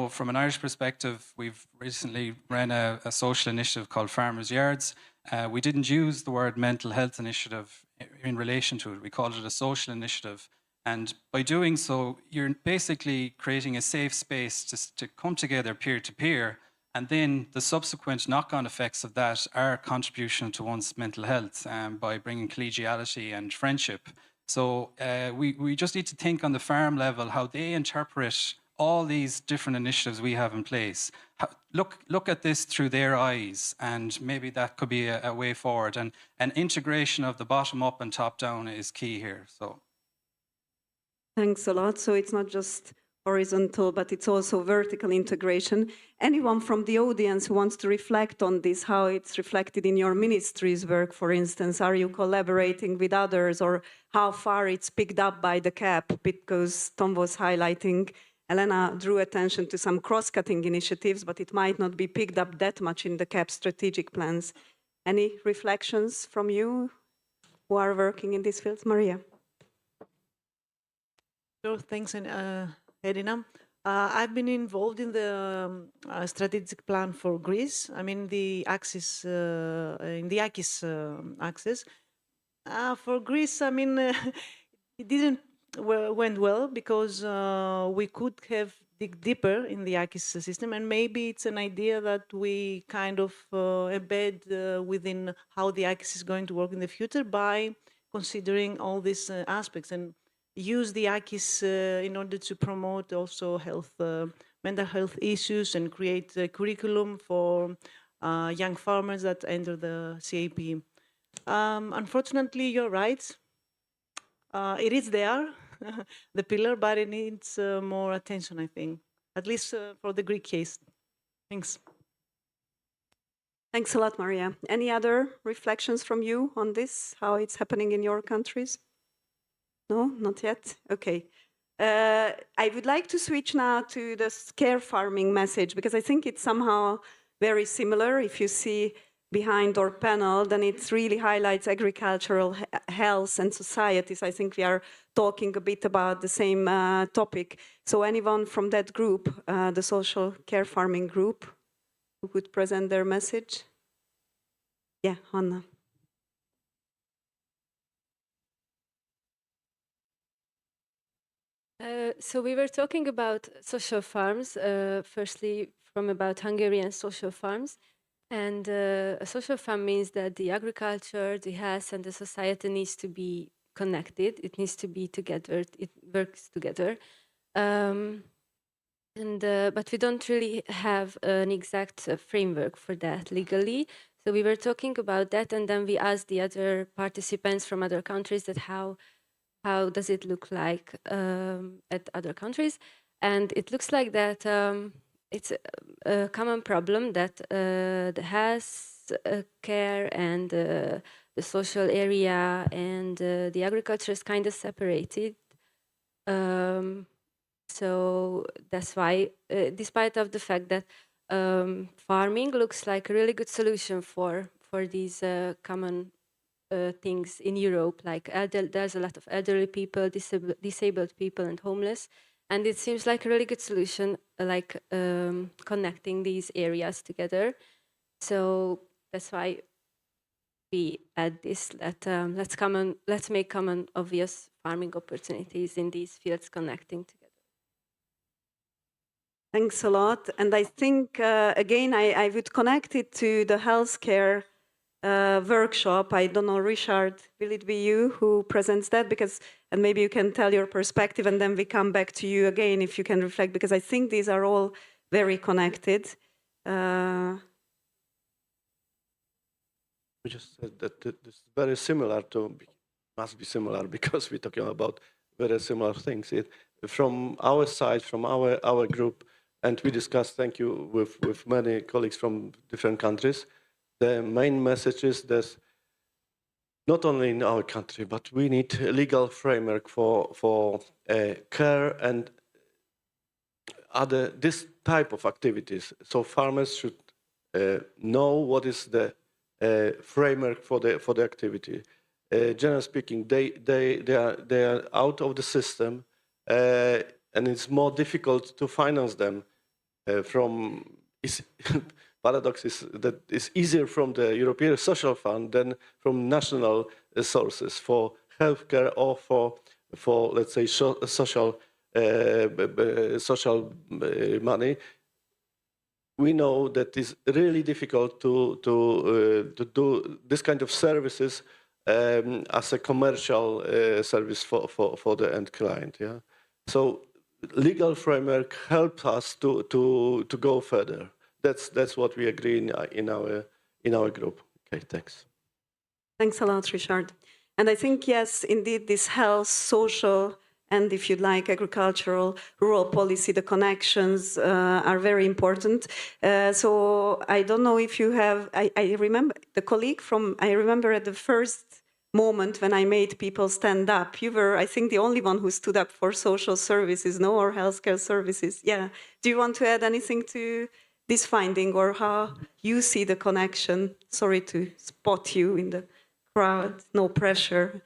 From an Irish perspective, we've recently ran a social initiative called Farmers' Yards. We didn't use the word mental health initiative in relation to it. We called it a social initiative. And by doing so, you're basically creating a safe space to come together peer-to-peer. And then the subsequent knock-on effects of that are contribution to one's mental health by bringing collegiality and friendship. So we just need to think on the farm level how they interpret all these different initiatives we have in place. Look at this through their eyes, and maybe that could be a way forward. And an integration of the bottom up and top down is key here. So, thanks a lot. So it's not just horizontal, but it's also vertical integration. Anyone from the audience who wants to reflect on this, how it's reflected in your ministry's work, for instance? Are you collaborating with others, or how far it's picked up by the CAP? Because Tom was highlighting, Elena drew attention to some cross-cutting initiatives, but it might not be picked up that much in the CAP strategic plans. Any reflections from you who are working in these fields? Maria. Sure, thanks, Edina. I've been involved in the strategic plan for Greece. I mean, the axis, in the AKIS axis. For Greece, I mean, it didn't went well because we could have dig deeper in the AKIS system, and maybe it's an idea that we kind of embed within how the AKIS is going to work in the future by considering all these aspects and use the AKIS in order to promote also health, mental health issues, and create a curriculum for young farmers that enter the CAP. Unfortunately, you're right. It is there, the pillar, but it needs more attention, I think, at least for the Greek case. Thanks. Thanks a lot, Maria. Any other reflections from you on this, how it's happening in your countries? No, not yet? Okay. I would like to switch now to the scare farming message, because I think it's somehow very similar. If you see behind our panel, then it really highlights agricultural health and societies. I think we are talking a bit about the same topic. So anyone from that group, the social care farming group, who could present their message? Yeah, Hanna. So we were talking about social farms, firstly from about Hungarian social farms. And a social farm means that the agriculture, the health, and the society needs to be connected. It needs to be together. It works together. But we don't really have an exact framework for that legally. So we were talking about that, and then we asked the other participants from other countries that how does it look like at other countries, and it looks like that it's a common problem that the health care and the social area and the agriculture is kind of separated. So that's why, despite of the fact that farming looks like a really good solution for these common things in Europe, like there's a lot of elderly people, disabled people, and homeless, and it seems like a really good solution, like connecting these areas together. So that's why we add this. That let's make common obvious farming opportunities in these fields connecting together. Thanks a lot. And I think, again, I would connect it to the healthcare workshop. I don't know, Richard, will it be you who presents that? And maybe you can tell your perspective, and then we come back to you again if you can reflect, because I think these are all very connected. We just said that this is very similar to, must be similar because we're talking about very similar things. From our side, from our group, and we discussed, thank you, with many colleagues from different countries, the main message is that not only in our country, but we need a legal framework for care and this type of activities. So farmers should know what is the framework for the activity. Generally speaking, they are out of the system, and it's more difficult to finance them. Paradox is that it's easier from the European Social Fund than from national sources for healthcare or for let's say social money. We know that it's really difficult to do this kind of services as a commercial service for the end client. Yeah, so legal framework helps us to go further. That's what we agree in our group. Okay, thanks. Thanks a lot, Richard. And I think, yes, indeed, this health, social, and if you'd like, agricultural, rural policy, the connections are very important. So I don't know if you have, I remember the colleague I remember at the first moment when I made people stand up, you were, I think, the only one who stood up for social services, no, or healthcare services. Yeah. Do you want to add anything to this finding, or how you see the connection? Sorry to spot you in the crowd, no pressure.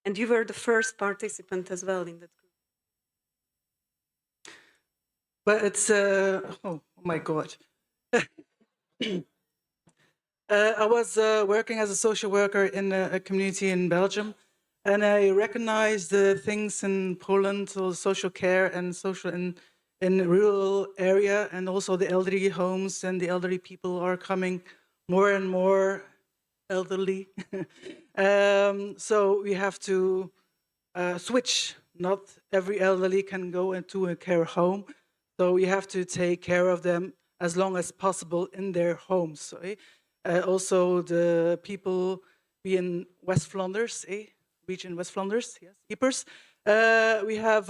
And you were the first participant as well in that group. But it's, oh my God. I was working as a social worker in a community in Belgium, and I recognized the things in Poland, so social care and social in rural area, and also the elderly homes, and the elderly people are coming more and more elderly. So we have to switch. Not every elderly can go into a care home, so we have to take care of them as long as possible in their homes. Also, the people in West Flanders, region West Flanders, yes, keepers. We have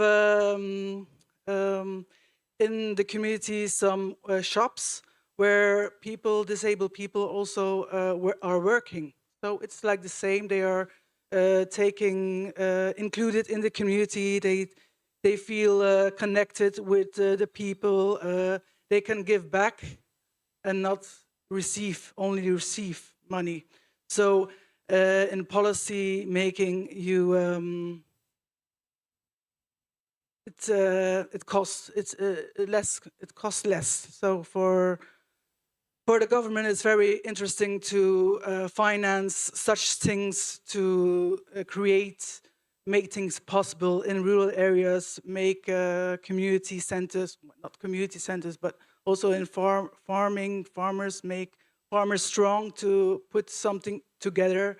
in the community some shops where disabled people also are working. So it's like the same. They are included in the community. They feel connected with the people. They can give back and not only receive money. So in policy making, it costs less. So for the government, it's very interesting to finance such things, to create make things possible in rural areas, make community centers, not community centers, but also in farmers make farmers strong to put something together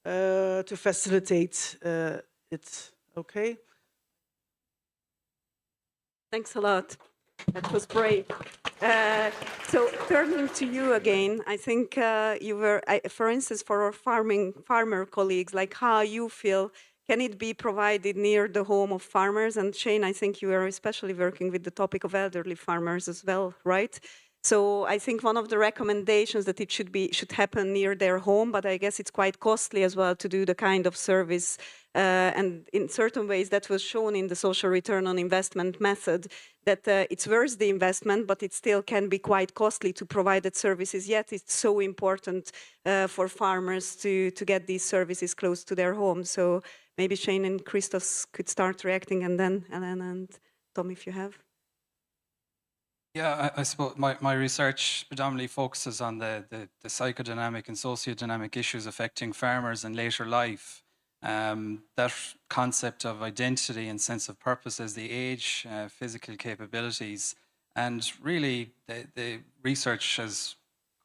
to facilitate it. Okay. Thanks a lot. That was brave. So turning to you again, I think you were, for instance, for our farmer colleagues, like how you feel, can it be provided near the home of farmers? And Shane, I think you are especially working with the topic of elderly farmers as well, right? So I think one of the recommendations that it should happen near their home, but I guess it's quite costly as well to do the kind of service. And in certain ways that was shown in the social return on investment method, that it's worth the investment, but it still can be quite costly to provide that services. Yet it's so important for farmers to get these services close to their home. So maybe Shane and Christos could start reacting, and then Ellen and Tom, if you have. Yeah, I suppose my research predominantly focuses on the psychodynamic and sociodynamic issues affecting farmers in later life. That concept of identity and sense of purpose as they age, physical capabilities, and really the research has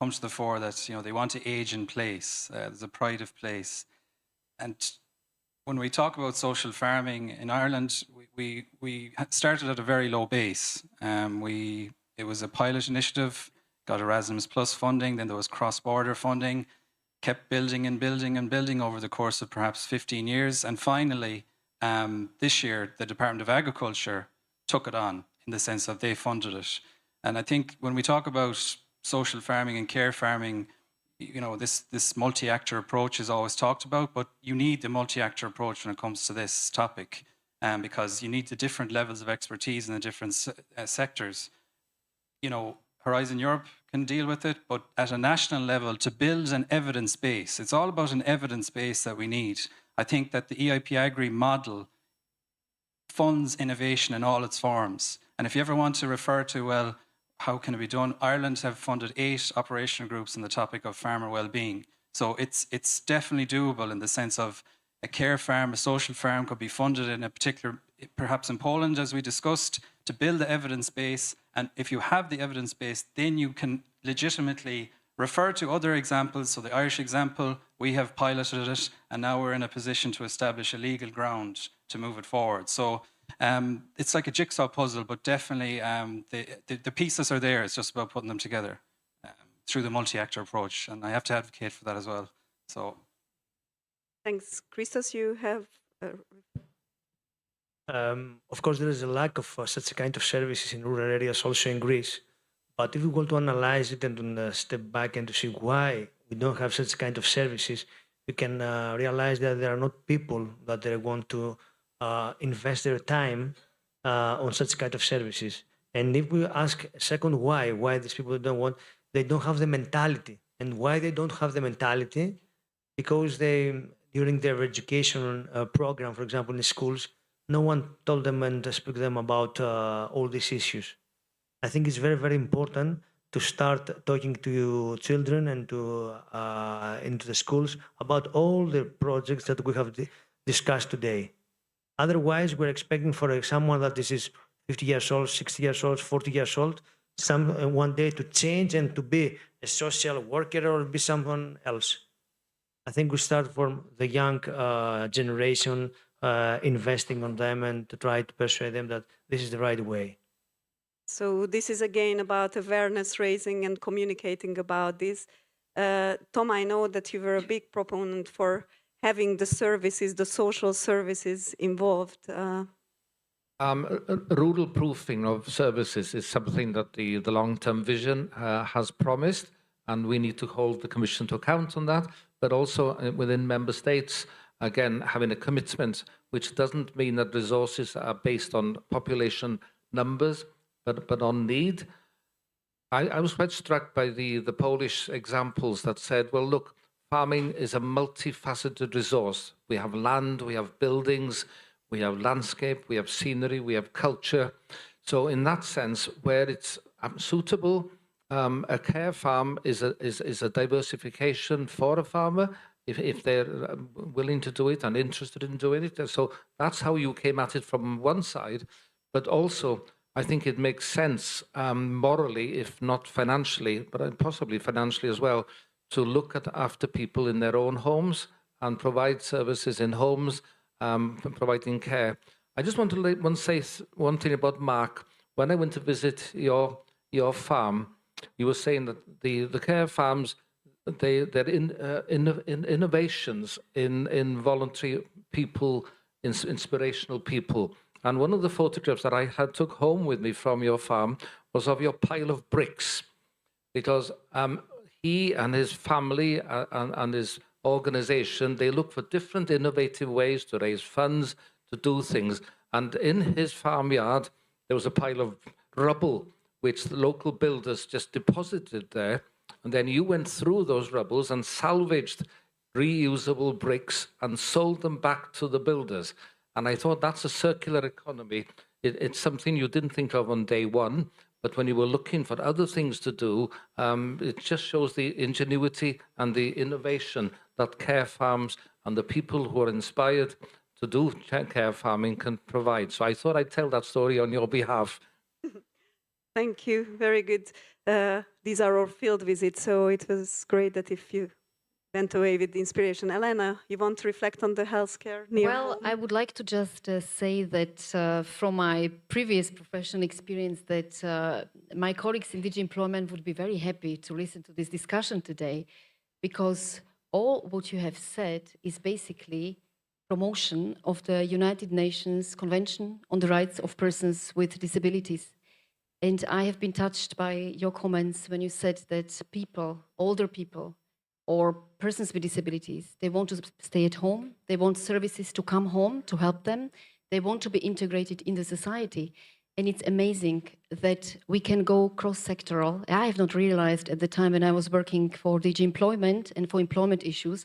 come to the fore that they want to age in place. There's a pride of place, and when we talk about social farming in Ireland, we started at a very low base. It was a pilot initiative, got Erasmus Plus funding, then there was cross-border funding, kept building and building and building over the course of perhaps 15 years. And finally, this year, the Department of Agriculture took it on in the sense that they funded it. And I think when we talk about social farming and care farming, this multi-actor approach is always talked about, but you need the multi-actor approach when it comes to this topic, because you need the different levels of expertise in the different sectors. Horizon Europe can deal with it, but at a national level, to build an evidence base, it's all about an evidence base that we need. I think that the EIP Agri model funds innovation in all its forms. And if you ever want to refer to, well, how can it be done? Ireland have funded 8 operational groups on the topic of farmer well-being. So it's definitely doable in the sense of a care farm, a social farm could be funded in a particular, perhaps in Poland, as we discussed, to build the evidence base. And if you have the evidence base, then you can legitimately refer to other examples. So the Irish example, we have piloted it, and now we're in a position to establish a legal ground to move it forward. So it's like a jigsaw puzzle, but definitely the pieces are there. It's just about putting them together through the multi-actor approach. And I have to advocate for that as well. So. Thanks. Christos, you have... Of course, there is a lack of such kind of services in rural areas, also in Greece. But if we want to analyze it and step back and to see why we don't have such kind of services, we can realize that there are not people that they want to invest their time on such kind of services. And if we ask second why these people don't want, they don't have the mentality. And why they don't have the mentality? Because during their education program, for example, in schools, no one told them and spoke to them about all these issues. I think it's very, very important to start talking to children and to into the schools about all the projects that we have discussed today. Otherwise, we're expecting for someone that is 50 years old, 60 years old, 40 years old, one day to change and to be a social worker or be someone else. I think we start from the young generation, investing on them and to try to persuade them that this is the right way. So this is again about awareness raising and communicating about this. Tom, I know that you were a big proponent for having the services, the social services involved. Rural proofing of services is something that the long-term vision has promised, and we need to hold the Commission to account on that, but also within member states, again, having a commitment, which doesn't mean that resources are based on population numbers, but on need. I was quite struck by the Polish examples that said, well, look, farming is a multifaceted resource. We have land, we have buildings, we have landscape, we have scenery, we have culture. So in that sense, where it's suitable, a care farm is a diversification for a farmer. if they're willing to do it and interested in doing it. So that's how you came at it from one side, but also I think it makes sense morally, if not financially, but possibly financially as well, to look after people in their own homes and provide services in homes, providing care. I just want to say one thing about Mark. When I went to visit your farm, you were saying that the care farms, they're innovations in voluntary people, inspirational people. And one of the photographs that I took home with me from your farm was of your pile of bricks, because he and his family and his organization, they look for different innovative ways to raise funds, to do things. And in his farmyard, there was a pile of rubble, which the local builders just deposited there. And then you went through those rubbles and salvaged reusable bricks and sold them back to the builders. And I thought that's a circular economy. It's something you didn't think of on day one, but when you were looking for other things to do, it just shows the ingenuity and the innovation that care farms and the people who are inspired to do care farming can provide. So I thought I'd tell that story on your behalf. Thank you. Very good. These are our field visits, so it was great that if you went away with the inspiration. Elena, you want to reflect on the healthcare near Well, home? I would like to just say that from my previous professional experience that my colleagues in DG Employment would be very happy to listen to this discussion today, because all what you have said is basically promotion of the United Nations Convention on the Rights of Persons with Disabilities. And I have been touched by your comments when you said that people, older people, or persons with disabilities, they want to stay at home, they want services to come home to help them, they want to be integrated in the society. And it's amazing that we can go cross-sectoral. I have not realized at the time when I was working for DG Employment and for employment issues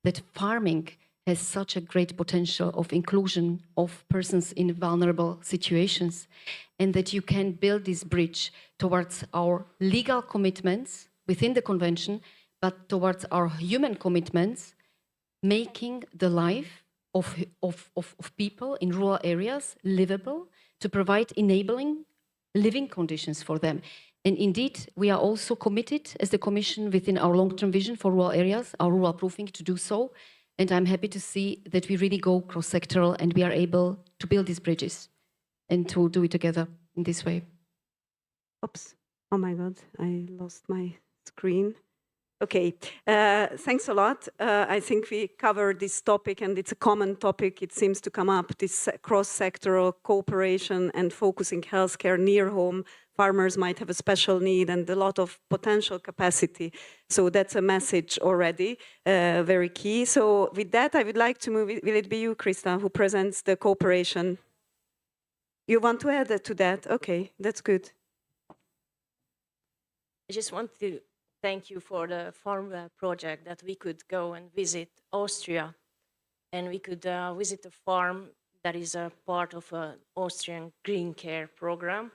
that farming has such a great potential of inclusion of persons in vulnerable situations, and that you can build this bridge towards our legal commitments within the convention, but towards our human commitments, making the life of people in rural areas livable, to provide enabling living conditions for them. And indeed, we are also committed as the Commission within our long-term vision for rural areas, our rural proofing, to do so. And I'm happy to see that we really go cross-sectoral and we are able to build these bridges and to do it together in this way. Oops. Oh my God, I lost my screen. Okay, thanks a lot. I think we covered this topic, and it's a common topic. It seems to come up, this cross-sectoral cooperation and focusing healthcare near home. Farmers might have a special need and a lot of potential capacity. So that's a message already, very key. So with that, I would like to move, will it be you, Krista, who presents the cooperation? You want to add to that? Okay, that's good. I just want to thank you for the FARMWELL project, that we could go and visit Austria, and we could visit a farm that is a part of an Austrian green care program.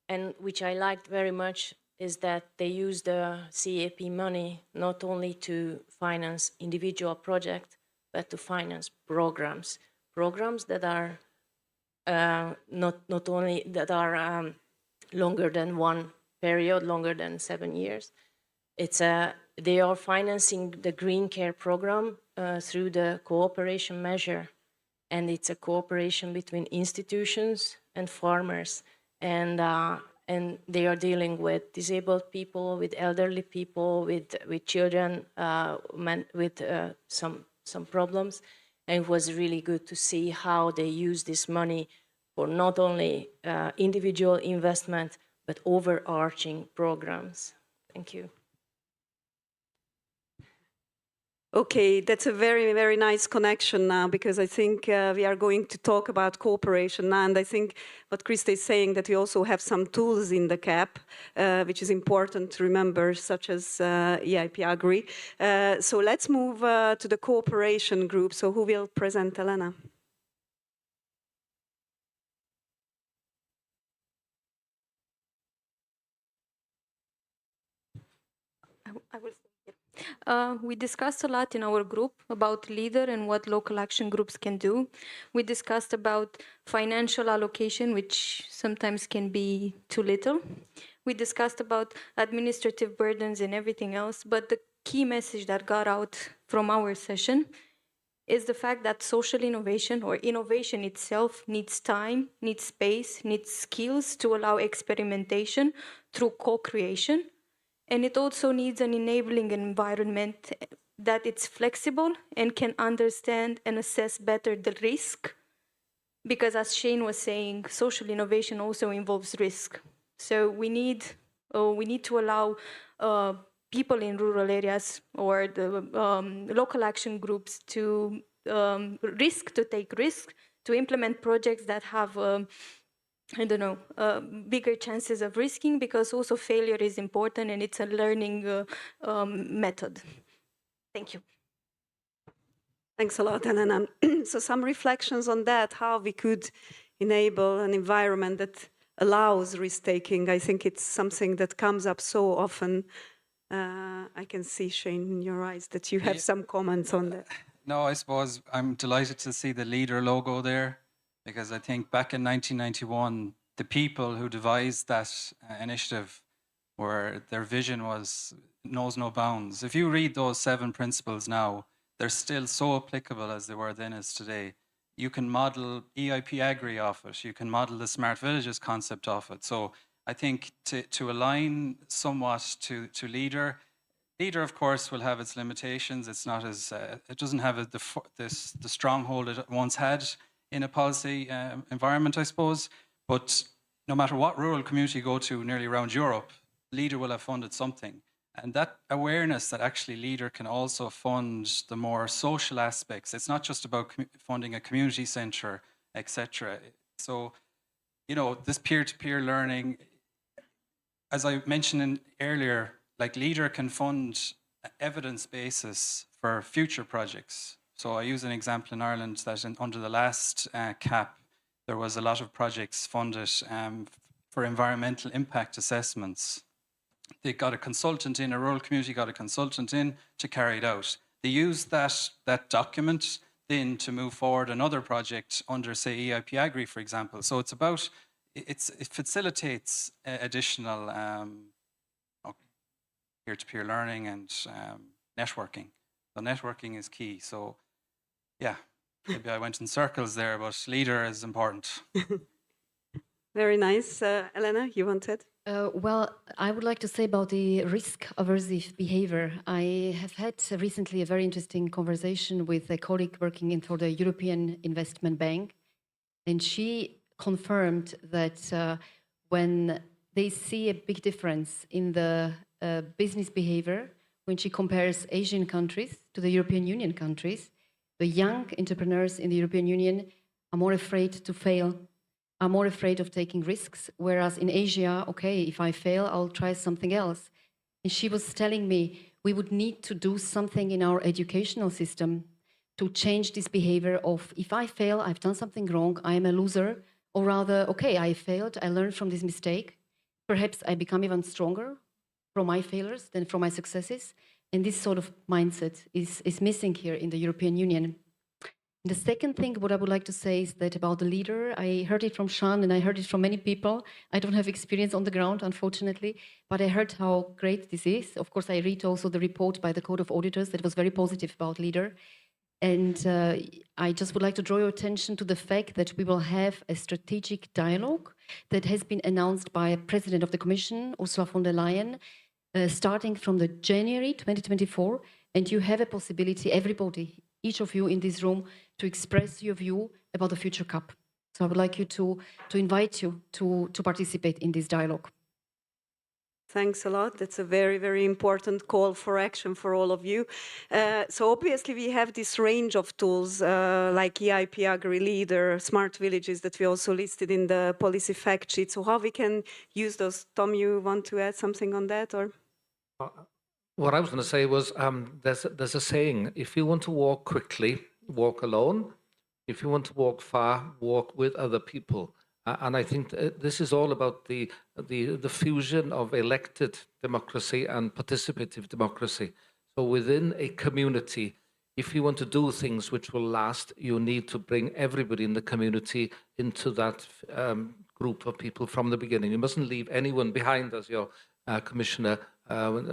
And which I liked very much is that they use the CAP money not only to finance individual projects, but to finance programs that are not only that are longer than one period, longer than 7 years. They are financing the green care program through the cooperation measure, and it's a cooperation between institutions and farmers, and they are dealing with disabled people, with elderly people, with children with some problems. And it was really good to see how they use this money for not only individual investment, but overarching programs. Thank you. Okay, that's a very, very nice connection now, because I think we are going to talk about cooperation now, and I think what Krista is saying, that we also have some tools in the CAP, which is important to remember, such as EIP Agri. So let's move to the cooperation group. So who will present, Elena? I will. We discussed a lot in our group about leader and what local action groups can do. We discussed about financial allocation, which sometimes can be too little. We discussed about administrative burdens and everything else, but the key message that got out from our session is the fact that social innovation or innovation itself needs time, needs space, needs skills to allow experimentation through co-creation. And it also needs an enabling environment that it's flexible and can understand and assess better the risk. Because as Shane was saying, social innovation also involves risk. So we need to allow people in rural areas or the local action groups to take risk, to implement projects that have bigger chances of risking, because also failure is important and it's a learning method. Thank you. Thanks a lot, Elena. So some reflections on that, how we could enable an environment that allows risk-taking. I think it's something that comes up so often. I can see, Shane, in your eyes that you have some comments on that. No, I suppose I'm delighted to see the leader logo there, because I think back in 1991, the people who devised that initiative, where their vision knows no bounds. If you read those 7 principles now, they're still so applicable as they were then as today. You can model EIP Agri off it. You can model the Smart Villages concept off it. So I think to align somewhat to leader, of course, will have its limitations. It's not as it doesn't have the stronghold it once had in a policy environment, I suppose. But no matter what rural community you go to nearly around Europe, leader will have funded something. And that awareness that actually leader can also fund the more social aspects. It's not just about funding a community centre, etc. So, this peer-to-peer learning, as I mentioned earlier, like leader can fund evidence basis for future projects. So I use an example in Ireland that under the last CAP, there was a lot of projects funded for environmental impact assessments. They got a consultant in, a rural community got a consultant in to carry it out. They used that document then to move forward another project under, say, EIP Agri, for example. So it's about, it facilitates additional peer-to-peer learning and networking. So networking is key. So yeah, maybe I went in circles there, but leader is important. Very nice. Elena, you wanted? Well, I would like to say about the risk-aversive behavior. I have had recently a very interesting conversation with a colleague working for the European Investment Bank, and she confirmed that when they see a big difference in the business behavior, when she compares Asian countries to the European Union countries, the young entrepreneurs in the European Union are more afraid to fail, are more afraid of taking risks, whereas in Asia, okay, if I fail, I'll try something else. And she was telling me we would need to do something in our educational system to change this behavior of, if I fail, I've done something wrong, I am a loser, or rather, okay, I failed, I learned from this mistake. Perhaps I become even stronger from my failures than from my successes. And this sort of mindset is missing here in the European Union. The second thing, what I would like to say is that about the leader, I heard it from Sean and I heard it from many people. I don't have experience on the ground, unfortunately, but I heard how great this is. Of course, I read also the report by the Code of Auditors that was very positive about leader. And I just would like to draw your attention to the fact that we will have a strategic dialogue that has been announced by President of the Commission, Ursula von der Leyen, starting from the January 2024. And you have a possibility, everybody, each of you in this room, to express your view about the future CAP. So I would like you to invite you to participate in this dialogue. Thanks a lot. That's a very, very important call for action for all of you. So obviously we have this range of tools like EIP Agri Leader, Smart Villages that we also listed in the policy fact sheet. So how we can use those? Tom, you want to add something on that, or? What I was going to say was there's a saying, if you want to walk quickly, walk alone. If you want to walk far, walk with other people. And I think this is all about the fusion of elected democracy and participative democracy. So within a community, if you want to do things which will last, you need to bring everybody in the community into that group of people from the beginning. You mustn't leave anyone behind, as your commissioner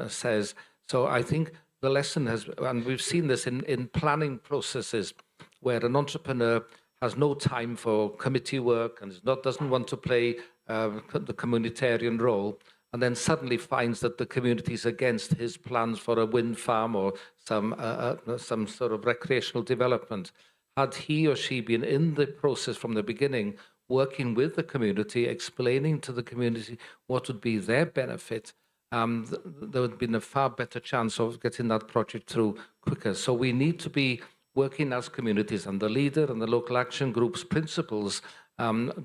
says. So I think the lesson has, and we've seen this in planning processes, where an entrepreneur has no time for committee work and doesn't want to play the communitarian role, and then suddenly finds that the community is against his plans for a wind farm or some sort of recreational development. Had he or she been in the process from the beginning, working with the community, explaining to the community what would be their benefit, there would have been a far better chance of getting that project through quicker. So we need to be working as communities, and the leader and the local action group's principles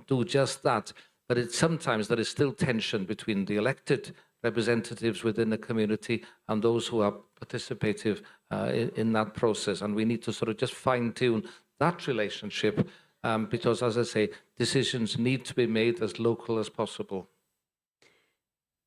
do just that. But sometimes there is still tension between the elected representatives within the community and those who are participative in that process. And we need to sort of just fine-tune that relationship because, as I say, decisions need to be made as local as possible.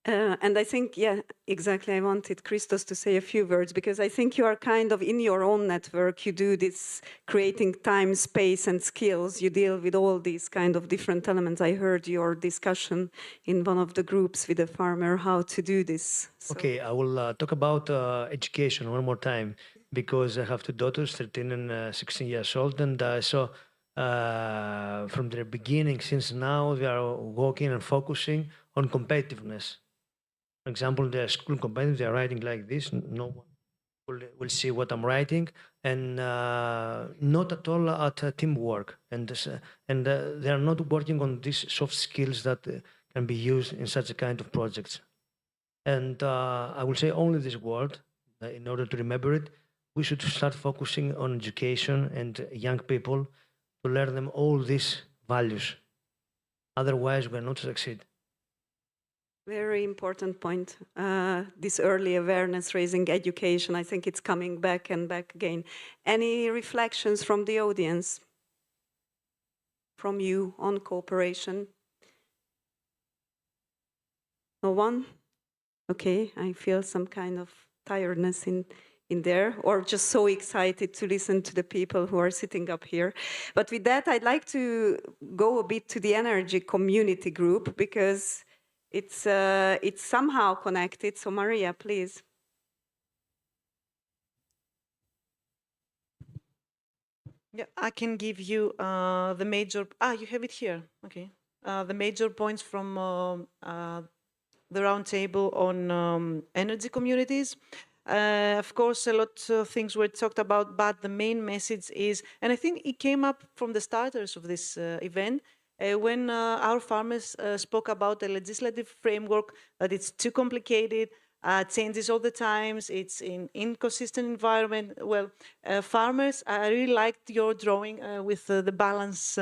And I think, yeah, exactly. I wanted Christos to say a few words because I think you are kind of in your own network. You do this creating time, space, and skills. You deal with all these kind of different elements. I heard your discussion in one of the groups with a farmer how to do this. So. Okay, I will talk about education one more time because I have two daughters, 13 and 16 years old, and I saw from the beginning, since now they are working and focusing on competitiveness. For example, the school competitors, they are writing like this. No one will see what I'm writing, and not at all at teamwork. And they are not working on these soft skills that can be used in such a kind of projects. And I will say only this word, in order to remember it, we should start focusing on education and young people to learn them all these values. Otherwise, we are not to succeed. Very important point. This early awareness raising education, I think it's coming back and back again. Any reflections from the audience? From you on cooperation? No one? Okay, I feel some kind of tiredness in there, or just so excited to listen to the people who are sitting up here. But with that, I'd like to go a bit to the energy community group because it's somehow connected. So Maria, please. Yeah, I can give you the major. You have it here. Okay. The major points from the roundtable on energy communities. Of course, a lot of things were talked about, but the main message is, and I think it came up from the starters of this event, when our farmers spoke about the legislative framework, that it's too complicated, changes all the times, it's in inconsistent environment. Well, farmers, I really liked your drawing with the balance,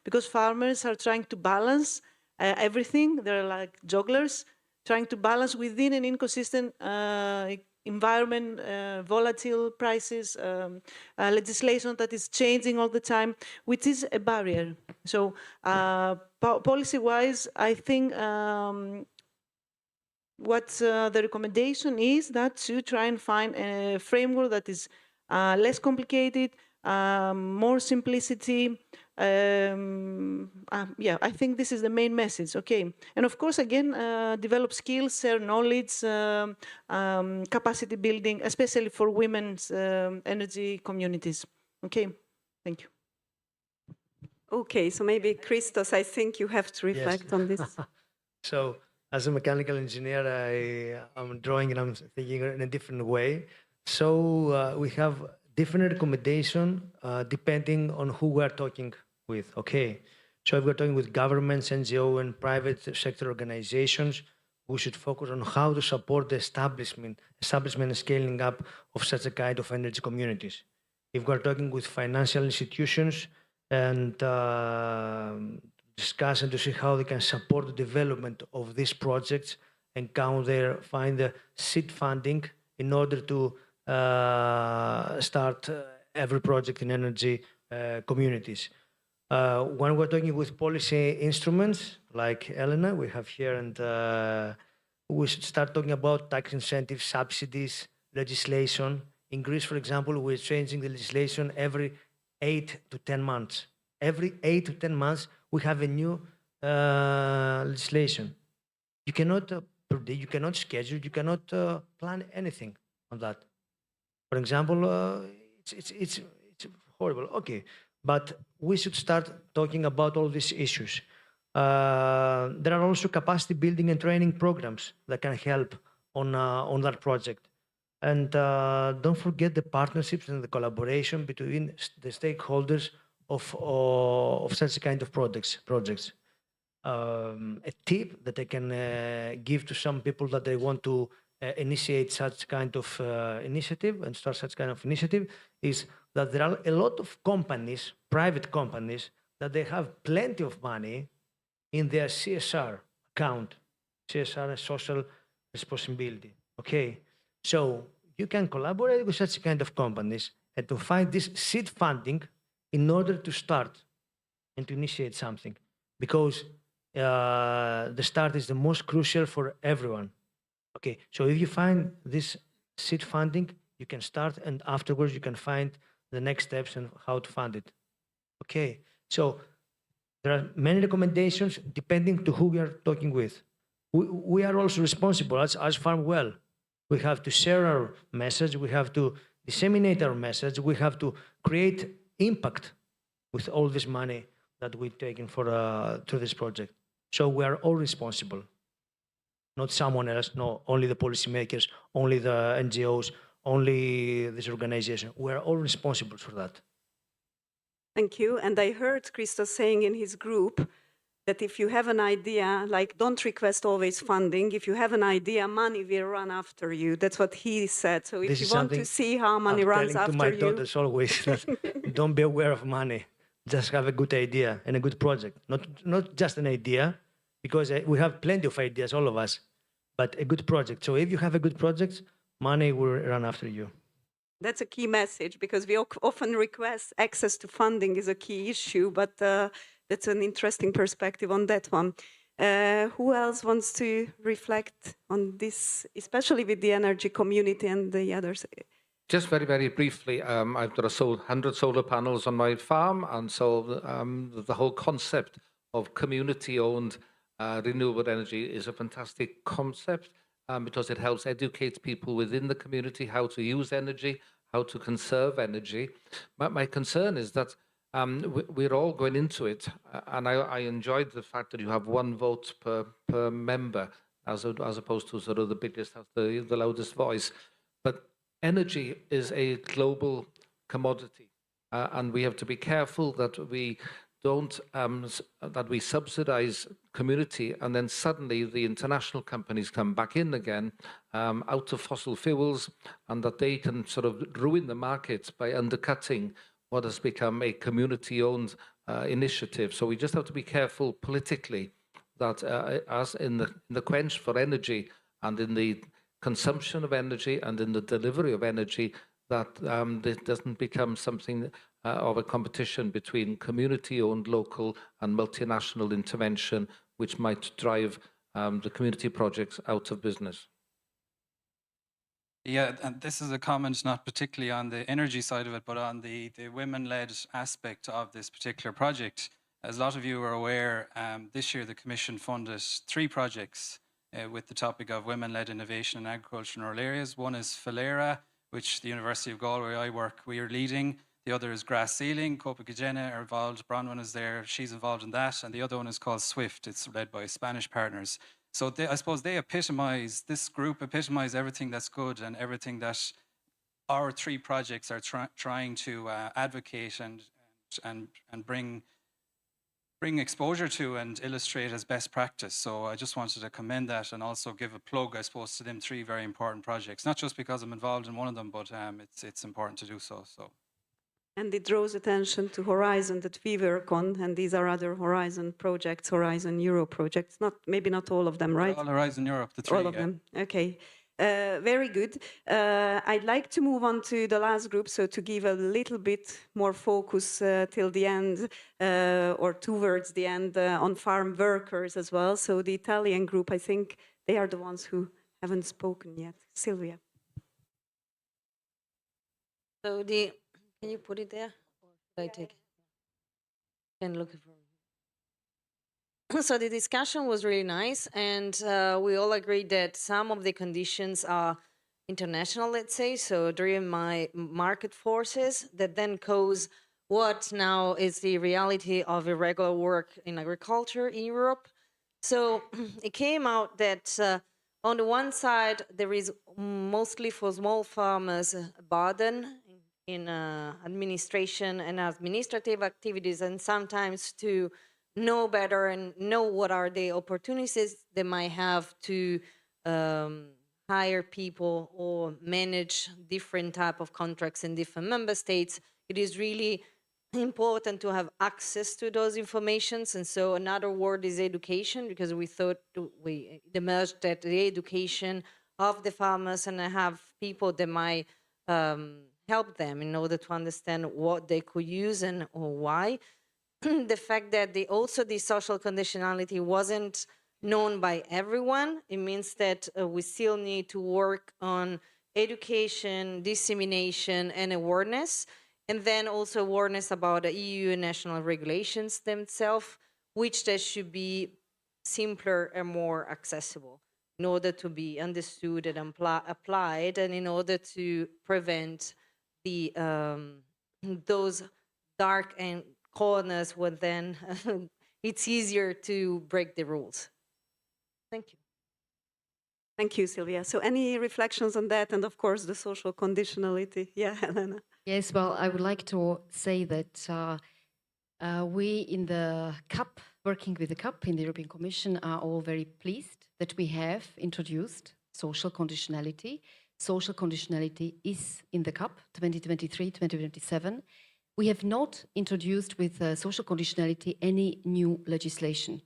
because farmers are trying to balance everything. They're like jugglers, trying to balance within an inconsistent environment, volatile prices, legislation that is changing all the time, which is a barrier. So policy-wise, I think what the recommendation is that to try and find a framework that is less complicated, more simplicity. Yeah, I think this is the main message. Okay, and of course, again, develop skills, share knowledge, capacity building, especially for women's energy communities. Okay, thank you. Okay, so maybe Christos, I think you have to reflect on this. So, as a mechanical engineer, I'm drawing and I'm thinking in a different way. So we have different recommendation depending on who we are talking with. Okay, so if we're talking with governments, NGO, and private sector organizations, we should focus on how to support the establishment and scaling up of such a kind of energy communities. If we're talking with financial institutions and discuss and to see how they can support the development of these projects and find the seed funding in order to start every project in energy communities. When we're talking with policy instruments like Elena, we have here, and we should start talking about tax incentives, subsidies, legislation. In Greece, for example, we're changing the legislation every 8 to 10 months. Every 8 to 10 months, we have a new legislation. You cannot predict, you cannot schedule, you cannot plan anything on that. For example, it's horrible. Okay, but we should start talking about all these issues. There are also capacity building and training programs that can help on that project. And don't forget the partnerships and the collaboration between the stakeholders of such kind of projects. A tip that I can give to some people that they want to initiate such kind of initiative and start such kind of initiative is that there are a lot of companies, private companies, that they have plenty of money in their CSR account, CSR and social responsibility. Okay, so you can collaborate with such kind of companies and to find this seed funding in order to start and to initiate something, because the start is the most crucial for everyone. Okay, so if you find this seed funding, you can start, and afterwards you can find the next steps and how to fund it. Okay, so there are many recommendations depending to who we are talking with. We are also responsible as FARMWELL. We have to share our message, we have to disseminate our message, we have to create impact with all this money that we've taken for to this project. So we are all responsible, not someone else, no, only the policymakers, only the NGOs, only this organization. We are all responsible for that. Thank you. And I heard Christos saying in his group that if you have an idea, like don't request always funding. If you have an idea, money will run after you. That's what he said. So if you want to see how money runs after to my you. daughters always that don't be aware of money. Just have a good idea and a good project. Not just an idea, because we have plenty of ideas, all of us, but a good project. So if you have a good project, money will run after you. That's a key message, because we often request access to funding is a key issue, but that's an interesting perspective on that one. Who else wants to reflect on this, especially with the energy community and the others? Just very, very briefly, I've got 100 solar panels on my farm, and so the whole concept of community-owned renewable energy is a fantastic concept because it helps educate people within the community how to use energy, how to conserve energy. But my concern is that we're all going into it, and I enjoyed the fact that you have one vote per member, as opposed to sort of the biggest has the loudest voice. But energy is a global commodity, and we have to be careful that we don't that we subsidize community and then suddenly the international companies come back in again out of fossil fuels, and that they can sort of ruin the markets by undercutting what has become a community-owned initiative. So we just have to be careful politically that as in the quench for energy and in the consumption of energy and in the delivery of energy, that it doesn't become something of a competition between community-owned local and multinational intervention, which might drive the community projects out of business. Yeah, and this is a comment not particularly on the energy side of it, but on the women-led aspect of this particular project. As a lot of you are aware, this year the Commission funded 3 projects with the topic of women-led innovation in agriculture in rural areas. One is Falera, which the University of Galway we are leading. The other is Grass Sealing. Copacabana are involved. Bronwyn is there. She's involved in that. And the other one is called SWIFT. It's led by Spanish partners. So I suppose this group epitomise everything that's good and everything that our 3 projects are trying to advocate and bring exposure to and illustrate as best practice. So I just wanted to commend that and also give a plug, I suppose, to them 3 very important projects. Not just because I'm involved in one of them, but it's important to do so. And it draws attention to Horizon that we work on, and these are other Horizon projects, Horizon Euro projects. Maybe not all of them, right? All Horizon Europe, the 3. All of them. Okay. Very good. I'd like to move on to the last group, so to give a little bit more focus till the end or towards the end on farm workers as well. So the Italian group, I think they are the ones who haven't spoken yet. Silvia. So can you put it there? Or should I take it? Can look for. So the discussion was really nice, and we all agreed that some of the conditions are international, let's say, so driven by market forces that then cause what now is the reality of irregular work in agriculture in Europe. So it came out that on the one side, there is mostly for small farmers a burden in administration and administrative activities, and sometimes to know better and know what are the opportunities they might have to hire people or manage different type of contracts in different member states. It is really important to have access to those informations. And so another word is education, because we thought it emerged that the education of the farmers and have people that might help them in order to understand what they could use and or why. The fact that also the social conditionality wasn't known by everyone, it means that we still need to work on education, dissemination, and awareness, and then also awareness about the EU and national regulations themselves, which they should be simpler and more accessible in order to be understood and applied, and in order to prevent those dark and corners where then it's easier to break the rules. Thank you. Thank you, Sylvia. So any reflections on that? And of course, the social conditionality. Yeah, Helena. Yes, well, I would like to say that we in the CAP, working with the CAP in the European Commission, are all very pleased that we have introduced social conditionality. Social conditionality is in the CAP 2023-2027. We have not introduced with social conditionality any new legislation.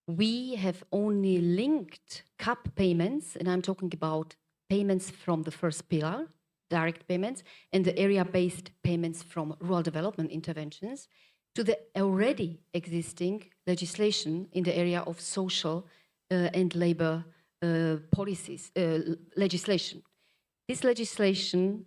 We have only linked CAP payments, and I'm talking about payments from the first pillar, direct payments, and the area-based payments from rural development interventions, to the already existing legislation in the area of social and labor policies, legislation. This legislation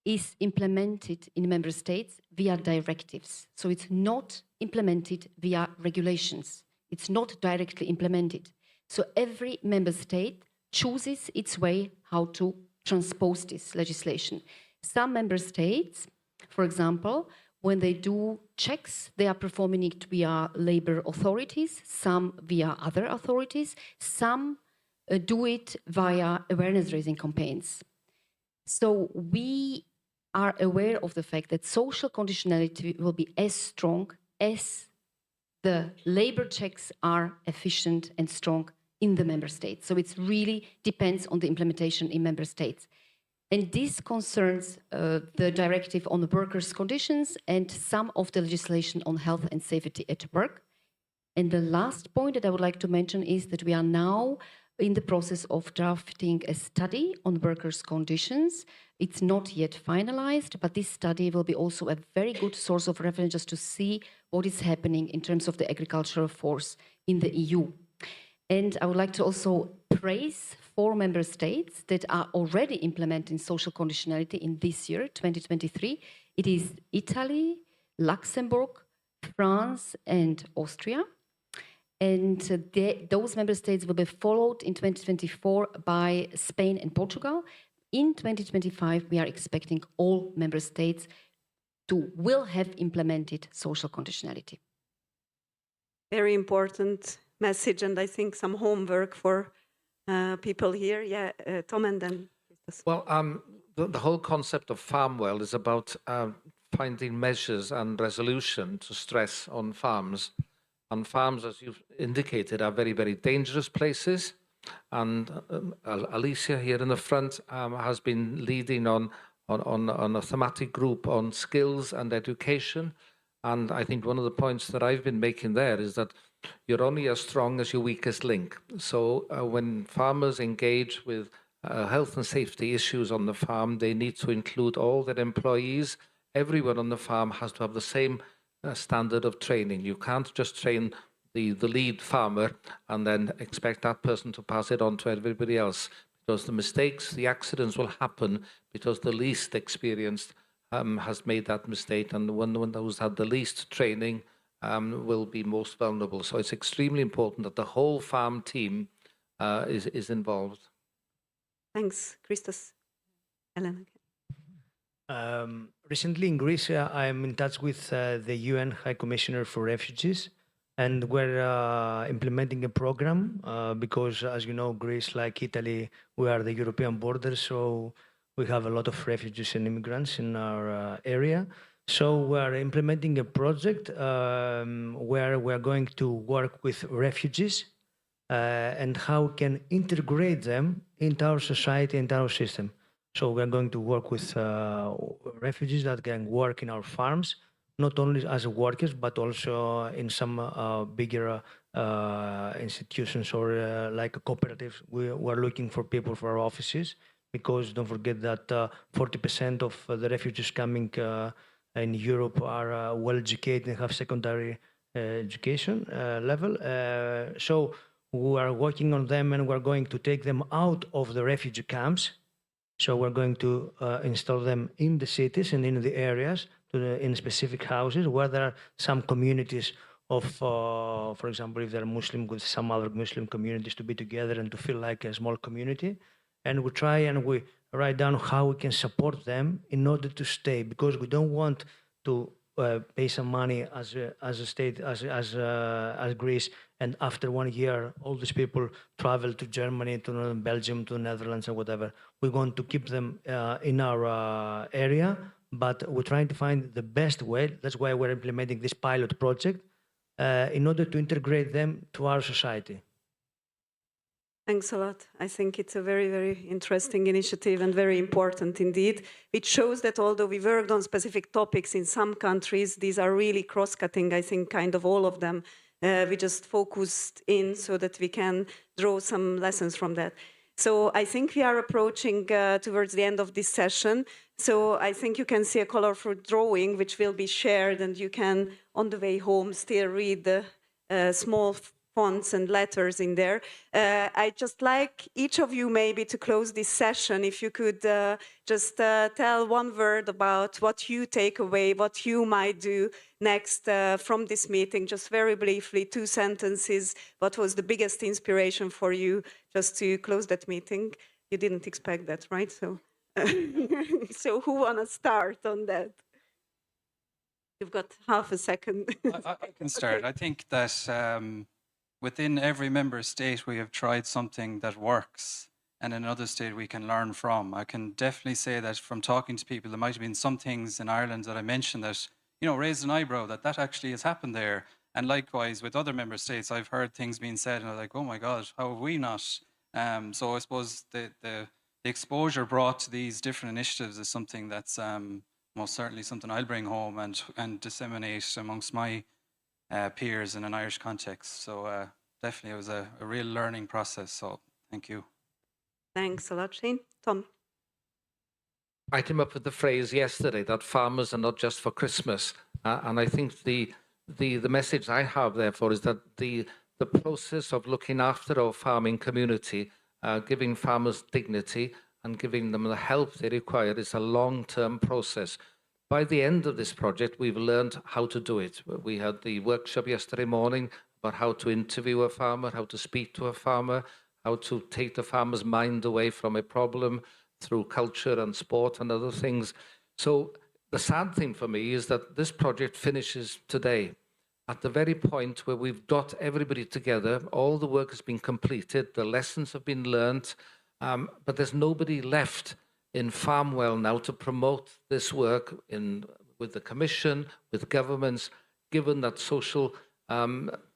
is implemented in member states via directives. So it's not implemented via regulations. It's not directly implemented. So every member state chooses its way how to transpose this legislation. Some member states, for example, when they do checks, they are performing it via labor authorities, some via other authorities, some do it via awareness-raising campaigns. So we are aware of the fact that social conditionality will be as strong as the labor checks are efficient and strong in the member states. So it really depends on the implementation in member states. And this concerns the directive on the workers' conditions and some of the legislation on health and safety at work. And the last point that I would like to mention is that we are now in the process of drafting a study on workers' conditions. It's not yet finalized, but this study will be also a very good source of reference just to see what is happening in terms of the agricultural force in the EU. And I would like to also praise 4 member states that are already implementing social conditionality in this year, 2023. It is Italy, Luxembourg, France, and Austria. And those member states will be followed in 2024 by Spain and Portugal. In 2025, we are expecting all member states will have implemented social conditionality. Very important message, and I think some homework for people here. Yeah, Tom, and then. Well, the whole concept of FARMWELL is about finding measures and resolution to stress on farms. And farms, as you've indicated, are very, very dangerous places. And Alicia here in the front has been leading on a thematic group on skills and education. And I think one of the points that I've been making there is that you're only as strong as your weakest link. So when farmers engage with health and safety issues on the farm, they need to include all their employees. Everyone on the farm has to have the same standard of training. You can't just train the lead farmer and then expect that person to pass it on to everybody else, because the mistakes, the accidents will happen because the least experienced has made that mistake, and the one who's had the least training will be most vulnerable. So it's extremely important that the whole farm team is involved. Thanks, Christos. Elena. Recently in Greece, I'm in touch with the UN High Commissioner for Refugees, and we're implementing a program because, as you know, Greece, like Italy, we are the European border, so we have a lot of refugees and immigrants in our area. So we're implementing a project where we're going to work with refugees and how we can integrate them into our society and our system. So we're going to work with refugees that can work in our farms, not only as workers, but also in some bigger institutions or like cooperatives. We're looking for people for our offices, because don't forget that 40% of the refugees coming in Europe are well educated and have secondary education level. So we are working on them, and we're going to take them out of the refugee camps. So we're going to install them in the cities and in the areas, in specific houses where there are some communities of, for example, if they're Muslim, with some other Muslim communities to be together and to feel like a small community. And we try and we write down how we can support them in order to stay, because we don't want to pay some money as a state, as Greece, and after 1 year, all these people travel to Germany, to Belgium, to the Netherlands, or whatever. We want to keep them in our area, but we're trying to find the best way. That's why we're implementing this pilot project in order to integrate them to our society. Thanks a lot. I think it's a very, very interesting initiative and very important indeed. It shows that although we worked on specific topics in some countries, these are really cross-cutting, I think, kind of all of them. We just focused in so that we can draw some lessons from that. So I think we are approaching towards the end of this session. So I think you can see a colorful drawing which will be shared, and you can, on the way home, still read the small fonts and letters in there. I'd just like each of you maybe to close this session, if you could just tell one word about what you take away, what you might do next from this meeting, just very briefly, 2 sentences. What was the biggest inspiration for you just to close that meeting? You didn't expect that, right? So, so who wanna start on that? You've got half a second. I can start. Okay. I think that within every member state, we have tried something that works, and in another state we can learn from. I can definitely say that from talking to people, there might have been some things in Ireland that I mentioned that, you know, raised an eyebrow that actually has happened there. And likewise with other member states, I've heard things being said and I'm like, oh my God, how have we not? So I suppose the exposure brought to these different initiatives is something that's most certainly something I'll bring home and disseminate amongst my peers in an Irish context. So definitely it was a real learning process. So thank you. Thanks a lot, Shane. Tom. I came up with the phrase yesterday that farmers are not just for Christmas, and I think the message I have therefore is that the process of looking after our farming community, giving farmers dignity and giving them the help they require is a long-term process. By the end of this project, we've learned how to do it. We had the workshop yesterday morning about how to interview a farmer, how to speak to a farmer, how to take the farmer's mind away from a problem through culture and sport and other things. So the sad thing for me is that this project finishes today at the very point where we've got everybody together, all the work has been completed, the lessons have been learnt, but there's nobody left in FARMWELL now to promote this work with the Commission, with governments, given that social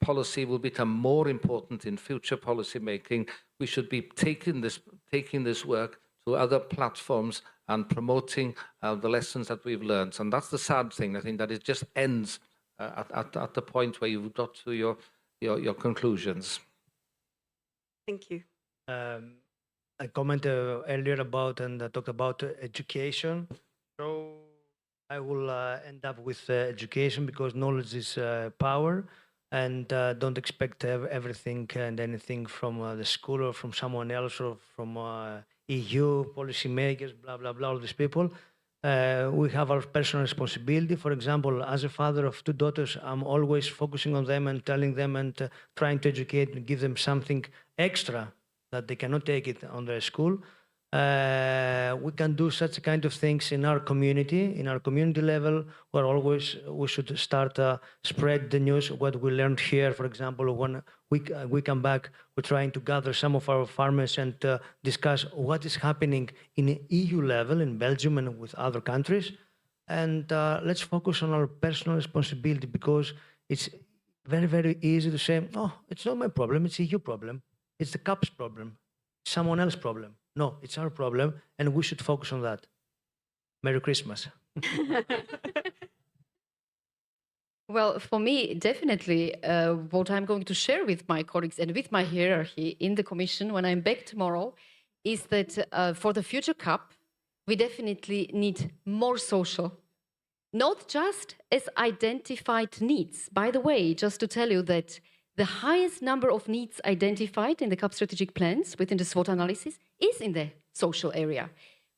policy will become more important in future policy making. We should be taking this work to other platforms and promoting the lessons that we've learned. And that's the sad thing. I think that it just ends at the point where you've got to your conclusions. Thank you. I commented earlier about and talked about education. So I will end up with education, because knowledge is power, and don't expect everything and anything from the school or from someone else or from EU policymakers, blah, blah, blah, all these people. We have our personal responsibility. For example, as a father of 2 daughters, I'm always focusing on them and telling them and trying to educate and give them something extra that they cannot take it on their school. We can do such kind of things in our community level, where always we should start spread the news, what we learned here. For example, when we come back, we're trying to gather some of our farmers and discuss what is happening in EU level, in Belgium and with other countries. And let's focus on our personal responsibility, because it's very, very easy to say, oh, it's not my problem, it's EU problem. It's the CAP's problem, someone else's problem. No, it's our problem, and we should focus on that. Merry Christmas. Well, for me, definitely, what I'm going to share with my colleagues and with my hierarchy in the Commission when I'm back tomorrow is that for the future CAP, we definitely need more social, not just as identified needs. By the way, just to tell you that the highest number of needs identified in the CAP strategic plans within the SWOT analysis is in the social area,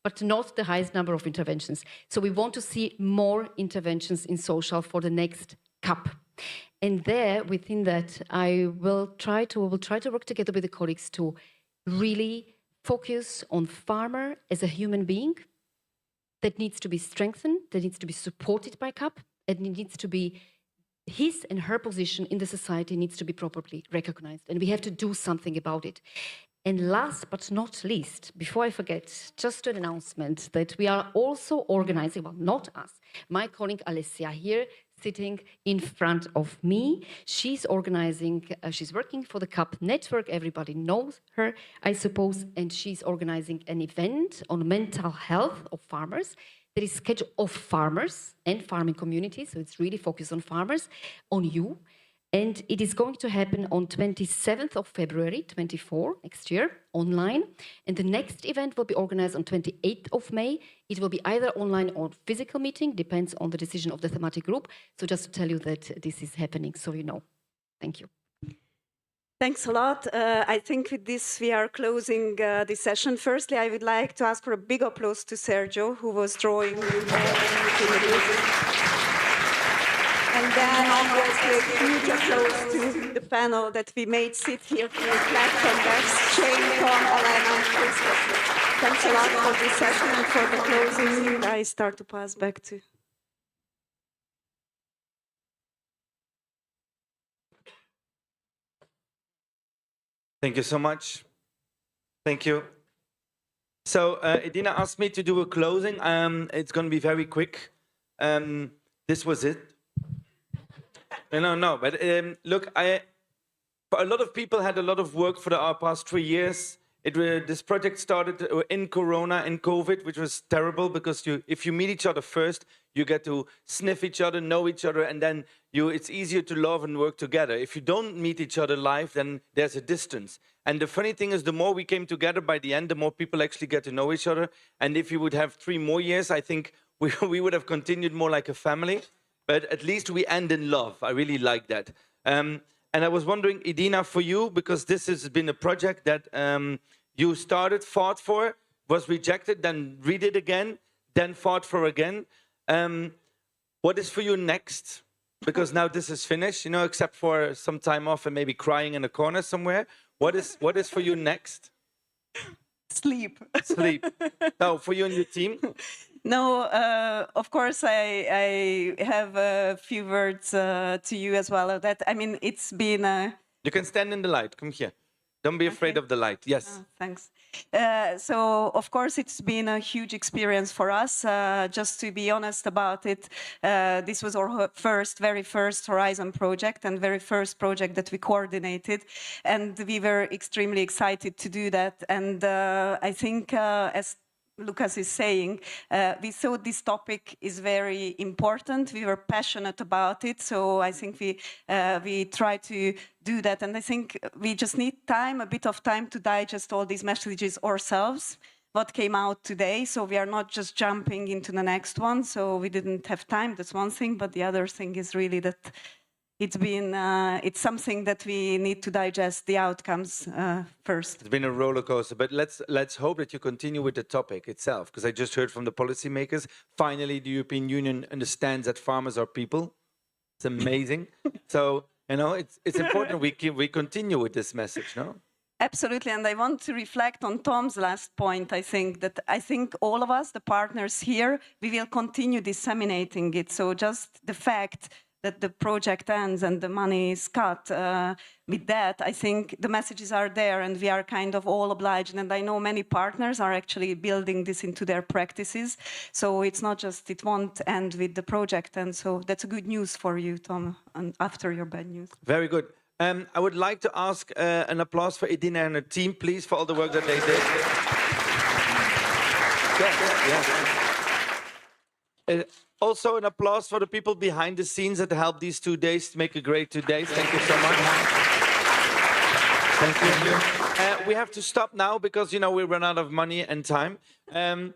but not the highest number of interventions. So we want to see more interventions in social for the next CAP. And there, within that, we will try to work together with the colleagues to really focus on farmer as a human being that needs to be strengthened, that needs to be supported by CAP, and it needs to be his and her position in the society needs to be properly recognized, and we have to do something about it. And last but not least, before I forget, just an announcement that we are also organizing, well, not us, my colleague Alessia here, sitting in front of me. She's organizing, she's working for the CAP network, everybody knows her, I suppose, and she's organizing an event on mental health of farmers. That is scheduled of farmers and farming communities, so it's really focused on farmers, on you. And it is going to happen on 27th of February, 24, next year, online. And the next event will be organized on 28th of May. It will be either online or physical meeting, depends on the decision of the thematic group. So just to tell you that this is happening, so you know. Thank you. Thanks a lot. I think with this we are closing this session. Firstly, I would like to ask for a big applause to Sergio, who was drawing the music. And then obviously a huge applause to the panel that we made sit here for the platform. That's Shane, Tom, Elena, and Christopher. Thanks a lot for this session and for the closing. I start to pass back to Thank you so much. Thank you. So Edina asked me to do a closing. It's going to be very quick. This was it. No. But look, a lot of people had a lot of work for the past 3 years. This project started in Corona, in COVID, which was terrible because if you meet each other first, you get to sniff each other, know each other, and then it's easier to love and work together. If you don't meet each other live, then there's a distance. And the funny thing is, the more we came together by the end, the more people actually get to know each other. And if you would have 3 more years, I think we would have continued more like a family. But at least we end in love. I really like that. And I was wondering, Edina, for you, because this has been a project that you started, fought for, was rejected, then redid again, then fought for again. What is for you next? Because now this is finished, except for some time off and maybe crying in a corner somewhere. What is for you next? sleep. Sleep. No, for you and your team? No, of course, I have a few words to you as well. That I mean, it's been a... You can stand in the light. Come here. Don't be afraid of the light. Yes. Thanks. So, of course, it's been a huge experience for us. Just to be honest about it, this was our very first Horizon project and very first project that we coordinated. And we were extremely excited to do that. And I think, as Lucas is saying, we thought this topic is very important. We were passionate about it, so I think we try to do that. And I think we just need time, a bit of time, to digest all these messages ourselves. What came out today, so we are not just jumping into the next one. So we didn't have time. That's one thing, but the other thing is really that, it's something that we need to digest the outcomes first. It's been a roller coaster, but let's hope that you continue with the topic itself, because I just heard from the policymakers, finally the European Union understands that farmers are people. It's amazing. So, you know, it's important we continue with this message, no? Absolutely, and I want to reflect on Tom's last point. I think all of us, the partners here, we will continue disseminating it. So just the fact that the project ends and the money is cut, with that, I think the messages are there and we are kind of all obliged. And I know many partners are actually building this into their practices. So it's not just, it won't end with the project. And so that's a good news for you, Tom, and after your bad news. Very good. I would like to ask an applause for Edina and her team, please, for all the work that they did. Yes. Also, an applause for the people behind the scenes that helped these 2 days to make a great 2 days. Thank you so much. Thank you. We have to stop now because, you know, we run out of money and time. And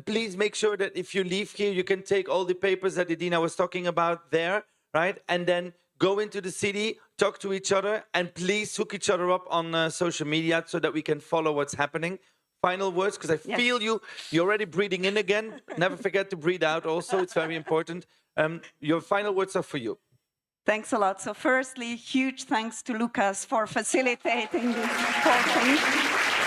please make sure that if you leave here, you can take all the papers that Edina was talking about there, right? And then go into the city, talk to each other, and please hook each other up on social media so that we can follow what's happening. Final words, because I feel you're already breathing in again. Never forget to breathe out also, it's very important. Your final words are for you. Thanks a lot. So firstly, huge thanks to Lucas for facilitating this whole thing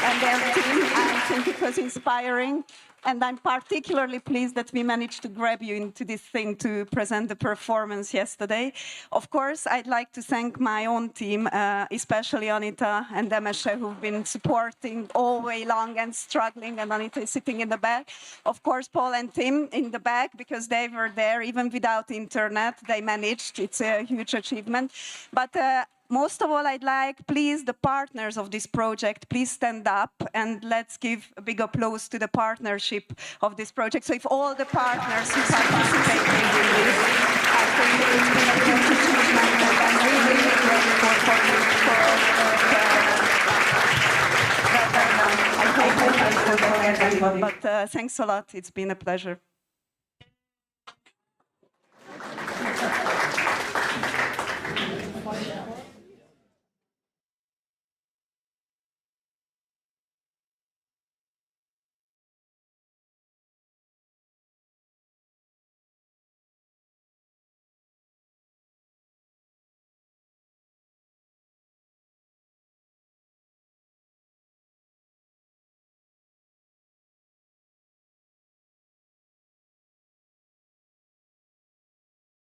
and their team. I think it was inspiring. And I'm particularly pleased that we managed to grab you into this thing to present the performance yesterday. Of course, I'd like to thank my own team, especially Anita and Demeshe, who've been supporting all way long and struggling, and Anita is sitting in the back. Of course, Paul and Tim in the back, because they were there even without internet. They managed. It's a huge achievement. But most of all, I'd like, please, the partners of this project, please stand up and let's give a big applause to the partnership of this project. So if all the partners who participated in this, I think it's been a great achievement and I'm really grateful for you for all the I hope I forget everybody. But thanks a lot. It's been a pleasure.